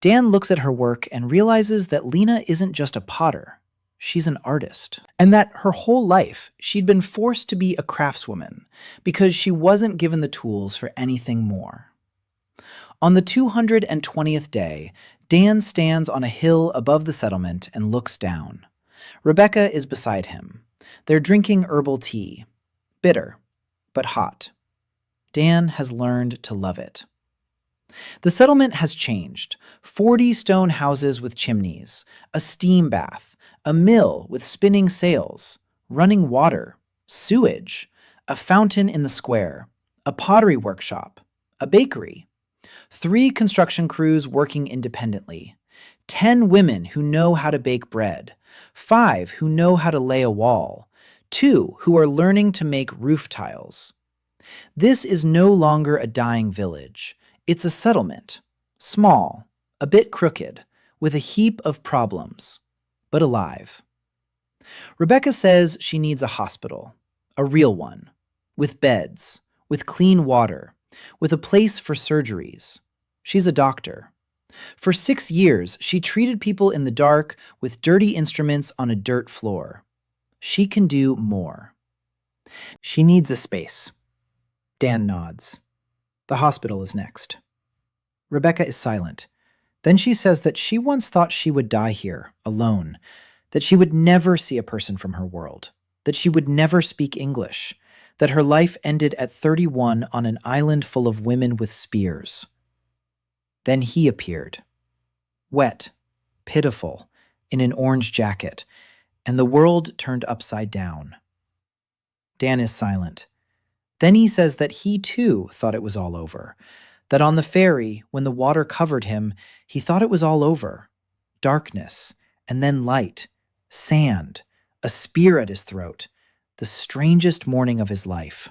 Dan looks at her work and realizes that Lena isn't just a potter. She's an artist. And that her whole life, she'd been forced to be a craftswoman because she wasn't given the tools for anything more. On the 220th day, Dan stands on a hill above the settlement and looks down. Rebecca is beside him. They're drinking herbal tea. Bitter, but hot. Dan has learned to love it. The settlement has changed. 40 stone houses with chimneys, a steam bath, a mill with spinning sails, running water, sewage, a fountain in the square, a pottery workshop, a bakery. 3 construction crews working independently. 10 women who know how to bake bread. 5 who know how to lay a wall, 2 who are learning to make roof tiles. This is no longer a dying village. It's a settlement. Small, a bit crooked, with a heap of problems, but alive. Rebecca says she needs a hospital, a real one, with beds, with clean water, with a place for surgeries. She's a doctor. For 6 years, she treated people in the dark with dirty instruments on a dirt floor. She can do more. She needs a space. Dan nods. The hospital is next. Rebecca is silent. Then she says that she once thought she would die here, alone, that she would never see a person from her world, that she would never speak English, that her life ended at 31 on an island full of women with spears. Then he appeared. Wet, pitiful, in an orange jacket, and the world turned upside down. Dan is silent. Then he says that he too thought it was all over, that on the ferry, when the water covered him, he thought it was all over. Darkness, and then light, sand, a spear at his throat, the strangest morning of his life.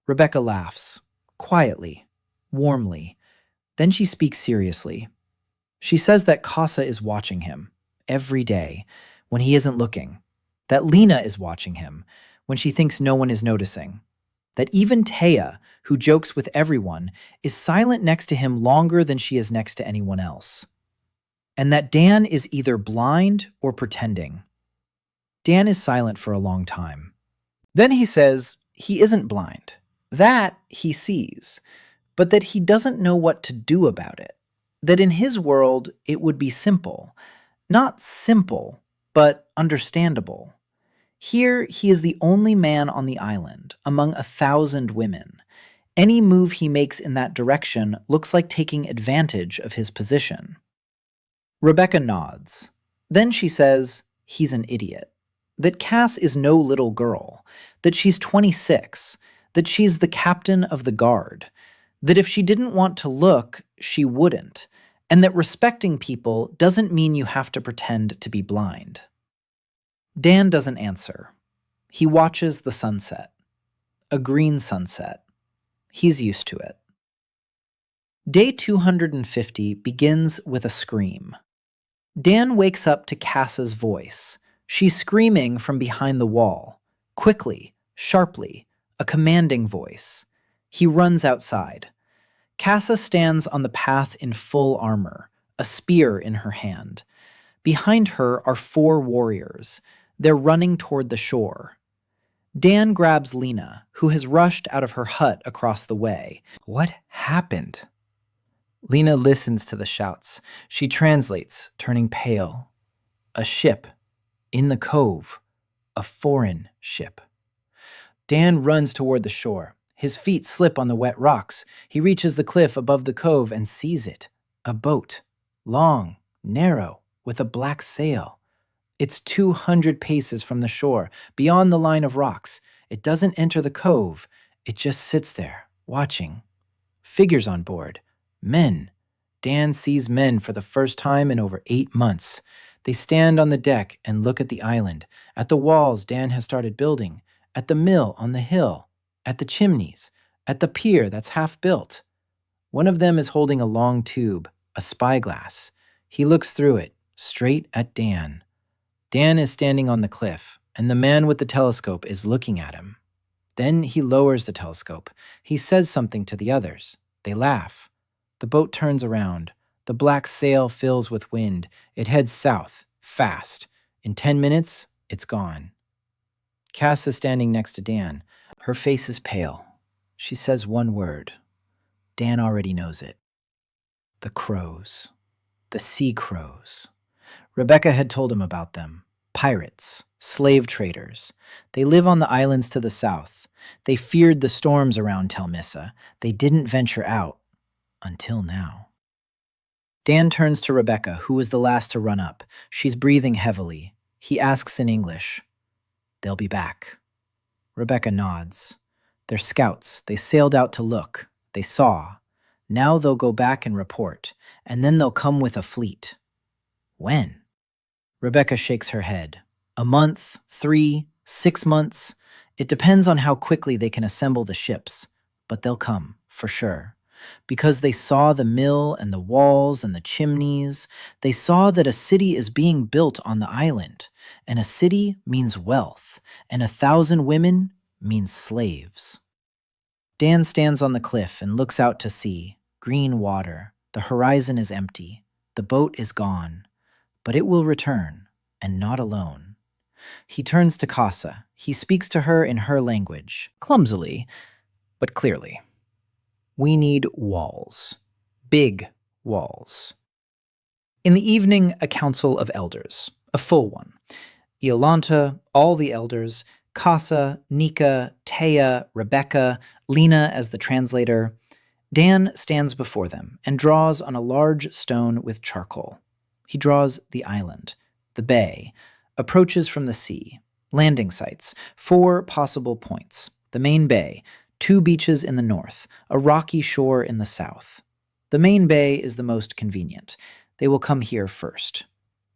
Rebecca laughs, quietly, warmly. Then she speaks seriously. She says that Casa is watching him, every day, when he isn't looking, that Lena is watching him, when she thinks no one is noticing, that even Taya, who jokes with everyone, is silent next to him longer than she is next to anyone else, and that Dan is either blind or pretending. Dan is silent for a long time. Then he says he isn't blind, that he sees, but that he doesn't know what to do about it, that in his world it would be simple, not simple, but understandable. Here, he is the only man on the island, among 1,000 women. Any move he makes in that direction looks like taking advantage of his position. Rebecca nods. Then she says he's an idiot, that Cass is no little girl, that she's 26, that she's the captain of the guard, that if she didn't want to look, she wouldn't, and that respecting people doesn't mean you have to pretend to be blind. Dan doesn't answer. He watches the sunset. A green sunset. He's used to it. Day 250 begins with a scream. Dan wakes up to Cass's voice. She's screaming from behind the wall. Quickly, sharply, a commanding voice. He runs outside. Cassa stands on the path in full armor, a spear in her hand. Behind her are 4 warriors. They're running toward the shore. Dan grabs Lena, who has rushed out of her hut across the way. What happened? Lena listens to the shouts. She translates, turning pale. A ship. In the cove. A foreign ship. Dan runs toward the shore. His feet slip on the wet rocks. He reaches the cliff above the cove and sees it. A boat. Long, narrow, with a black sail. It's 200 paces from the shore, beyond the line of rocks. It doesn't enter the cove. It just sits there, watching. Figures on board. Men. Dan sees men for the first time in over 8 months. They stand on the deck and look at the island, at the walls Dan has started building, at the mill on the hill, at the chimneys, at the pier that's half built. One of them is holding a long tube, a spyglass. He looks through it, straight at Dan. Dan is standing on the cliff, and the man with the telescope is looking at him. Then he lowers the telescope. He says something to the others. They laugh. The boat turns around. The black sail fills with wind. It heads south, fast. In 10 minutes, it's gone. Cass is standing next to Dan. Her face is pale. She says one word. Dan already knows it. The crows. The sea crows. Rebecca had told him about them. Pirates, slave traders. They live on the islands to the south. They feared the storms around Thelmissa. They didn't venture out. Until now. Dan turns to Rebecca, who was the last to run up. She's breathing heavily. He asks in English. They'll be back. Rebecca nods. They're scouts. They sailed out to look. They saw. Now they'll go back and report. And then they'll come with a fleet. When? Rebecca shakes her head. A month, 3, 6 months. It depends on how quickly they can assemble the ships. But they'll come, for sure. Because they saw the mill and the walls and the chimneys. They saw that a city is being built on the island. And a city means wealth. And 1,000 women means slaves. Dan stands on the cliff and looks out to sea. Green water. The horizon is empty. The boat is gone. But it will return, and not alone. He turns to Casa. He speaks to her in her language, clumsily, but clearly. We need walls. Big walls. In the evening, a council of elders. A full one. Iolanta, all the elders, Casa, Nika, Taya, Rebecca, Lena as the translator. Dan stands before them and draws on a large stone with charcoal. He draws the island, the bay, approaches from the sea, landing sites, 4 possible points, the main bay, 2 beaches in the north, a rocky shore in the south. The main bay is the most convenient. They will come here first.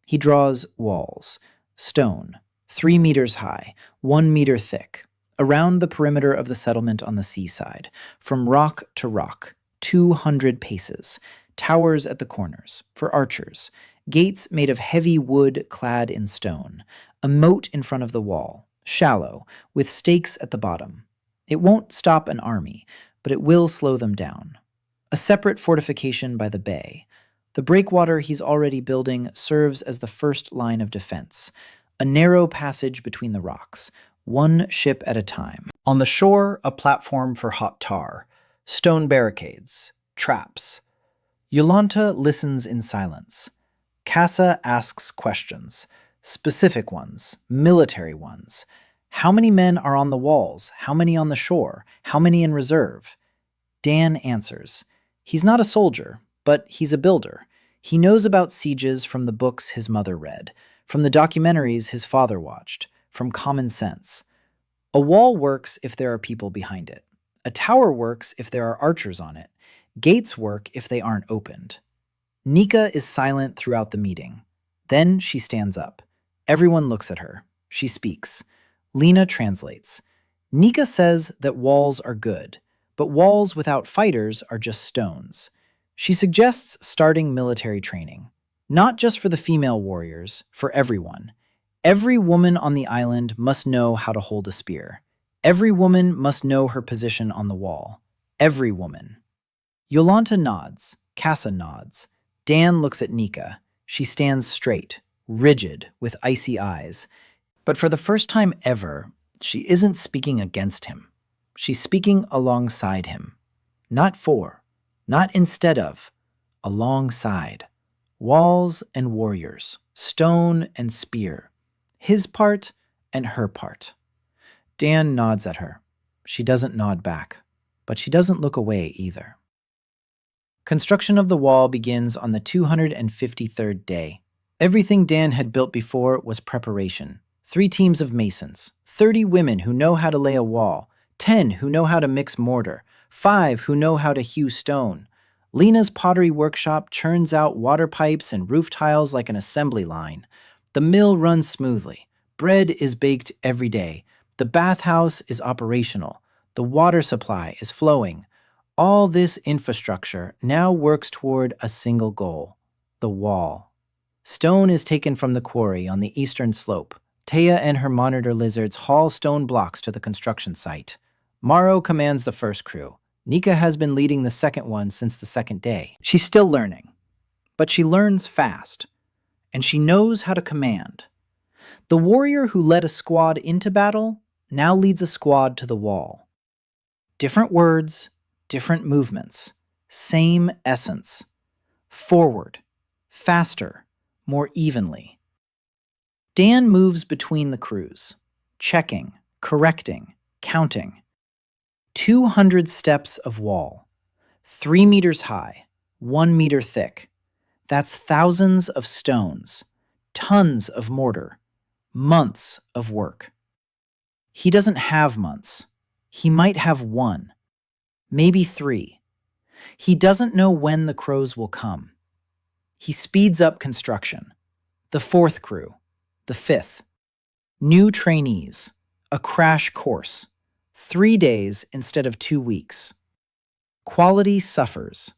He draws walls, stone, 3 meters high, 1 meter thick, around the perimeter of the settlement on the seaside, from rock to rock, 200 paces, towers at the corners, for archers, gates made of heavy wood clad in stone, a moat in front of the wall, shallow, with stakes at the bottom. It won't stop an army, but it will slow them down. A separate fortification by the bay. The breakwater he's already building serves as the first line of defense, a narrow passage between the rocks, 1 ship at a time. On the shore, a platform for hot tar, stone barricades, traps. Iolanta listens in silence. Casa asks questions, specific ones, military ones. How many men are on the walls? How many on the shore? How many in reserve? Dan answers. He's not a soldier, but he's a builder. He knows about sieges from the books his mother read, from the documentaries his father watched, from common sense. A wall works if there are people behind it. A tower works if there are archers on it. Gates work if they aren't opened. Nika is silent throughout the meeting. Then she stands up. Everyone looks at her. She speaks. Lena translates. Nika says that walls are good, but walls without fighters are just stones. She suggests starting military training, not just for the female warriors, for everyone. Every woman on the island must know how to hold a spear. Every woman must know her position on the wall. Every woman. Iolanta nods. Casa nods. Dan looks at Nika. She stands straight, rigid, with icy eyes. But for the first time ever, she isn't speaking against him. She's speaking alongside him. Not for, not instead of, alongside. Walls and warriors, stone and spear. His part and her part. Dan nods at her. She doesn't nod back, but she doesn't look away either. Construction of the wall begins on the 253rd day. Everything Dan had built before was preparation. 3 teams of masons, 30 women who know how to lay a wall, 10 who know how to mix mortar, 5 who know how to hew stone. Lena's pottery workshop churns out water pipes and roof tiles like an assembly line. The mill runs smoothly. Bread is baked every day. The bathhouse is operational. The water supply is flowing. All this infrastructure now works toward a single goal, the wall. Stone is taken from the quarry on the eastern slope. Taya and her monitor lizards haul stone blocks to the construction site. Maro commands the first crew. Nika has been leading the second one since the second day. She's still learning, but she learns fast, and she knows how to command. The warrior who led a squad into battle now leads a squad to the wall. Different words, different movements, same essence. Forward, faster, more evenly. Dan moves between the crews, checking, correcting, counting. 200 steps of wall, 3 meters high, 1 meter thick. That's thousands of stones, tons of mortar, months of work. He doesn't have months. He might have 1, maybe 3. He doesn't know when the crows will come. He speeds up construction. The fourth crew. The fifth. New trainees. A crash course. 3 days instead of 2 weeks. Quality suffers.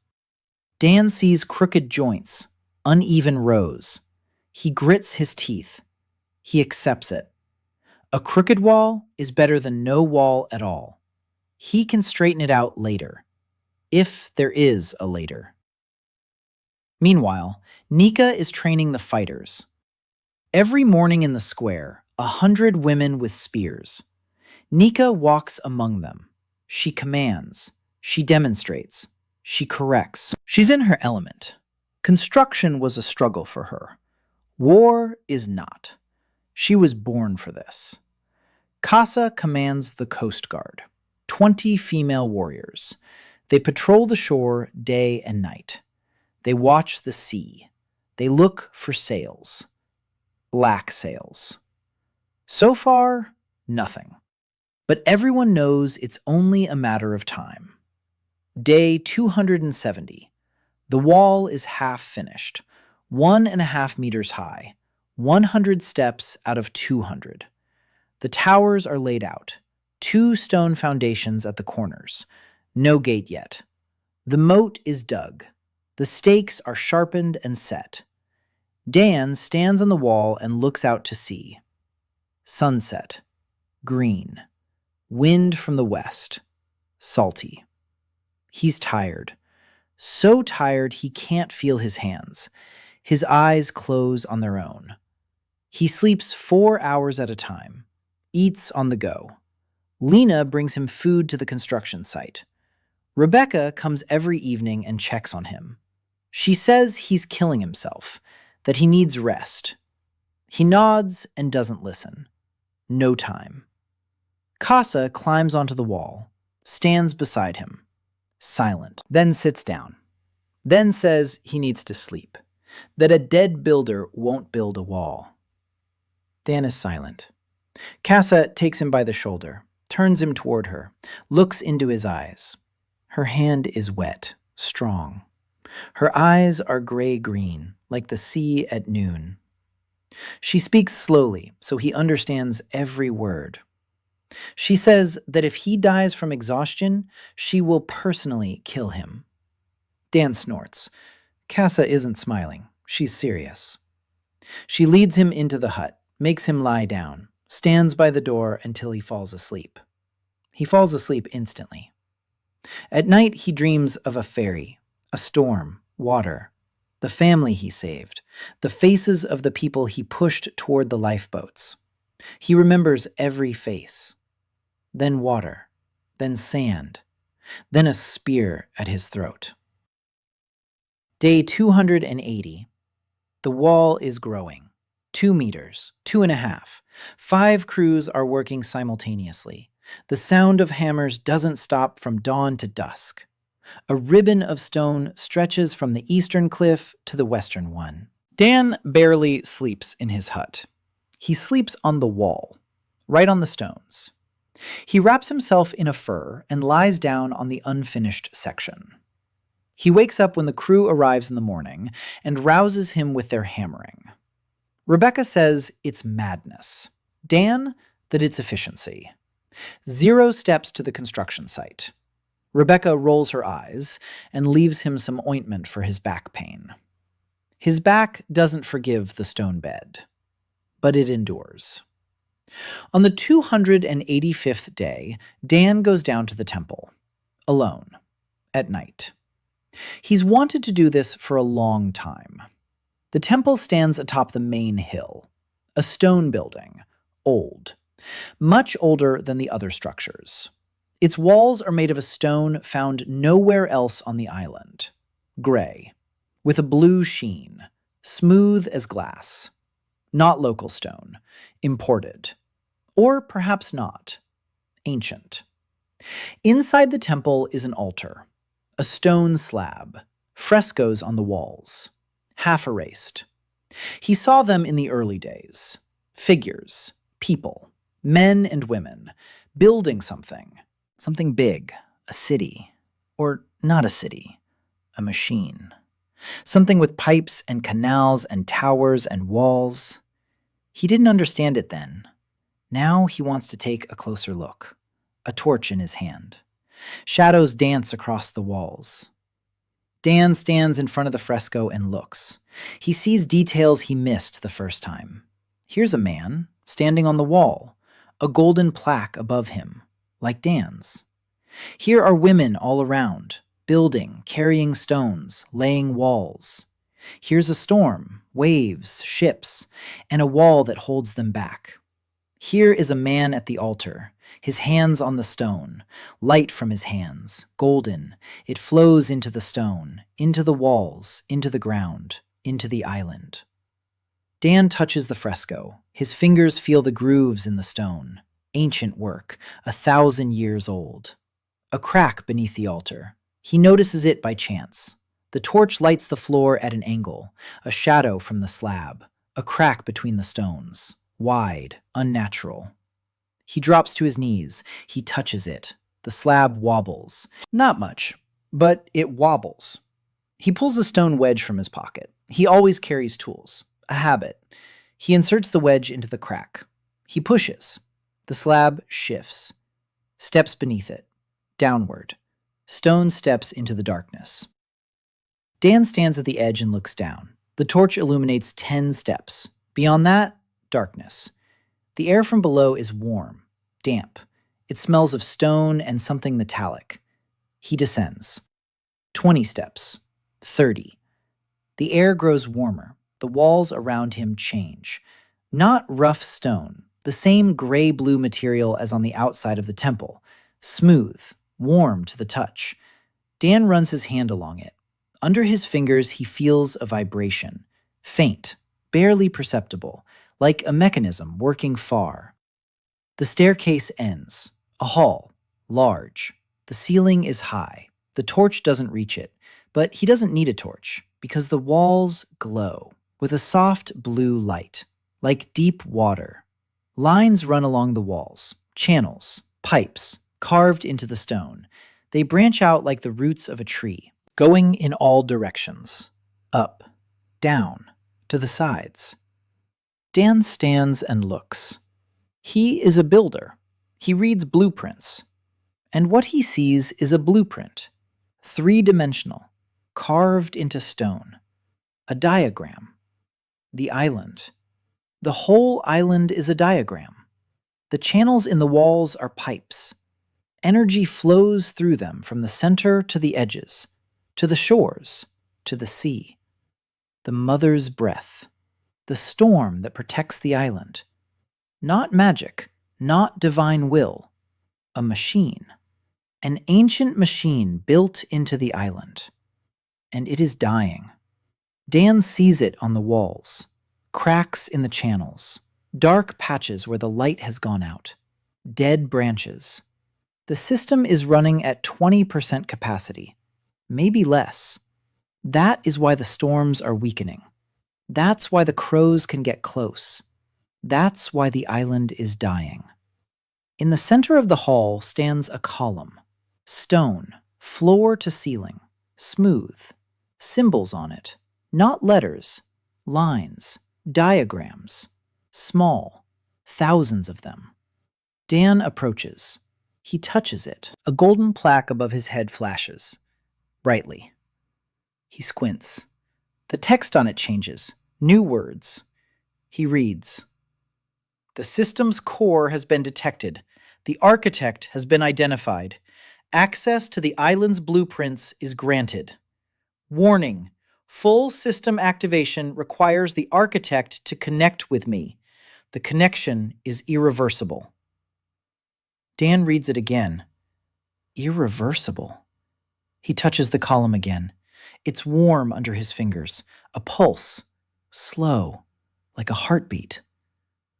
Dan sees crooked joints, uneven rows. He grits his teeth. He accepts it. A crooked wall is better than no wall at all. He can straighten it out later, if there is a later. Meanwhile, Nika is training the fighters. Every morning in the square, 100 women with spears. Nika walks among them. She commands. She demonstrates. She corrects. She's in her element. Construction was a struggle for her. War is not. She was born for this. Casa commands the Coast Guard. 20 female warriors. They patrol the shore day and night. They watch the sea. They look for sails. Black sails. So far, nothing. But everyone knows it's only a matter of time. Day 270. The wall is half finished, 1.5 meters high, 100 steps out of 200. The towers are laid out, 2 stone foundations at the corners, no gate yet. The moat is dug. The stakes are sharpened and set. Dan stands on the wall and looks out to sea. Sunset. Green. Wind from the west. Salty. He's tired. So tired he can't feel his hands. His eyes close on their own. He sleeps 4 hours at a time. Eats on the go. Lena brings him food to the construction site. Rebecca comes every evening and checks on him. She says he's killing himself, that he needs rest. He nods and doesn't listen. No time. Casa climbs onto the wall, stands beside him, silent, then sits down. Then says he needs to sleep, that a dead builder won't build a wall. Dan is silent. Casa takes him by the shoulder, turns him toward her, looks into his eyes. Her hand is wet, strong. Her eyes are gray-green, like the sea at noon. She speaks slowly, so he understands every word. She says that if he dies from exhaustion, she will personally kill him. Dan snorts. Casa isn't smiling. She's serious. She leads him into the hut, makes him lie down, stands by the door until he falls asleep. He falls asleep instantly. At night, he dreams of a ferry, a storm, water, the family he saved, the faces of the people he pushed toward the lifeboats. He remembers every face. Then water, then sand, then a spear at his throat. Day 280. The wall is growing. 2 meters, 2.5. 5 crews are working simultaneously. The sound of hammers doesn't stop from dawn to dusk. A ribbon of stone stretches from the eastern cliff to the western one. Dan barely sleeps in his hut. He sleeps on the wall, right on the stones. He wraps himself in a fur and lies down on the unfinished section. He wakes up when the crew arrives in the morning and rouses him with their hammering. Rebecca says it's madness. Dan, that it's efficiency. 0 steps to the construction site. Rebecca rolls her eyes and leaves him some ointment for his back pain. His back doesn't forgive the stone bed, but it endures. On the 285th day, Dan goes down to the temple, alone, at night. He's wanted to do this for a long time. The temple stands atop the main hill, a stone building, old, much older than the other structures. Its walls are made of a stone found nowhere else on the island, gray, with a blue sheen, smooth as glass. Not local stone, imported. Or perhaps not, ancient. Inside the temple is an altar, a stone slab, frescoes on the walls, half erased. He saw them in the early days. Figures, people, men and women, building something big, a city, or not a city, a machine. Something with pipes and canals and towers and walls. He didn't understand it then. Now he wants to take a closer look, a torch in his hand. Shadows dance across the walls. Dan stands in front of the fresco and looks. He sees details he missed the first time. Here's a man standing on the wall, a golden plaque above him, like Dan's. Here are women all around, building, carrying stones, laying walls. Here's a storm, waves, ships, and a wall that holds them back. Here is a man at the altar, his hands on the stone, light from his hands, golden. It flows into the stone, into the walls, into the ground, into the island. Dan touches the fresco. His fingers feel the grooves in the stone. Ancient work, 1,000 years old. A crack beneath the altar. He notices it by chance. The torch lights the floor at an angle, a shadow from the slab, a crack between the stones, wide, unnatural. He drops to his knees. He touches it. The slab wobbles. Not much, but it wobbles. He pulls a stone wedge from his pocket. He always carries tools. A habit. He inserts the wedge into the crack. He pushes. The slab shifts. Steps beneath it. Downward. Stone steps into the darkness. Dan stands at the edge and looks down. The torch illuminates 10 steps. Beyond that, darkness. The air from below is warm, damp. It smells of stone and something metallic. He descends. 20 steps. 30. The air grows warmer. The walls around him change. Not rough stone, the same gray-blue material as on the outside of the temple. Smooth, warm to the touch. Dan runs his hand along it. Under his fingers, he feels a vibration. Faint, barely perceptible, like a mechanism working far. The staircase ends. A hall, large. The ceiling is high. The torch doesn't reach it, but he doesn't need a torch because the walls glow with a soft blue light, like deep water. Lines run along the walls, channels, pipes, carved into the stone. They branch out like the roots of a tree, going in all directions, up, down, to the sides. Dan stands and looks. He is a builder. He reads blueprints. And what he sees is a blueprint, 3-dimensional, carved into stone. A diagram. The island. The whole island is a diagram. The channels in the walls are pipes. Energy flows through them from the center to the edges, to the shores, to the sea. The mother's breath. The storm that protects the island. Not magic, not divine will. A machine. An ancient machine built into the island. And it is dying. Dan sees it on the walls. Cracks in the channels. Dark patches where the light has gone out. Dead branches. The system is running at 20% capacity. Maybe less. That is why the storms are weakening. That's why the crows can get close. That's why the island is dying. In the center of the hall stands a column. Stone, floor to ceiling, smooth. Symbols on it. Not letters, lines, diagrams. Small, thousands of them. Dan approaches. He touches it. A golden plaque above his head flashes, brightly. He squints. The text on it changes. New words. He reads. The system's core has been detected. The architect has been identified. Access to the island's blueprints is granted. Warning. Full system activation requires the architect to connect with me. The connection is irreversible. Dan reads it again. Irreversible. He touches the column again. It's warm under his fingers. A pulse. Slow. Like a heartbeat.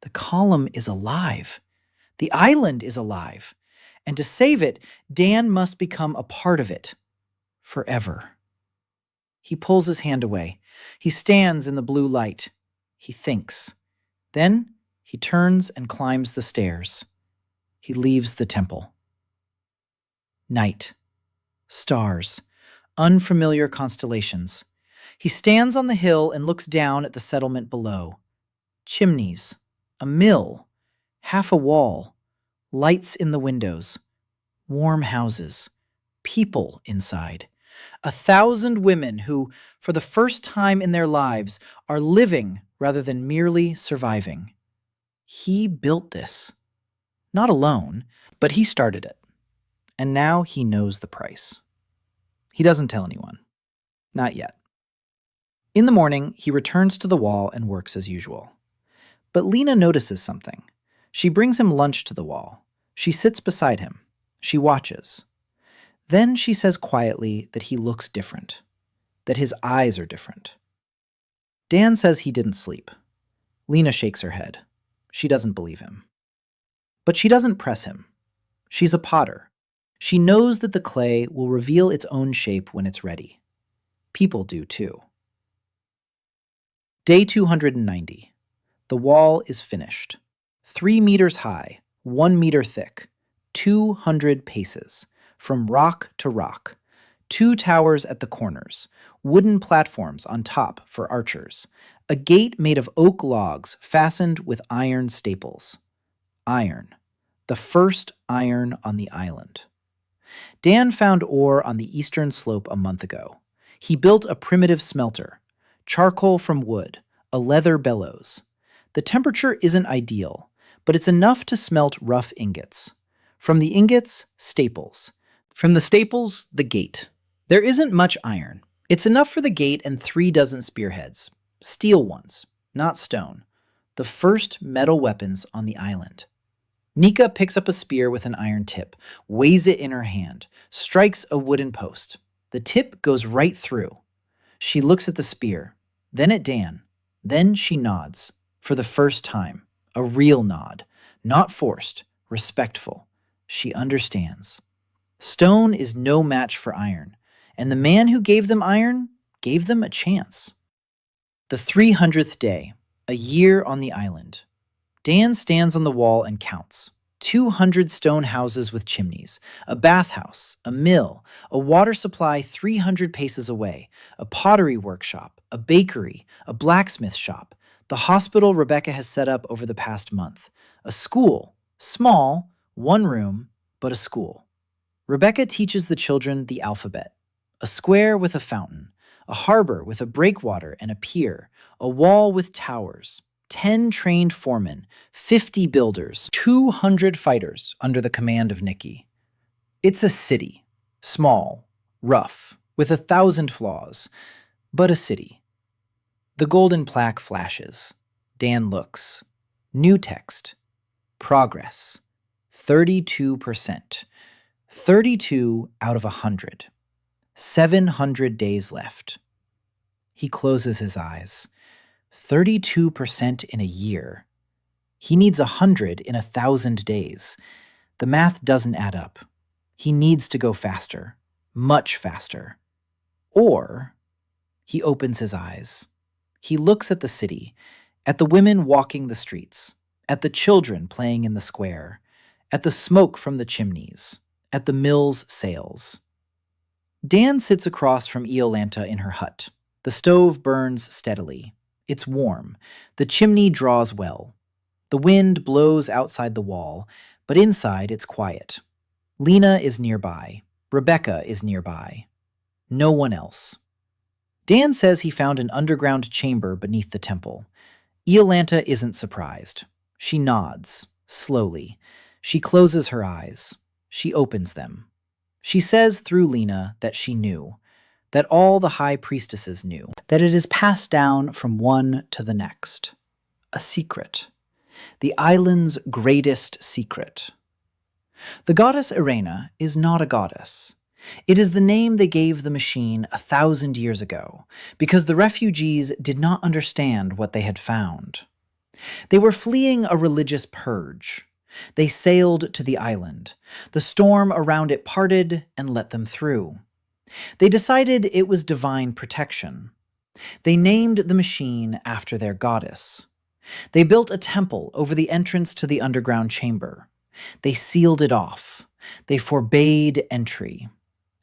The column is alive. The island is alive. And to save it, Dan must become a part of it. Forever. He pulls his hand away. He stands in the blue light. He thinks. Then he turns and climbs the stairs. He leaves the temple. Night. Stars. Unfamiliar constellations. He stands on the hill and looks down at the settlement below. Chimneys, a mill, half a wall, lights in the windows, warm houses, people inside. 1,000 women who, for the first time in their lives, are living rather than merely surviving. He built this. Not alone, but he started it. And now he knows the price. He doesn't tell anyone. Not yet. In the morning, he returns to the wall and works as usual. But Lena notices something. She brings him lunch to the wall. She sits beside him. She watches. Then she says quietly that he looks different, that his eyes are different. Dan says he didn't sleep. Lena shakes her head. She doesn't believe him. But she doesn't press him. She's a potter. She knows that the clay will reveal its own shape when it's ready. People do too. Day 290. The wall is finished. 3 meters high, 1 meter thick, 200 paces, from rock to rock. 2 towers at the corners, wooden platforms on top for archers, a gate made of oak logs fastened with iron staples. Iron. The first iron on the island. Dan found ore on the eastern slope a month ago. He built a primitive smelter, charcoal from wood, a leather bellows. The temperature isn't ideal, but it's enough to smelt rough ingots. From the ingots, staples. From the staples, the gate. There isn't much iron. It's enough for the gate and 3 dozen spearheads. Steel ones, not stone. The first metal weapons on the island. Nika picks up a spear with an iron tip, weighs it in her hand, strikes a wooden post. The tip goes right through. She looks at the spear, then at Dan. Then she nods, for the first time. A real nod. Not forced, respectful. She understands. Stone is no match for iron, and the man who gave them iron gave them a chance. The 300th day, a year on the island. Dan stands on the wall and counts. 200 stone houses with chimneys, a bathhouse, a mill, a water supply 300 paces away, a pottery workshop, a bakery, a blacksmith shop, the hospital Rebecca has set up over the past month, a school, small, 1 room, but a school. Rebecca teaches the children the alphabet, a square with a fountain, a harbor with a breakwater and a pier, a wall with towers, 10 trained foremen, 50 builders, 200 fighters under the command of Nikki. It's a city, small, rough, with 1,000 flaws, but a city. The golden plaque flashes. Dan looks. New text. Progress. 32%. 32 out of 100. 700 days left. He closes his eyes. 32% in a year. He needs 100 in 1,000 days. The math doesn't add up. He needs to go faster. Much faster. Or he opens his eyes. He looks at the city, at the women walking the streets, at the children playing in the square, at the smoke from the chimneys, at the mill's sails. Dan sits across from Iolanta in her hut. The stove burns steadily. It's warm. The chimney draws well. The wind blows outside the wall, but inside it's quiet. Lena is nearby. Rebecca is nearby. No one else. Dan says he found an underground chamber beneath the temple. Iolanta isn't surprised. She nods, slowly. She closes her eyes. She opens them. She says through Lena that she knew, that all the high priestesses knew, that it is passed down from one to the next. A secret. The island's greatest secret. The goddess Irena is not a goddess. It is the name they gave the machine 1,000 years ago, because the refugees did not understand what they had found. They were fleeing a religious purge. They sailed to the island. The storm around it parted and let them through. They decided it was divine protection. They named the machine after their goddess. They built a temple over the entrance to the underground chamber. They sealed it off. They forbade entry.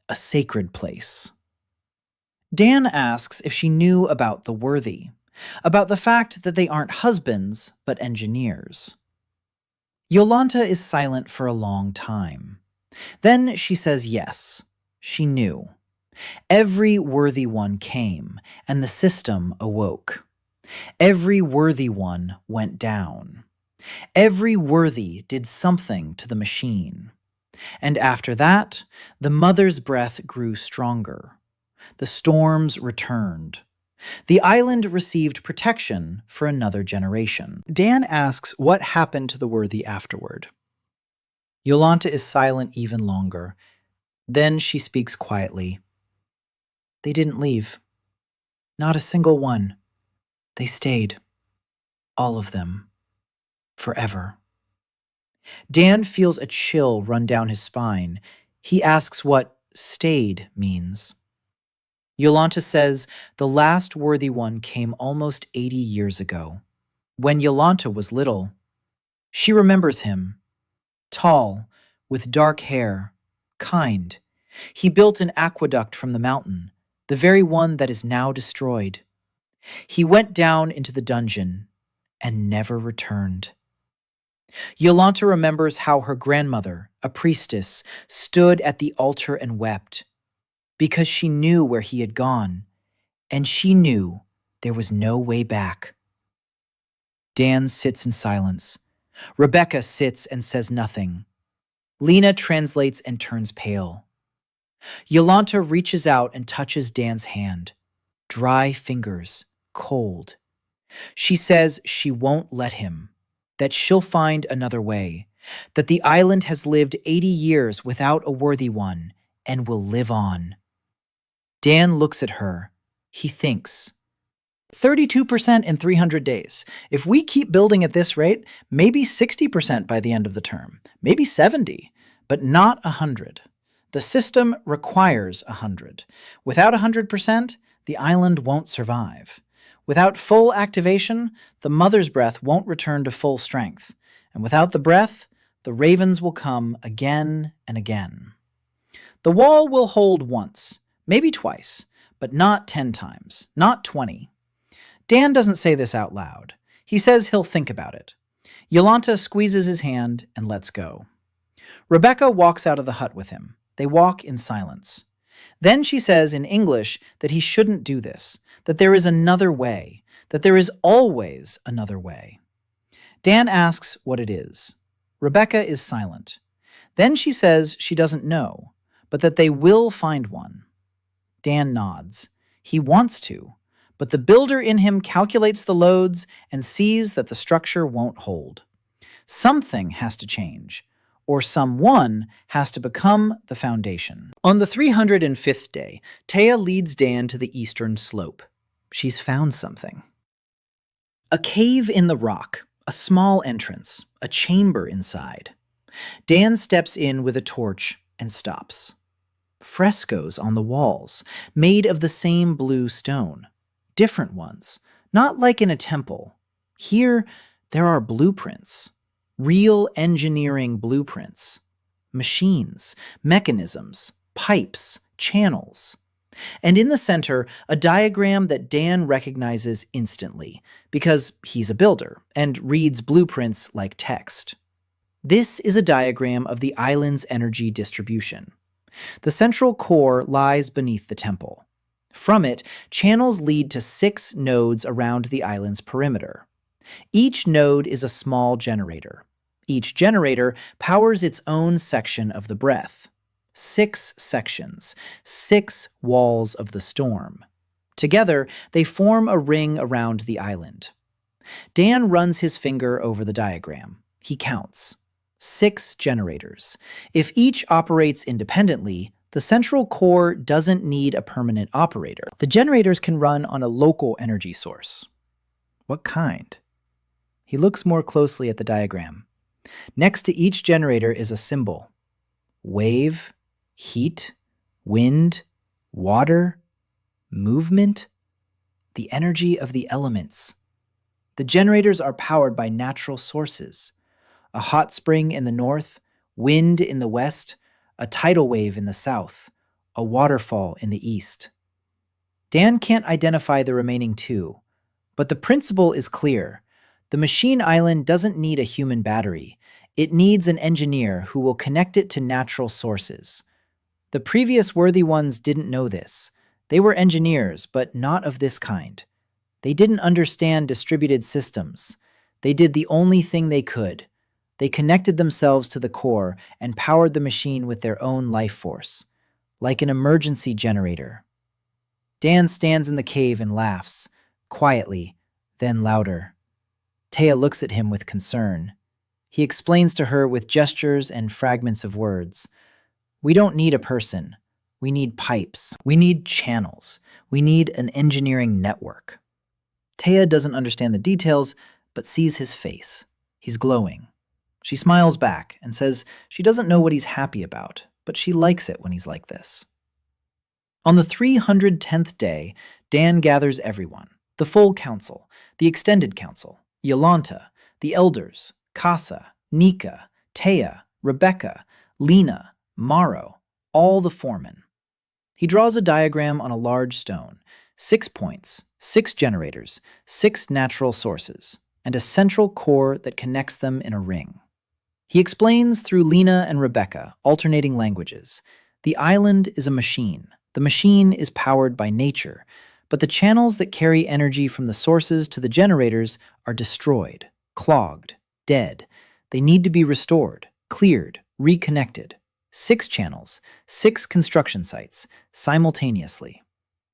A sacred place. Dan asks if she knew about the worthy, about the fact that they aren't husbands, but engineers. Yolanta is silent for a long time. Then she says yes, she knew. Every worthy one came, and the system awoke. Every worthy one went down. Every worthy did something to the machine. And after that, the mother's breath grew stronger. The storms returned. The island received protection for another generation. Dan asks what happened to the worthy afterward. Yolanta is silent even longer. Then she speaks quietly. They didn't leave. Not a single one. They stayed. All of them. Forever. Dan feels a chill run down his spine. He asks what stayed means. Yolanta says the last worthy one came almost 80 years ago, when Yolanta was little. She remembers him. Tall, with dark hair, kind. He built an aqueduct from the mountain, the very one that is now destroyed. He went down into the dungeon and never returned. Yolanta remembers how her grandmother, a priestess, stood at the altar and wept, because she knew where he had gone, and she knew there was no way back. Dan sits in silence. Rebecca sits and says nothing. Lena translates and turns pale. Yolanta reaches out and touches Dan's hand. Dry fingers, cold. She says she won't let him, that she'll find another way, that the island has lived 80 years without a worthy one and will live on. Dan looks at her. He thinks. 32% in 300 days. If we keep building at this rate, maybe 60% by the end of the term, maybe 70, but not 100. The system requires 100. Without 100%, the island won't survive. Without full activation, the mother's breath won't return to full strength. And without the breath, the ravens will come again and again. The wall will hold once, maybe twice, but not 10 times, not 20. Dan doesn't say this out loud. He says he'll think about it. Yolanta squeezes his hand and lets go. Rebecca walks out of the hut with him. They walk in silence. Then she says in English that he shouldn't do this, that there is another way, that there is always another way. Dan asks what it is. Rebecca is silent. Then she says she doesn't know, but that they will find one. Dan nods. He wants to, but the builder in him calculates the loads and sees that the structure won't hold. Something has to change, or someone has to become the foundation. On the 305th day, Taya leads Dan to the eastern slope. She's found something. A cave in the rock, a small entrance, a chamber inside. Dan steps in with a torch and stops. Frescoes on the walls, made of the same blue stone. Different ones, not like in a temple. Here, there are blueprints. Real engineering blueprints. Machines, mechanisms, pipes, channels. And in the center, a diagram that Dan recognizes instantly, because he's a builder and reads blueprints like text. This is a diagram of the island's energy distribution. The central core lies beneath the temple. From it, channels lead to 6 nodes around the island's perimeter. Each node is a small generator. Each generator powers its own section of the breath. 6 sections, 6 walls of the storm. Together, they form a ring around the island. Dan runs his finger over the diagram. He counts. 6 generators. If each operates independently, the central core doesn't need a permanent operator. The generators can run on a local energy source. What kind? He looks more closely at the diagram. Next to each generator is a symbol. Wave, heat, wind, water, movement, the energy of the elements. The generators are powered by natural sources. A hot spring in the north, wind in the west, a tidal wave in the south, a waterfall in the east. Dan can't identify the remaining two, but the principle is clear. The machine island doesn't need a human battery. It needs an engineer who will connect it to natural sources. The previous worthy ones didn't know this. They were engineers, but not of this kind. They didn't understand distributed systems. They did the only thing they could. They connected themselves to the core and powered the machine with their own life force, like an emergency generator. Dan stands in the cave and laughs, quietly, then louder. Taya looks at him with concern. He explains to her with gestures and fragments of words. We don't need a person. We need pipes. We need channels. We need an engineering network. Taya doesn't understand the details, but sees his face. He's glowing. She smiles back and says she doesn't know what he's happy about, but she likes it when he's like this. On the 310th day, Dan gathers everyone, the full council, the extended council, Yolanta, the elders, Casa, Nika, Taya, Rebecca, Lena, Maro, all the foremen. He draws a diagram on a large stone, 6 points, 6 generators, 6 natural sources, and a central core that connects them in a ring. He explains through Lena and Rebecca, alternating languages. The island is a machine. The machine is powered by nature, but the channels that carry energy from the sources to the generators are destroyed, clogged, dead. They need to be restored, cleared, reconnected. 6 channels, 6 construction sites, simultaneously.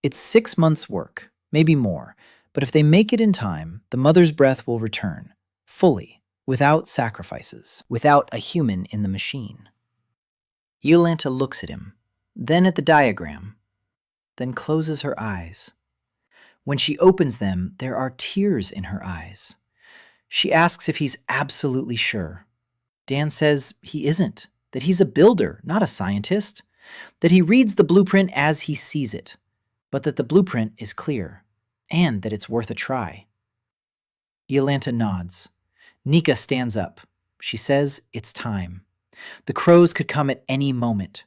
It's 6 months' work, maybe more, but if they make it in time, the mother's breath will return, fully, without sacrifices, without a human in the machine. Yolanta looks at him, then at the diagram, then closes her eyes. When she opens them, there are tears in her eyes. She asks if he's absolutely sure. Dan says he isn't, that he's a builder, not a scientist, that he reads the blueprint as he sees it, but that the blueprint is clear, and that it's worth a try. Yolanta nods. Nika stands up. She says it's time. The crows could come at any moment.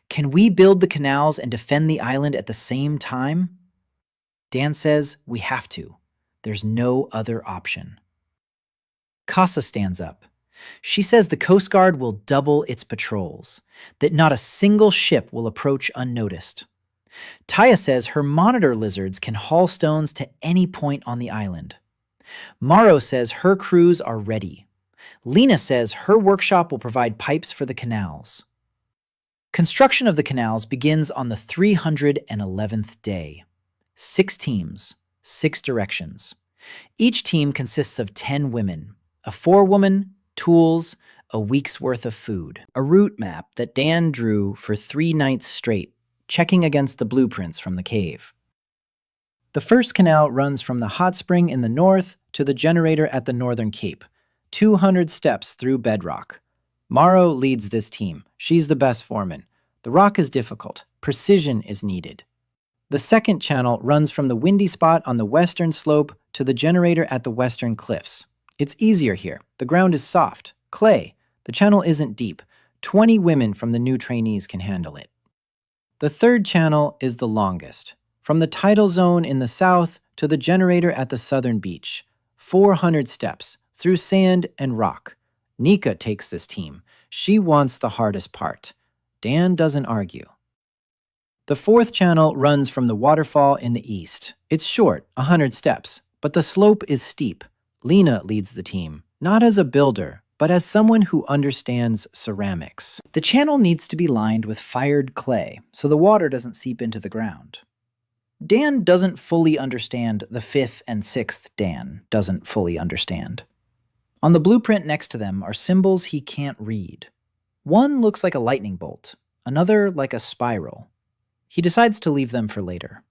Can we build the canals and defend the island at the same time? Dan says we have to. There's no other option. Casa stands up. She says the Coast Guard will double its patrols, that not a single ship will approach unnoticed. Taya says her monitor lizards can haul stones to any point on the island. Maro says her crews are ready. Lena says her workshop will provide pipes for the canals. Construction of the canals begins on the 311th day. 6 teams, 6 directions. Each team consists of 10 women, a forewoman, tools, a week's worth of food. A route map that Dan drew for 3 nights straight, checking against the blueprints from the cave. The first canal runs from the hot spring in the north to the generator at the northern cape, 200 steps through bedrock. Maro leads this team. She's the best foreman. The rock is difficult. Precision is needed. The second channel runs from the windy spot on the western slope to the generator at the western cliffs. It's easier here. The ground is soft. Clay. The channel isn't deep. 20 women from the new trainees can handle it. The third channel is the longest. From the tidal zone in the south to the generator at the southern beach. 400 steps, through sand and rock. Nika takes this team. She wants the hardest part. Dan doesn't argue. The fourth channel runs from the waterfall in the east. It's short, 100 steps, but the slope is steep. Lena leads the team, not as a builder, but as someone who understands ceramics. The channel needs to be lined with fired clay, so the water doesn't seep into the ground. Dan doesn't fully understand the 5th and 6th Dan doesn't fully understand. On the blueprint next to them are symbols he can't read. One looks like a lightning bolt, another like a spiral. He decides to leave them for later.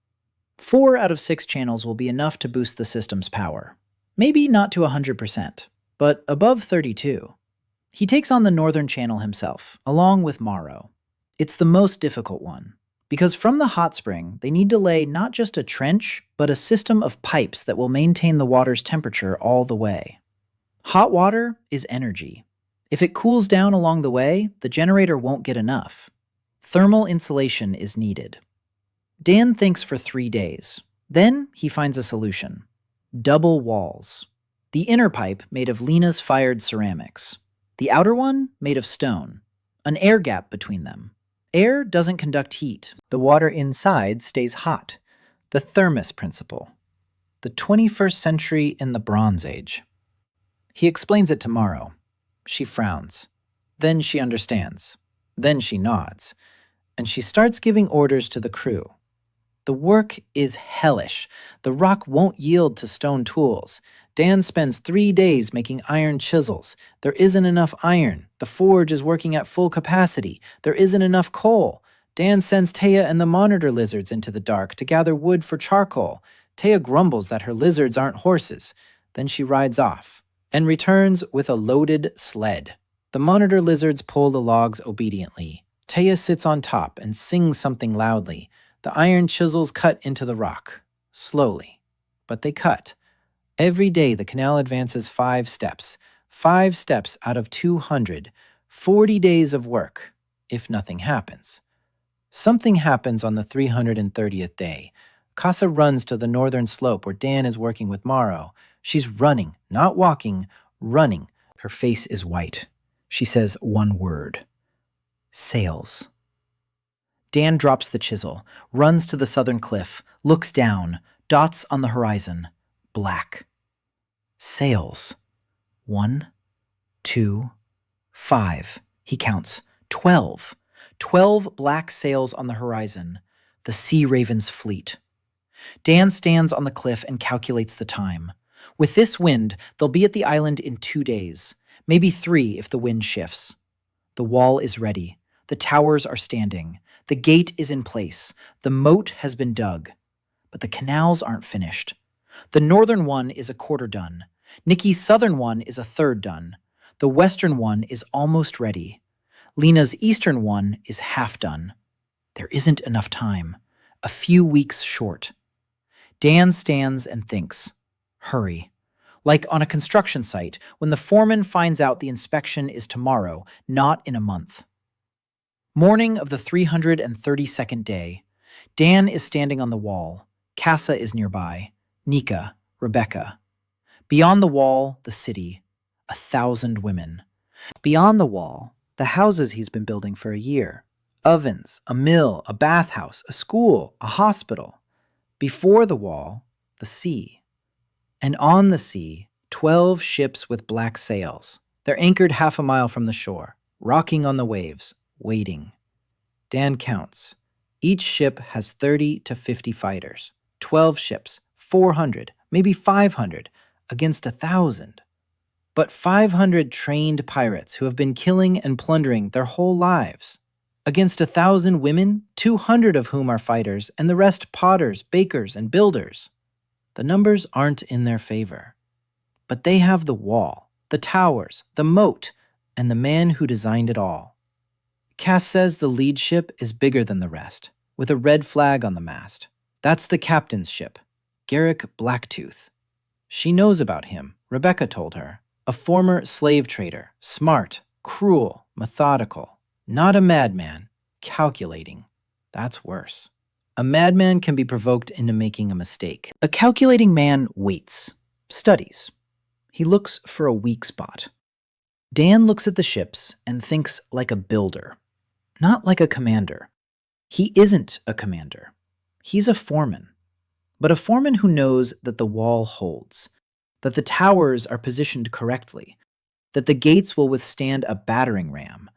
4 out of 6 channels will be enough to boost the system's power. Maybe not to 100%, but above 32. He takes on the northern channel himself, along with Maro. It's the most difficult one, because from the hot spring, they need to lay not just a trench, but a system of pipes that will maintain the water's temperature all the way. Hot water is energy. If it cools down along the way, the generator won't get enough. Thermal insulation is needed. Dan thinks for 3 days. Then he finds a solution. Double walls. The inner pipe made of Lena's fired ceramics. The outer one made of stone. An air gap between them. Air doesn't conduct heat. The water inside stays hot. The thermos principle. The 21st century in the Bronze Age. He explains it tomorrow. She frowns. Then she understands. Then she nods. And she starts giving orders to the crew. The work is hellish. The rock won't yield to stone tools. Dan spends 3 days making iron chisels. There isn't enough iron. The forge is working at full capacity. There isn't enough coal. Dan sends Taya and the monitor lizards into the dark to gather wood for charcoal. Taya grumbles that her lizards aren't horses. Then she rides off and returns with a loaded sled. The monitor lizards pull the logs obediently. Taya sits on top and sings something loudly. The iron chisels cut into the rock. Slowly. But they cut. Every day the canal advances 5 steps. 5 steps out of 200. 40 days of work, if nothing happens. Something happens on the 330th day. Casa runs to the northern slope where Dan is working with Morrow. She's running, not walking, running. Her face is white. She says one word. Sails. Dan drops the chisel, runs to the southern cliff, looks down, dots on the horizon. Black. Sails. 1, 2, 5. He counts. 12. 12 black sails on the horizon. The Sea Raven's fleet. Dan stands on the cliff and calculates the time. With this wind, they'll be at the island in 2 days. Maybe 3 if the wind shifts. The wall is ready. The towers are standing. The gate is in place. The moat has been dug. But the canals aren't finished. The northern one is a quarter done. Nikki's southern one is a third done. The western one is almost ready. Lena's eastern one is half done. There isn't enough time. A few weeks short. Dan stands and thinks. Hurry. Like on a construction site, when the foreman finds out the inspection is tomorrow, not in a month. Morning of the 332nd day. Dan is standing on the wall. Casa is nearby. Nika, Rebecca. Beyond the wall, the city. 1,000 women. Beyond the wall, the houses he's been building for a year. Ovens, a mill, a bathhouse, a school, a hospital. Before the wall, the sea. And on the sea, 12 ships with black sails. They're anchored half a mile from the shore, rocking on the waves, waiting. Dan counts. Each ship has 30 to 50 fighters. 12 ships, 400, maybe 500, against 1,000. But 500 trained pirates who have been killing and plundering their whole lives. Against 1,000 women, 200 of whom are fighters, and the rest potters, bakers, and builders. The numbers aren't in their favor. But they have the wall, the towers, the moat, and the man who designed it all. Cass says the lead ship is bigger than the rest, with a red flag on the mast. That's the captain's ship, Garrick Blacktooth. She knows about him, Rebecca told her. A former slave trader, smart, cruel, methodical. Not a madman, calculating. That's worse. A madman can be provoked into making a mistake. A calculating man waits, studies. He looks for a weak spot. Dan looks at the ships and thinks like a builder, not like a commander. He isn't a commander. He's a foreman. But a foreman who knows that the wall holds, that the towers are positioned correctly, that the gates will withstand a battering ram,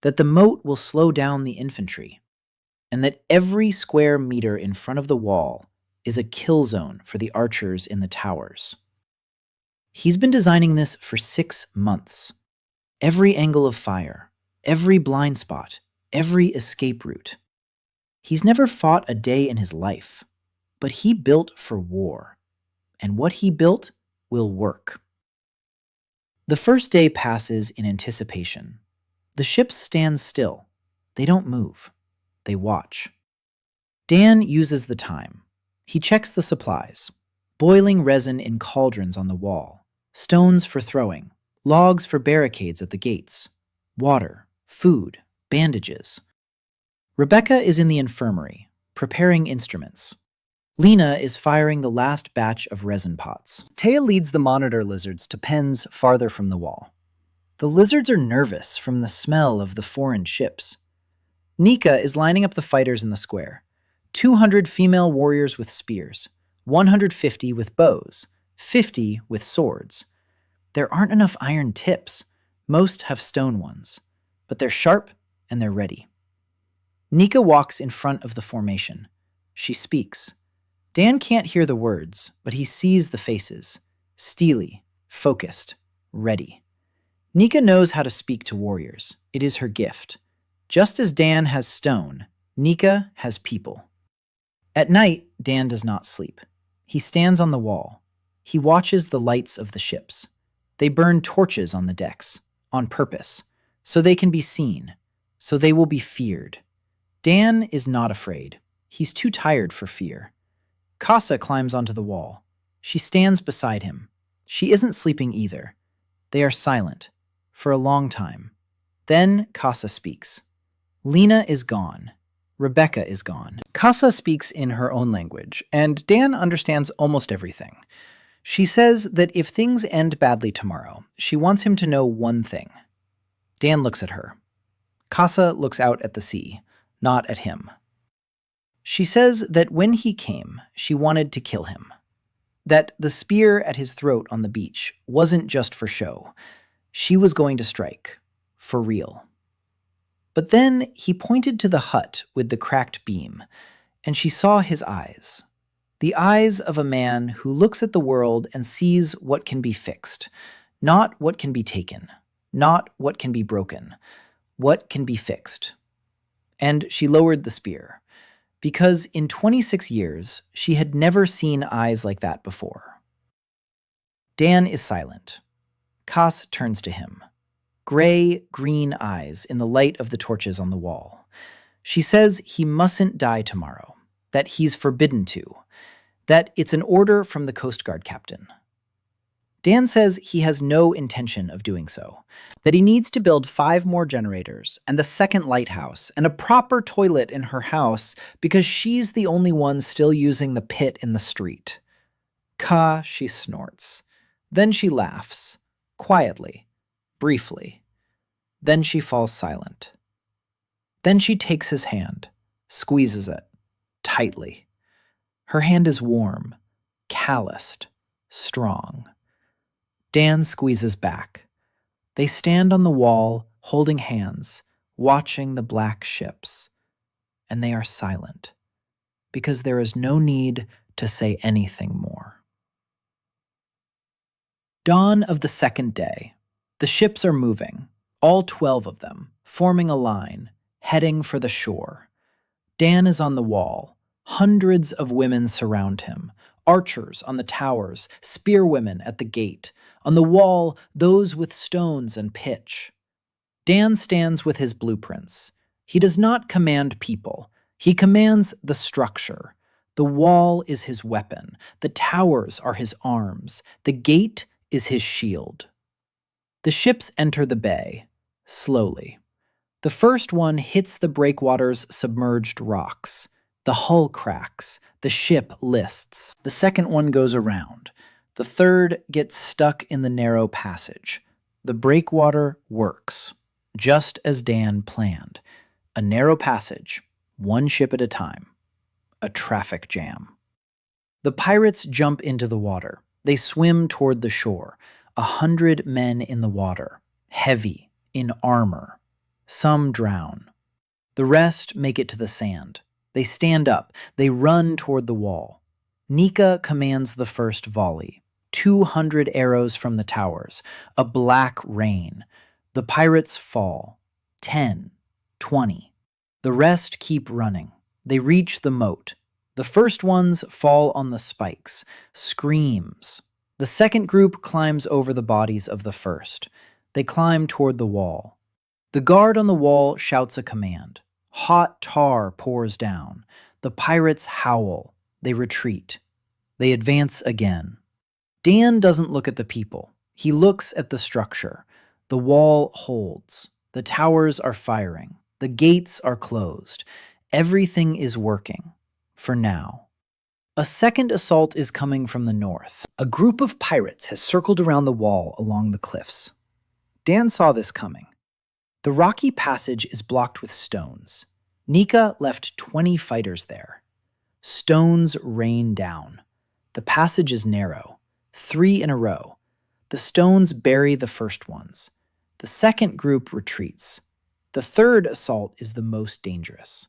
that the moat will slow down the infantry, and that every square meter in front of the wall is a kill zone for the archers in the towers. He's been designing this for 6 months. Every angle of fire, every blind spot, every escape route. He's never fought a day in his life, but he built for war, and what he built will work. The first day passes in anticipation. The ships stand still. They don't move. They watch. Dan uses the time. He checks the supplies. Boiling resin in cauldrons on the wall. Stones for throwing. Logs for barricades at the gates. Water, food, bandages. Rebecca is in the infirmary. preparing instruments. Lena is firing the last batch of resin pots. Taya leads the monitor lizards to pens farther from the wall. The lizards are nervous from the smell of the foreign ships. Nika is lining up the fighters in the square. 200 female warriors with spears, 150 with bows, 50 with swords. There aren't enough iron tips. Most have stone ones, but they're sharp and they're ready. Nika walks in front of the formation. She speaks. Dan can't hear the words, but he sees the faces. Steely, focused, ready. Nika knows how to speak to warriors. It is her gift. Just as Dan has stone, Nika has people. At night, Dan does not sleep. He stands on the wall. He watches the lights of the ships. They burn torches on the decks, on purpose, so they can be seen, so they will be feared. Dan is not afraid. He's too tired for fear. Casa climbs onto the wall. She stands beside him. She isn't sleeping either. They are silent, for a long time. Then Casa speaks. Lena is gone. Rebecca is gone. Casa speaks in her own language, and Dan understands almost everything. She says that if things end badly tomorrow, she wants him to know one thing. Dan looks at her. Casa looks out at the sea, not at him. She says that when he came, she wanted to kill him. That the spear at his throat on the beach wasn't just for show. She was going to strike. For real. But then he pointed to the hut with the cracked beam, and she saw his eyes. The eyes of a man who looks at the world and sees what can be fixed, not what can be taken, not what can be broken, what can be fixed. And she lowered the spear, because in 26 years, she had never seen eyes like that before. Dan is silent. Cass turns to him. Gray-green eyes in the light of the torches on the wall. She says he mustn't die tomorrow, that he's forbidden to, that it's an order from the Coast Guard captain. Dan says he has no intention of doing so, that he needs to build 5 more generators and the second lighthouse and a proper toilet in her house because she's the only one still using the pit in the street. She snorts. Then she laughs, quietly, briefly. Then she falls silent. Then she takes his hand, squeezes it, tightly. Her hand is warm, calloused, strong. Dan squeezes back. They stand on the wall, holding hands, watching the black ships. And they are silent, because there is no need to say anything more. Dawn of the second day. The ships are moving, all 12 of them, forming a line, heading for the shore. Dan is on the wall. Hundreds of women surround him. Archers on the towers, spearwomen at the gate. On the wall, those with stones and pitch. Dan stands with his blueprints. He does not command people. He commands the structure. The wall is his weapon. The towers are his arms. The gate is his shield. The ships enter the bay, slowly. The first one hits the breakwater's submerged rocks. The hull cracks. The ship lists. The second one goes around. The third gets stuck in the narrow passage. The breakwater works, just as Dan planned. A narrow passage, one ship at a time. A traffic jam. The pirates jump into the water. They swim toward the shore. 100 men in the water, heavy, in armor. Some drown. The rest make it to the sand. They stand up. They run toward the wall. Nika commands the first volley. 200 arrows from the towers. A black rain. The pirates fall. 10, 20. The rest keep running. They reach the moat. The first ones fall on the spikes. Screams. The second group climbs over the bodies of the first. They climb toward the wall. The guard on the wall shouts a command. Hot tar pours down. The pirates howl. They retreat. They advance again. Dan doesn't look at the people. He looks at the structure. The wall holds. The towers are firing. The gates are closed. Everything is working. for now. A second assault is coming from the north. A group of pirates has circled around the wall along the cliffs. Dan saw this coming. The rocky passage is blocked with stones. Nika left 20 fighters there. Stones rain down. The passage is narrow, 3 in a row. The stones bury the first ones. The second group retreats. The third assault is the most dangerous.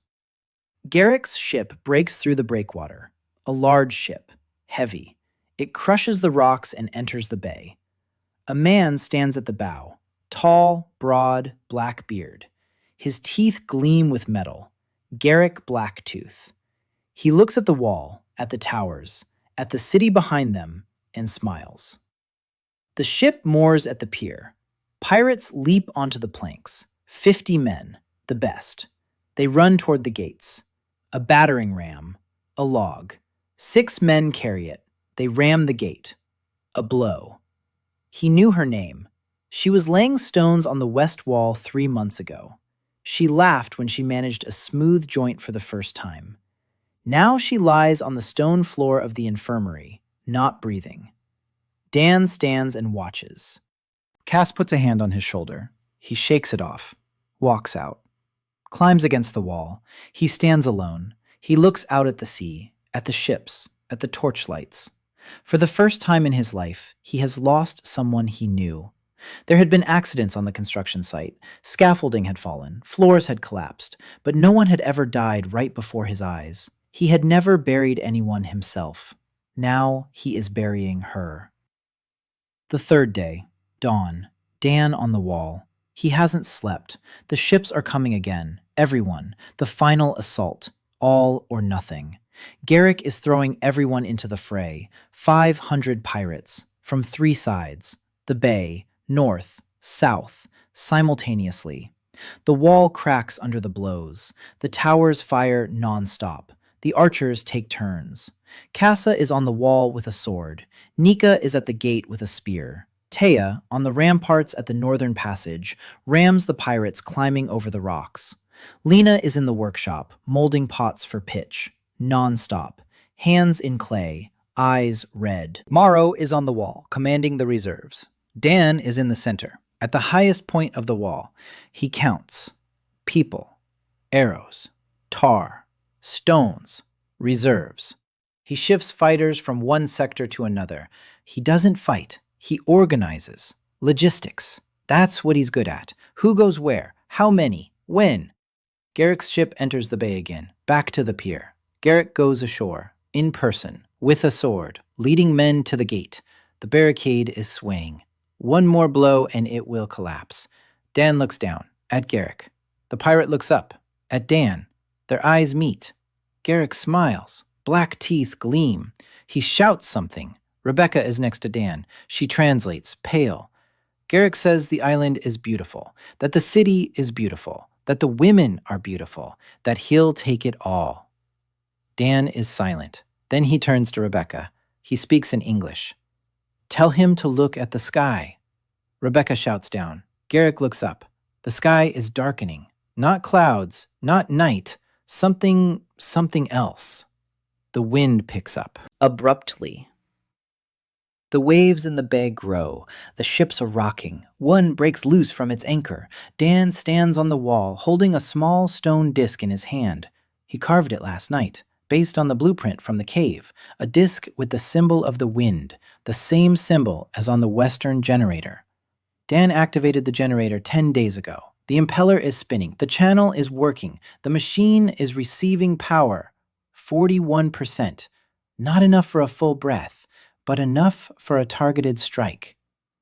Garrick's ship breaks through the breakwater. A large ship, heavy. It crushes the rocks and enters the bay. A man stands at the bow, tall, broad, black beard. His teeth gleam with metal. Garrick Blacktooth. He looks at the wall, at the towers, at the city behind them, and smiles. The ship moors at the pier. Pirates leap onto the planks. 50 men, the best. They run toward the gates. A battering ram, a log. 6 men carry it. They ram the gate. A blow. He knew her name. She was laying stones on the west wall 3 months ago. She laughed when she managed a smooth joint for the first time. Now she lies on the stone floor of the infirmary, not breathing. Dan stands and watches. Cass puts a hand on his shoulder. He shakes it off, walks out, climbs against the wall. He stands alone. He looks out at the sea, at the ships, at the torchlights. For the first time in his life, he has lost someone he knew. There had been accidents on the construction site. Scaffolding had fallen, floors had collapsed, but no one had ever died right before his eyes. He had never buried anyone himself. Now he is burying her. The third day, dawn. Dan on the wall. He hasn't slept. The ships are coming again. Everyone. The final assault. All or nothing. Garrick is throwing everyone into the fray. 500 pirates. From 3 sides. The bay. North. South. Simultaneously. The wall cracks under the blows. The towers fire non-stop. The archers take turns. Casa is on the wall with a sword. Nika is at the gate with a spear. Taya, on the ramparts at the northern passage, rams the pirates climbing over the rocks. Lena is in the workshop, molding pots for pitch. Non-stop. Hands in clay. Eyes red. Morrow is on the wall, commanding the reserves. Dan is in the center, at the highest point of the wall. He counts. People. Arrows. Tar. Stones. Reserves. He shifts fighters from one sector to another. He doesn't fight. He organizes. Logistics. That's what he's good at. Who goes where? How many? When? Garrick's ship enters the bay again, back to the pier. Garrick goes ashore, in person, with a sword, leading men to the gate. The barricade is swaying. One more blow and it will collapse. Dan looks down, at Garrick. The pirate looks up, at Dan. Their eyes meet. Garrick smiles. Black teeth gleam. He shouts something. Rebecca is next to Dan. She translates, pale. Garrick says the island is beautiful, that the city is beautiful, that the women are beautiful, that he'll take it all. Dan is silent. Then he turns to Rebecca. He speaks in English. Tell him to look at the sky. Rebecca shouts down. Garrick looks up. The sky is darkening. Not clouds, not night, something else. The wind picks up. Abruptly. The waves in the bay grow. The ships are rocking. One breaks loose from its anchor. Dan stands on the wall, holding a small stone disc in his hand. He carved it last night, based on the blueprint from the cave, a disc with the symbol of the wind, the same symbol as on the western generator. Dan activated the generator 10 days ago. The impeller is spinning. The channel is working. The machine is receiving power. 41%. Not enough for a full breath, but enough for a targeted strike.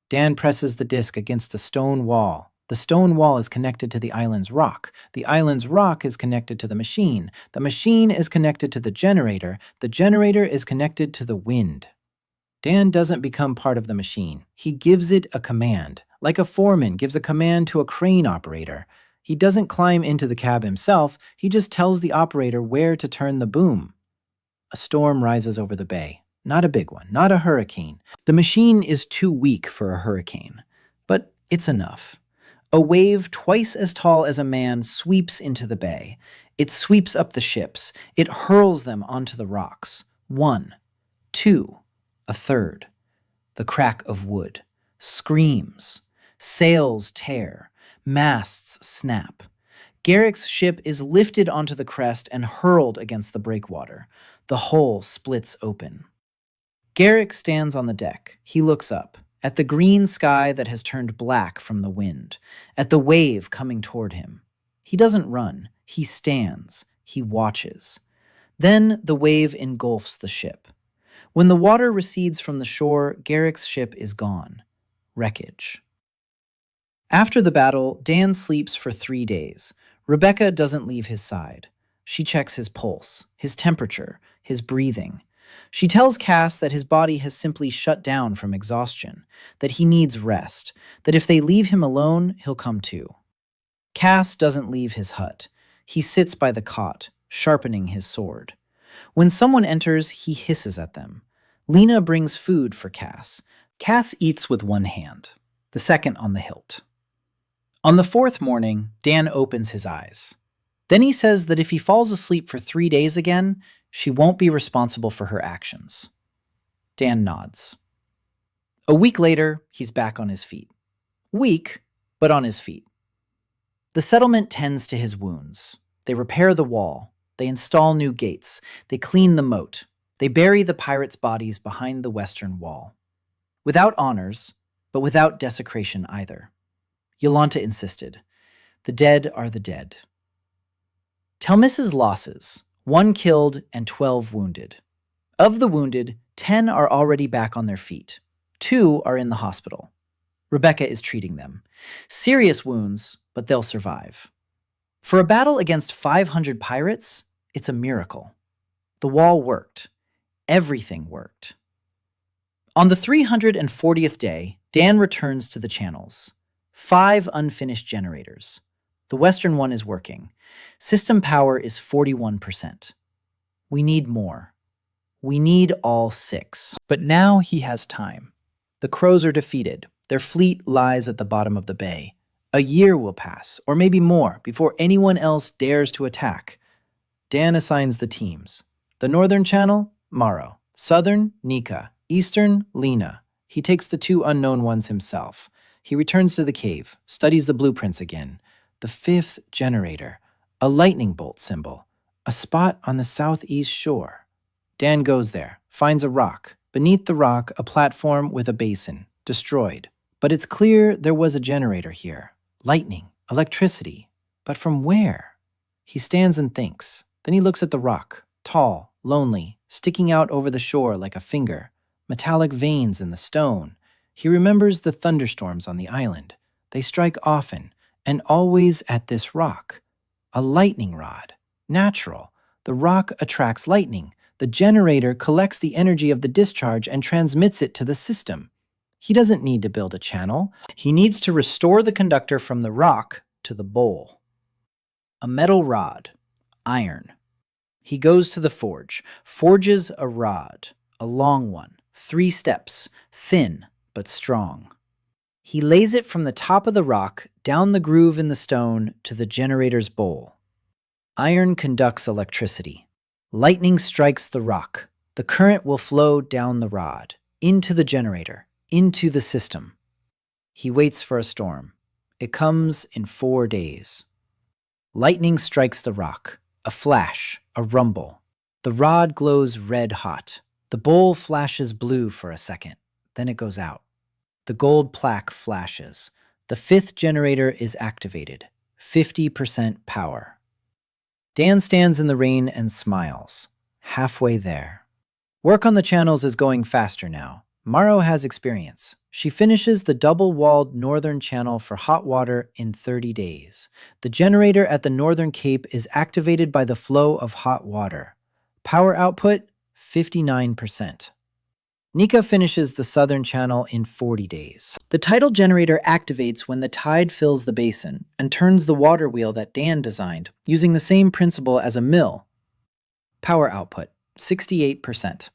Dan presses the disc against a stone wall. The stone wall is connected to the island's rock. The island's rock is connected to the machine. The machine is connected to the generator. The generator is connected to the wind. Dan doesn't become part of the machine. He gives it a command, like a foreman gives a command to a crane operator. He doesn't climb into the cab himself. He just tells the operator where to turn the boom. A storm rises over the bay. Not a big one, not a hurricane. The machine is too weak for a hurricane, but it's enough. A wave twice as tall as a man sweeps into the bay. It sweeps up the ships. It hurls them onto the rocks. One, two, a third. The crack of wood. Screams. Sails tear. Masts snap. Garrick's ship is lifted onto the crest and hurled against the breakwater. The hull splits open. Garrick stands on the deck. He looks up, at the green sky that has turned black from the wind, at the wave coming toward him. He doesn't run. He stands. He watches. Then the wave engulfs the ship. When the water recedes from the shore, Garrick's ship is gone. Wreckage. After the battle, Dan sleeps for 3 days. Rebecca doesn't leave his side. She checks his pulse, his temperature, his breathing. She tells Cass that his body has simply shut down from exhaustion, that he needs rest, that if they leave him alone, he'll come to. Cass doesn't leave his hut. He sits by the cot, sharpening his sword. When someone enters, he hisses at them. Lena brings food for Cass. Cass eats with one hand, the second on the hilt. On the 4th morning, Dan opens his eyes. Then he says that if he falls asleep for 3 days again, she won't be responsible for her actions. Dan nods. A week later, he's back on his feet. Weak, but on his feet. The settlement tends to his wounds. They repair the wall. They install new gates. They clean the moat. They bury the pirates' bodies behind the western wall. Without honors, but without desecration either. Yolanta insisted. The dead are the dead. Thelmissa's losses, 1 killed and 12 wounded. Of the wounded, 10 are already back on their feet. 2 are in the hospital. Rebecca is treating them. Serious wounds, but they'll survive. For a battle against 500 pirates, it's a miracle. The wall worked. Everything worked. On the 340th day, Dan returns to the channels. 5 unfinished generators. The western one is working. System power is 41%. We need more. We need all 6. But now he has time. The Crows are defeated. Their fleet lies at the bottom of the bay. A year will pass, or maybe more, before anyone else dares to attack. Dan assigns the teams. The Northern Channel, Morrow. Southern, Nika. Eastern, Lena. He takes the 2 unknown ones himself. He returns to the cave, studies the blueprints again. The 5th generator. A lightning bolt symbol. A spot on the southeast shore. Dan goes there, finds a rock. Beneath the rock, a platform with a basin. Destroyed. But it's clear there was a generator here. Lightning. Electricity. But from where? He stands and thinks. Then he looks at the rock. Tall, lonely, sticking out over the shore like a finger. Metallic veins in the stone. He remembers the thunderstorms on the island. They strike often, and always at this rock. A lightning rod. Natural. The rock attracts lightning. The generator collects the energy of the discharge and transmits it to the system. He doesn't need to build a channel. He needs to restore the conductor from the rock to the bowl. A metal rod. Iron. He goes to the forge, forges a rod, a long one, 3 steps, thin but strong. He lays it from the top of the rock down the groove in the stone to the generator's bowl. Iron conducts electricity. Lightning strikes the rock. The current will flow down the rod, into the generator, into the system. He waits for a storm. It comes in 4 days. Lightning strikes the rock. A flash, a rumble. The rod glows red hot. The bowl flashes blue for a second. Then it goes out. The gold plaque flashes. The 5th generator is activated. 50% power. Dan stands in the rain and smiles. Halfway there. Work on the channels is going faster now. Morrow has experience. She finishes the double-walled northern channel for hot water in 30 days. The generator at the northern cape is activated by the flow of hot water. Power output, 59%. Nika finishes the southern channel in 40 days. The tidal generator activates when the tide fills the basin and turns the water wheel that Dan designed, using the same principle as a mill. Power output, 68%.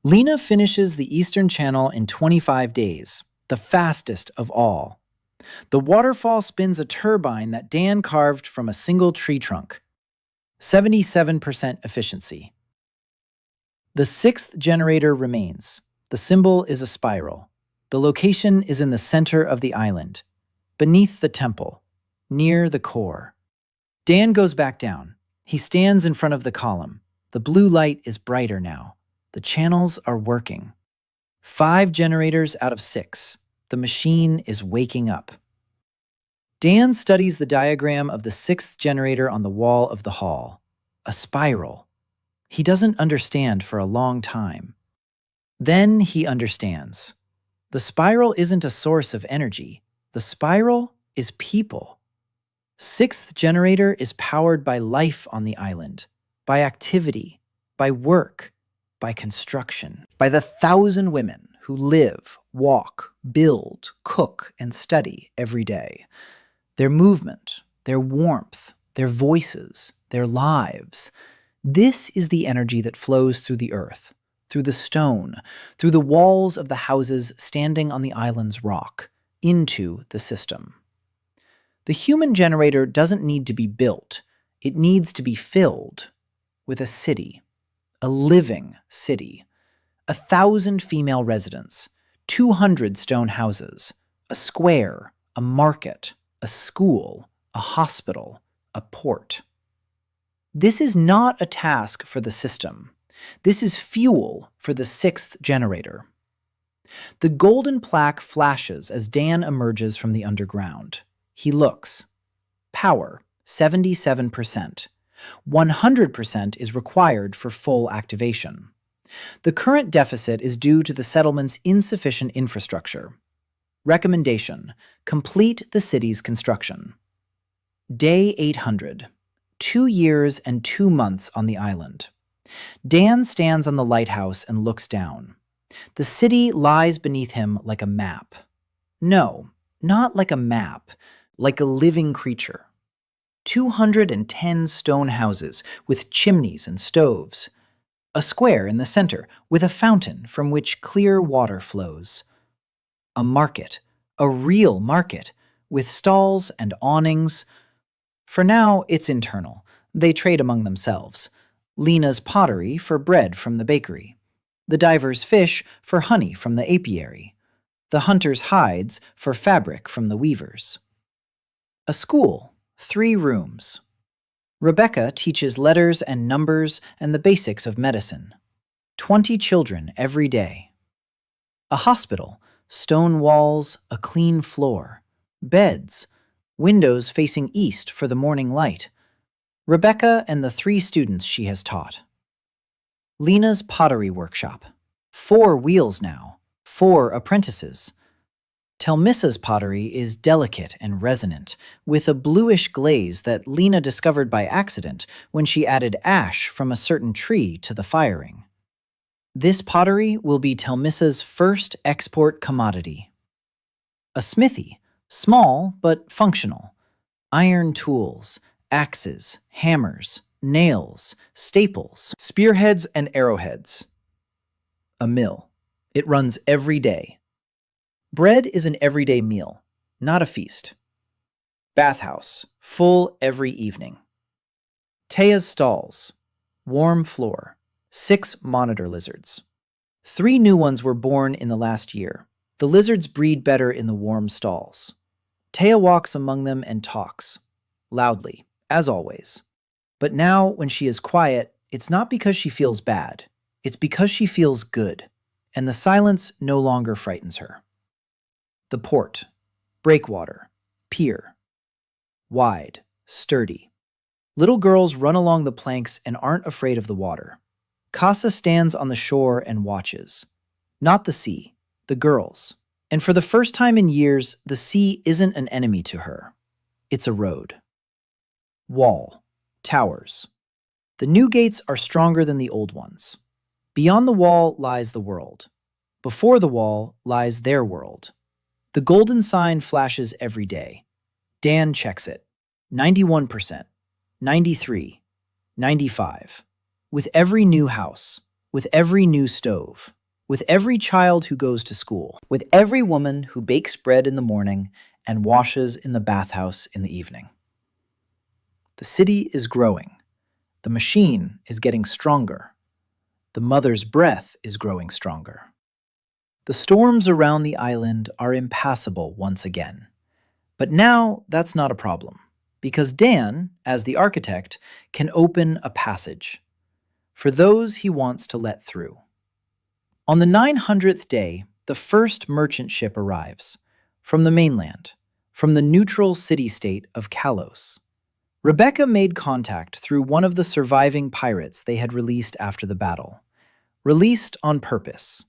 Lena finishes the eastern channel in 25 days, the fastest of all. The waterfall spins a turbine that Dan carved from a single tree trunk. 77% efficiency. The sixth generator remains. The symbol is a spiral. The location is in the center of the island, beneath the temple, near the core. Dan goes back down. He stands in front of the column. The blue light is brighter now. The channels are working. 5 generators out of 6. The machine is waking up. Dan studies the diagram of the 6th generator on the wall of the hall. A spiral. He doesn't understand for a long time. Then he understands. The spiral isn't a source of energy. The spiral is people. 6th generator is powered by life on the island, by activity, by work, by construction, by the 1,000 women who live, walk, build, cook, and study every day. Their movement, their warmth, their voices, their lives. This is the energy that flows through the earth, through the stone, through the walls of the houses standing on the island's rock, into the system. The human generator doesn't need to be built. It needs to be filled with a city, a living city, 1,000 female residents, 200 stone houses, a square, a market, a school, a hospital, a port. This is not a task for the system. This is fuel for the 6th generator. The golden plaque flashes as Dan emerges from the underground. He looks. Power, 77%. 100% is required for full activation. The current deficit is due to the settlement's insufficient infrastructure. Recommendation: complete the city's construction. Day 800. 2 years and 2 months on the island. Dan stands on the lighthouse and looks down. The city lies beneath him like a map. No, not like a map, like a living creature. 210 stone houses with chimneys and stoves. A square in the center with a fountain from which clear water flows. A market, a real market, with stalls and awnings. For now, it's internal. They trade among themselves. Lena's pottery for bread from the bakery. The diver's fish for honey from the apiary. The hunter's hides for fabric from the weavers. A school, 3 rooms. Rebecca teaches letters and numbers and the basics of medicine. 20 children every day. A hospital, stone walls, a clean floor. Beds, windows facing east for the morning light. Rebecca and the 3 students she has taught. Lena's pottery workshop. 4 wheels now, 4 apprentices. Thelmissa's pottery is delicate and resonant, with a bluish glaze that Lena discovered by accident when she added ash from a certain tree to the firing. This pottery will be Thelmissa's first export commodity. A smithy, small but functional. Iron tools, axes, hammers, nails, staples, spearheads and arrowheads. A mill. It runs every day. Bread is an everyday meal, not a feast. Bathhouse, full every evening. Taya's stalls, warm floor, 6 monitor lizards. 3 new ones were born in the last year. The lizards breed better in the warm stalls. Taya walks among them and talks, loudly, as always. But now, when she is quiet, it's not because she feels bad. It's because she feels good, and the silence no longer frightens her. The port, breakwater, pier. Wide, sturdy. Little girls run along the planks and aren't afraid of the water. Casa stands on the shore and watches. Not the sea, the girls. And for the first time in years, the sea isn't an enemy to her. It's a road. Wall, towers. The new gates are stronger than the old ones. Beyond the wall lies the world. Before the wall lies their world. The golden sign flashes every day. Dan checks it. 91%, 93, 95. With every new house, with every new stove, with every child who goes to school, with every woman who bakes bread in the morning, and washes in the bathhouse in the evening. The city is growing. The machine is getting stronger. The mother's breath is growing stronger. The storms around the island are impassable once again. But now that's not a problem, because Dan, as the architect, can open a passage for those he wants to let through. On the 900th day, the first merchant ship arrives from the mainland, from the neutral city-state of Kalos. Rebecca made contact through one of the surviving pirates they had released after the battle. Released on purpose,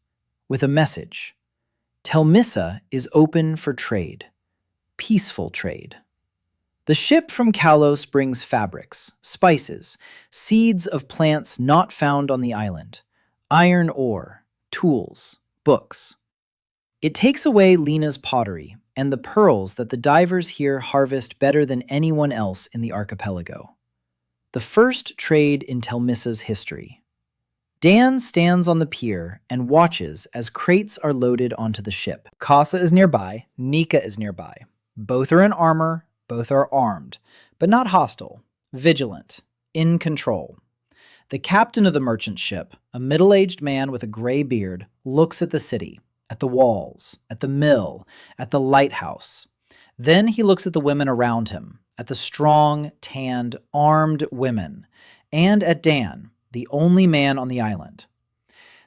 with a message. Thelmissa is open for trade. Peaceful trade. The ship from Kalos brings fabrics, spices, seeds of plants not found on the island, iron ore, tools, books. It takes away Lena's pottery and the pearls that the divers here harvest better than anyone else in the archipelago. The first trade in Thelmissa's history. Dan stands on the pier and watches as crates are loaded onto the ship. Casa is nearby, Nika is nearby. Both are in armor, both are armed, but not hostile, vigilant, in control. The captain of the merchant ship, a middle-aged man with a gray beard, looks at the city, at the walls, at the mill, at the lighthouse. Then he looks at the women around him, at the strong, tanned, armed women, and at Dan, the only man on the island.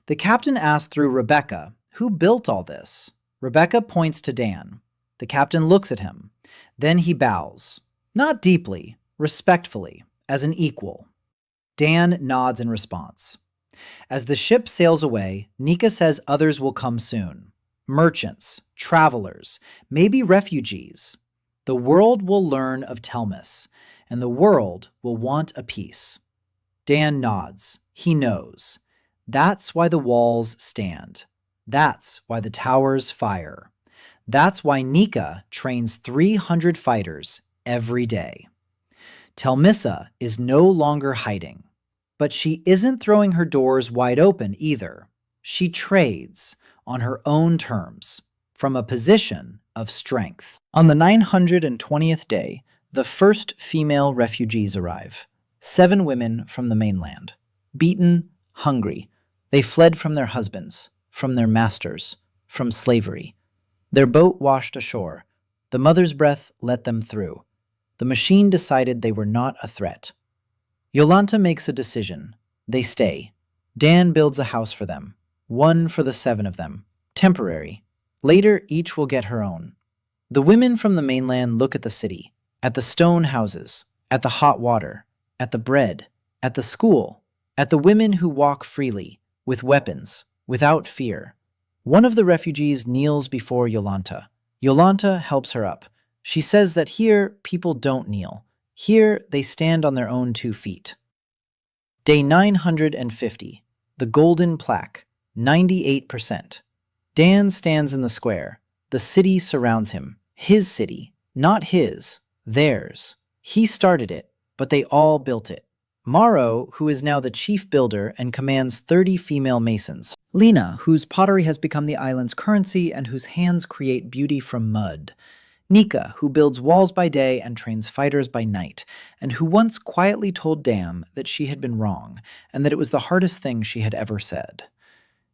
The captain asks through Rebecca, "Who built all this?" Rebecca points to Dan. The captain looks at him. Then he bows, not deeply, respectfully, as an equal. Dan nods in response. As the ship sails away, Nika says others will come soon. Merchants, travelers, maybe refugees. The world will learn of Thelmis, and the world will want a peace. Dan nods. He knows. That's why the walls stand. That's why the towers fire. That's why Nika trains 300 fighters every day. Thelmissa is no longer hiding, but she isn't throwing her doors wide open either. She trades on her own terms, from a position of strength. On the 920th day, the first female refugees arrive. 7 women from the mainland. Beaten, hungry, they fled from their husbands, from their masters, from slavery. Their boat washed ashore. The mother's breath let them through. The machine decided they were not a threat. Yolanta makes a decision. They stay. Dan builds a house for them. One for the 7 of them. Temporary. Later, each will get her own. The women from the mainland look at the city, at the stone houses, at the hot water, at the bread, at the school, at the women who walk freely, with weapons, without fear. One of the refugees kneels before Yolanta. Yolanta helps her up. She says that here, people don't kneel. Here, they stand on their own 2 feet. Day 950. The golden plaque. 98%. Dan stands in the square. The city surrounds him. His city. Not his. Theirs. He started it, but they all built it. Maro, who is now the chief builder and commands 30 female masons. Lena, whose pottery has become the island's currency and whose hands create beauty from mud. Nika, who builds walls by day and trains fighters by night, and who once quietly told Dan that she had been wrong, and that it was the hardest thing she had ever said.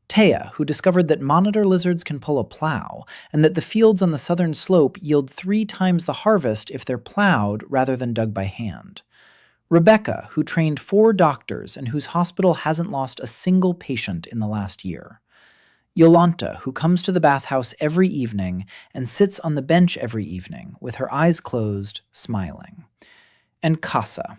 Taya, who discovered that monitor lizards can pull a plow, and that the fields on the southern slope yield 3 times the harvest if they're plowed rather than dug by hand. Rebecca, who trained 4 doctors and whose hospital hasn't lost a single patient in the last year. Yolanta, who comes to the bathhouse every evening and sits on the bench every evening, with her eyes closed, smiling. And Casa.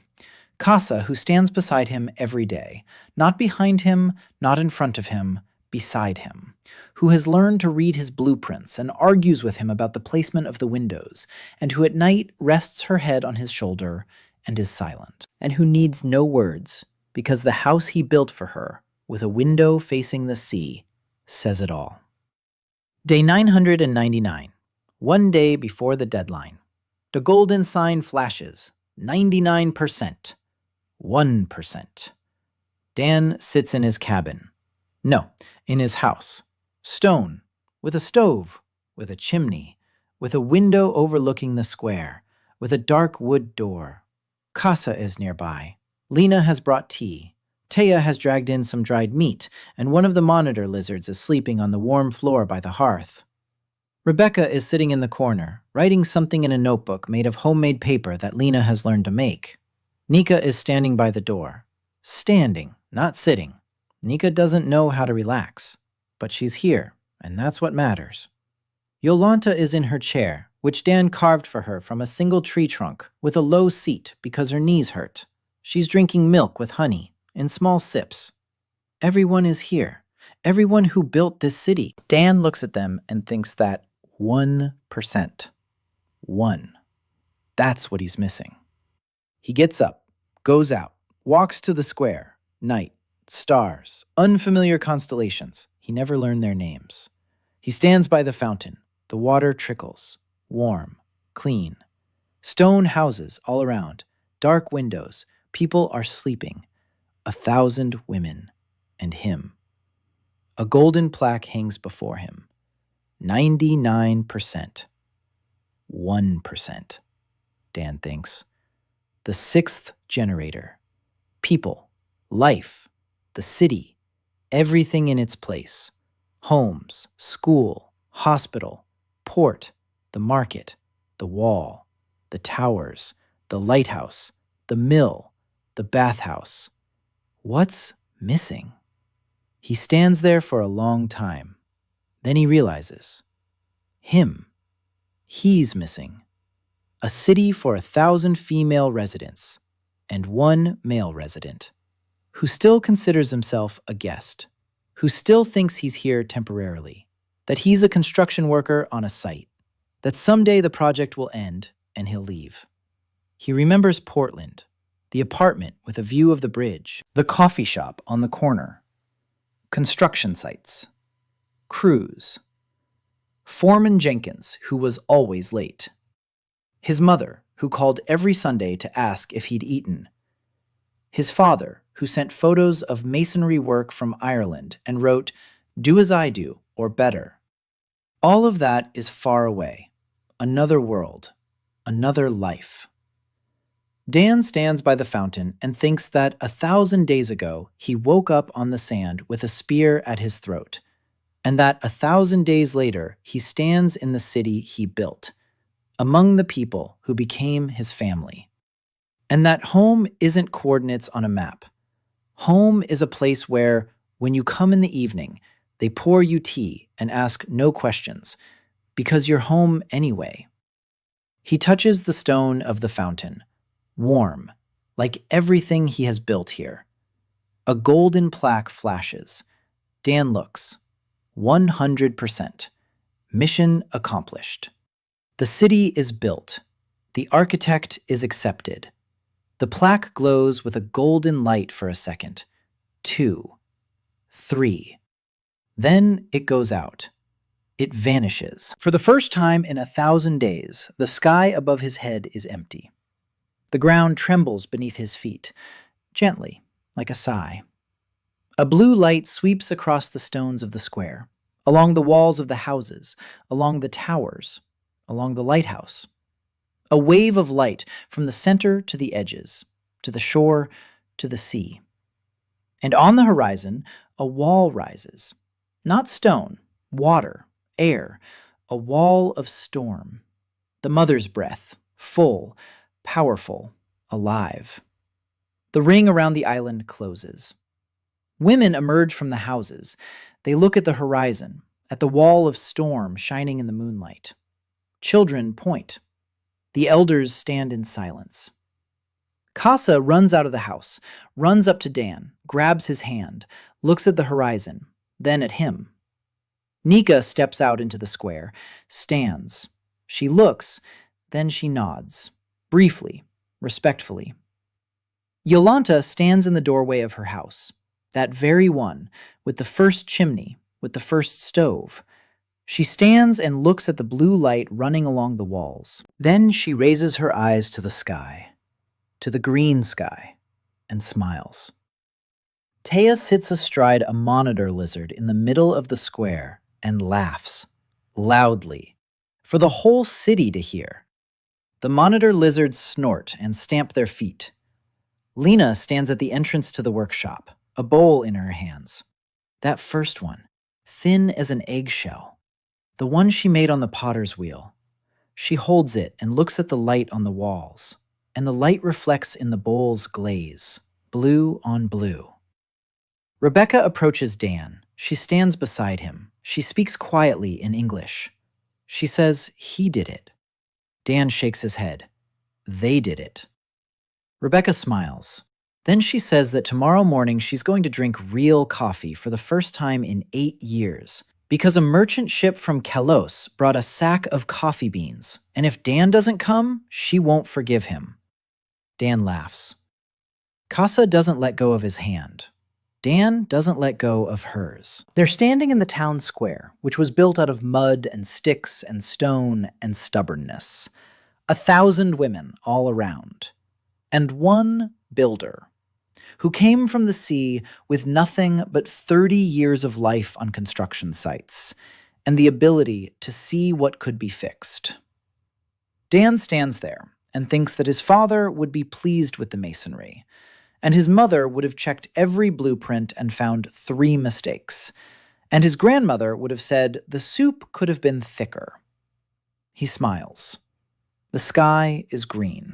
Casa, who stands beside him every day, not behind him, not in front of him, beside him, who has learned to read his blueprints and argues with him about the placement of the windows, and who at night rests her head on his shoulder and is silent, and who needs no words, because the house he built for her, with a window facing the sea, says it all. Day 999. 1 day before the deadline. The golden sign flashes. 99%. 1%. Dan sits in his cabin. No, in his house. Stone, with a stove, with a chimney, with a window overlooking the square, with a dark wood door. Casa is nearby. Lena has brought tea. Taya has dragged in some dried meat, and one of the monitor lizards is sleeping on the warm floor by the hearth. Rebecca is sitting in the corner, writing something in a notebook made of homemade paper that Lena has learned to make. Nika is standing by the door. Standing, not sitting. Nika doesn't know how to relax, but she's here, and that's what matters. Yolanta is in her chair, which Dan carved for her from a single tree trunk with a low seat because her knees hurt. She's drinking milk with honey, in small sips. Everyone is here. Everyone who built this city. Dan looks at them and thinks that 1%. 1. That's what he's missing. He gets up, goes out, walks to the square. Night, stars, unfamiliar constellations. He never learned their names. He stands by the fountain. The water trickles. Warm, clean. Stone houses all around. Dark windows. People are sleeping. 1,000 women. And him. A golden plaque hangs before him. 99%. 1%. Dan thinks. The 6th generator. People. Life. The city. Everything in its place. Homes. School. Hospital. Port. The market. The wall. The towers. The lighthouse. The mill. The bathhouse. What's missing? He stands there for a long time. Then he realizes. Him. He's missing. A city for 1,000 female residents and 1 male resident who still considers himself a guest, who still thinks he's here temporarily, that he's a construction worker on a site, that someday the project will end and he'll leave. He remembers Portland, the apartment with a view of the bridge, the coffee shop on the corner, construction sites, crews, Foreman Jenkins, who was always late, his mother, who called every Sunday to ask if he'd eaten, his father, who sent photos of masonry work from Ireland and wrote, "Do as I do, or better." All of that is far away, another world, another life. Dan stands by the fountain and thinks that 1,000 days ago he woke up on the sand with a spear at his throat, and that 1,000 days later he stands in the city he built, among the people who became his family. And that home isn't coordinates on a map. Home is a place where, when you come in the evening, they pour you tea and ask no questions, because you're home anyway. He touches the stone of the fountain, warm, like everything he has built here. A golden plaque flashes. Dan looks. 100%. Mission accomplished. The city is built. The architect is accepted. The plaque glows with a golden light for a second. 2. 3. Then it goes out. It vanishes. For the first time in 1,000 days, the sky above his head is empty. The ground trembles beneath his feet, gently, like a sigh. A blue light sweeps across the stones of the square, along the walls of the houses, along the towers, along the lighthouse. A wave of light from the center to the edges, to the shore, to the sea. And on the horizon, a wall rises. Not stone, water, air, a wall of storm. The mother's breath, full, powerful, alive. The ring around the island closes. Women emerge from the houses. They look at the horizon, at the wall of storm shining in the moonlight. Children point. The elders stand in silence. Casa runs out of the house, runs up to Dan, grabs his hand, looks at the horizon, then at him. Nika steps out into the square, stands. She looks, then she nods, briefly, respectfully. Yolanta stands in the doorway of her house, that very one, with the first chimney, with the first stove. She stands and looks at the blue light running along the walls. Then she raises her eyes to the sky, to the green sky, and smiles. Taya sits astride a monitor lizard in the middle of the square and laughs, loudly. For for the whole city to hear. The monitor lizards snort and stamp their feet. Lena stands at the entrance to the workshop, a bowl in her hands. That first one, thin as an eggshell. The one she made on the potter's wheel. She holds it and looks at the light on the walls, and the light reflects in the bowl's glaze, blue on blue. Rebecca approaches Dan. She stands beside him. She speaks quietly in English. She says he did it. Dan shakes his head. They did it. Rebecca smiles. Then she says that tomorrow morning she's going to drink real coffee for the first time in 8 years, because a merchant ship from Kalos brought a sack of coffee beans, and if Dan doesn't come, she won't forgive him. Dan laughs. Casa doesn't let go of his hand. Dan doesn't let go of hers. They're standing in the town square, which was built out of mud and sticks and stone and stubbornness. 1,000 women all around. And one builder, who came from the sea with nothing but 30 years of life on construction sites, and the ability to see what could be fixed. Dan stands there and thinks that his father would be pleased with the masonry, and his mother would have checked every blueprint and found 3 mistakes, and his grandmother would have said the soup could have been thicker. He smiles. The sky is green.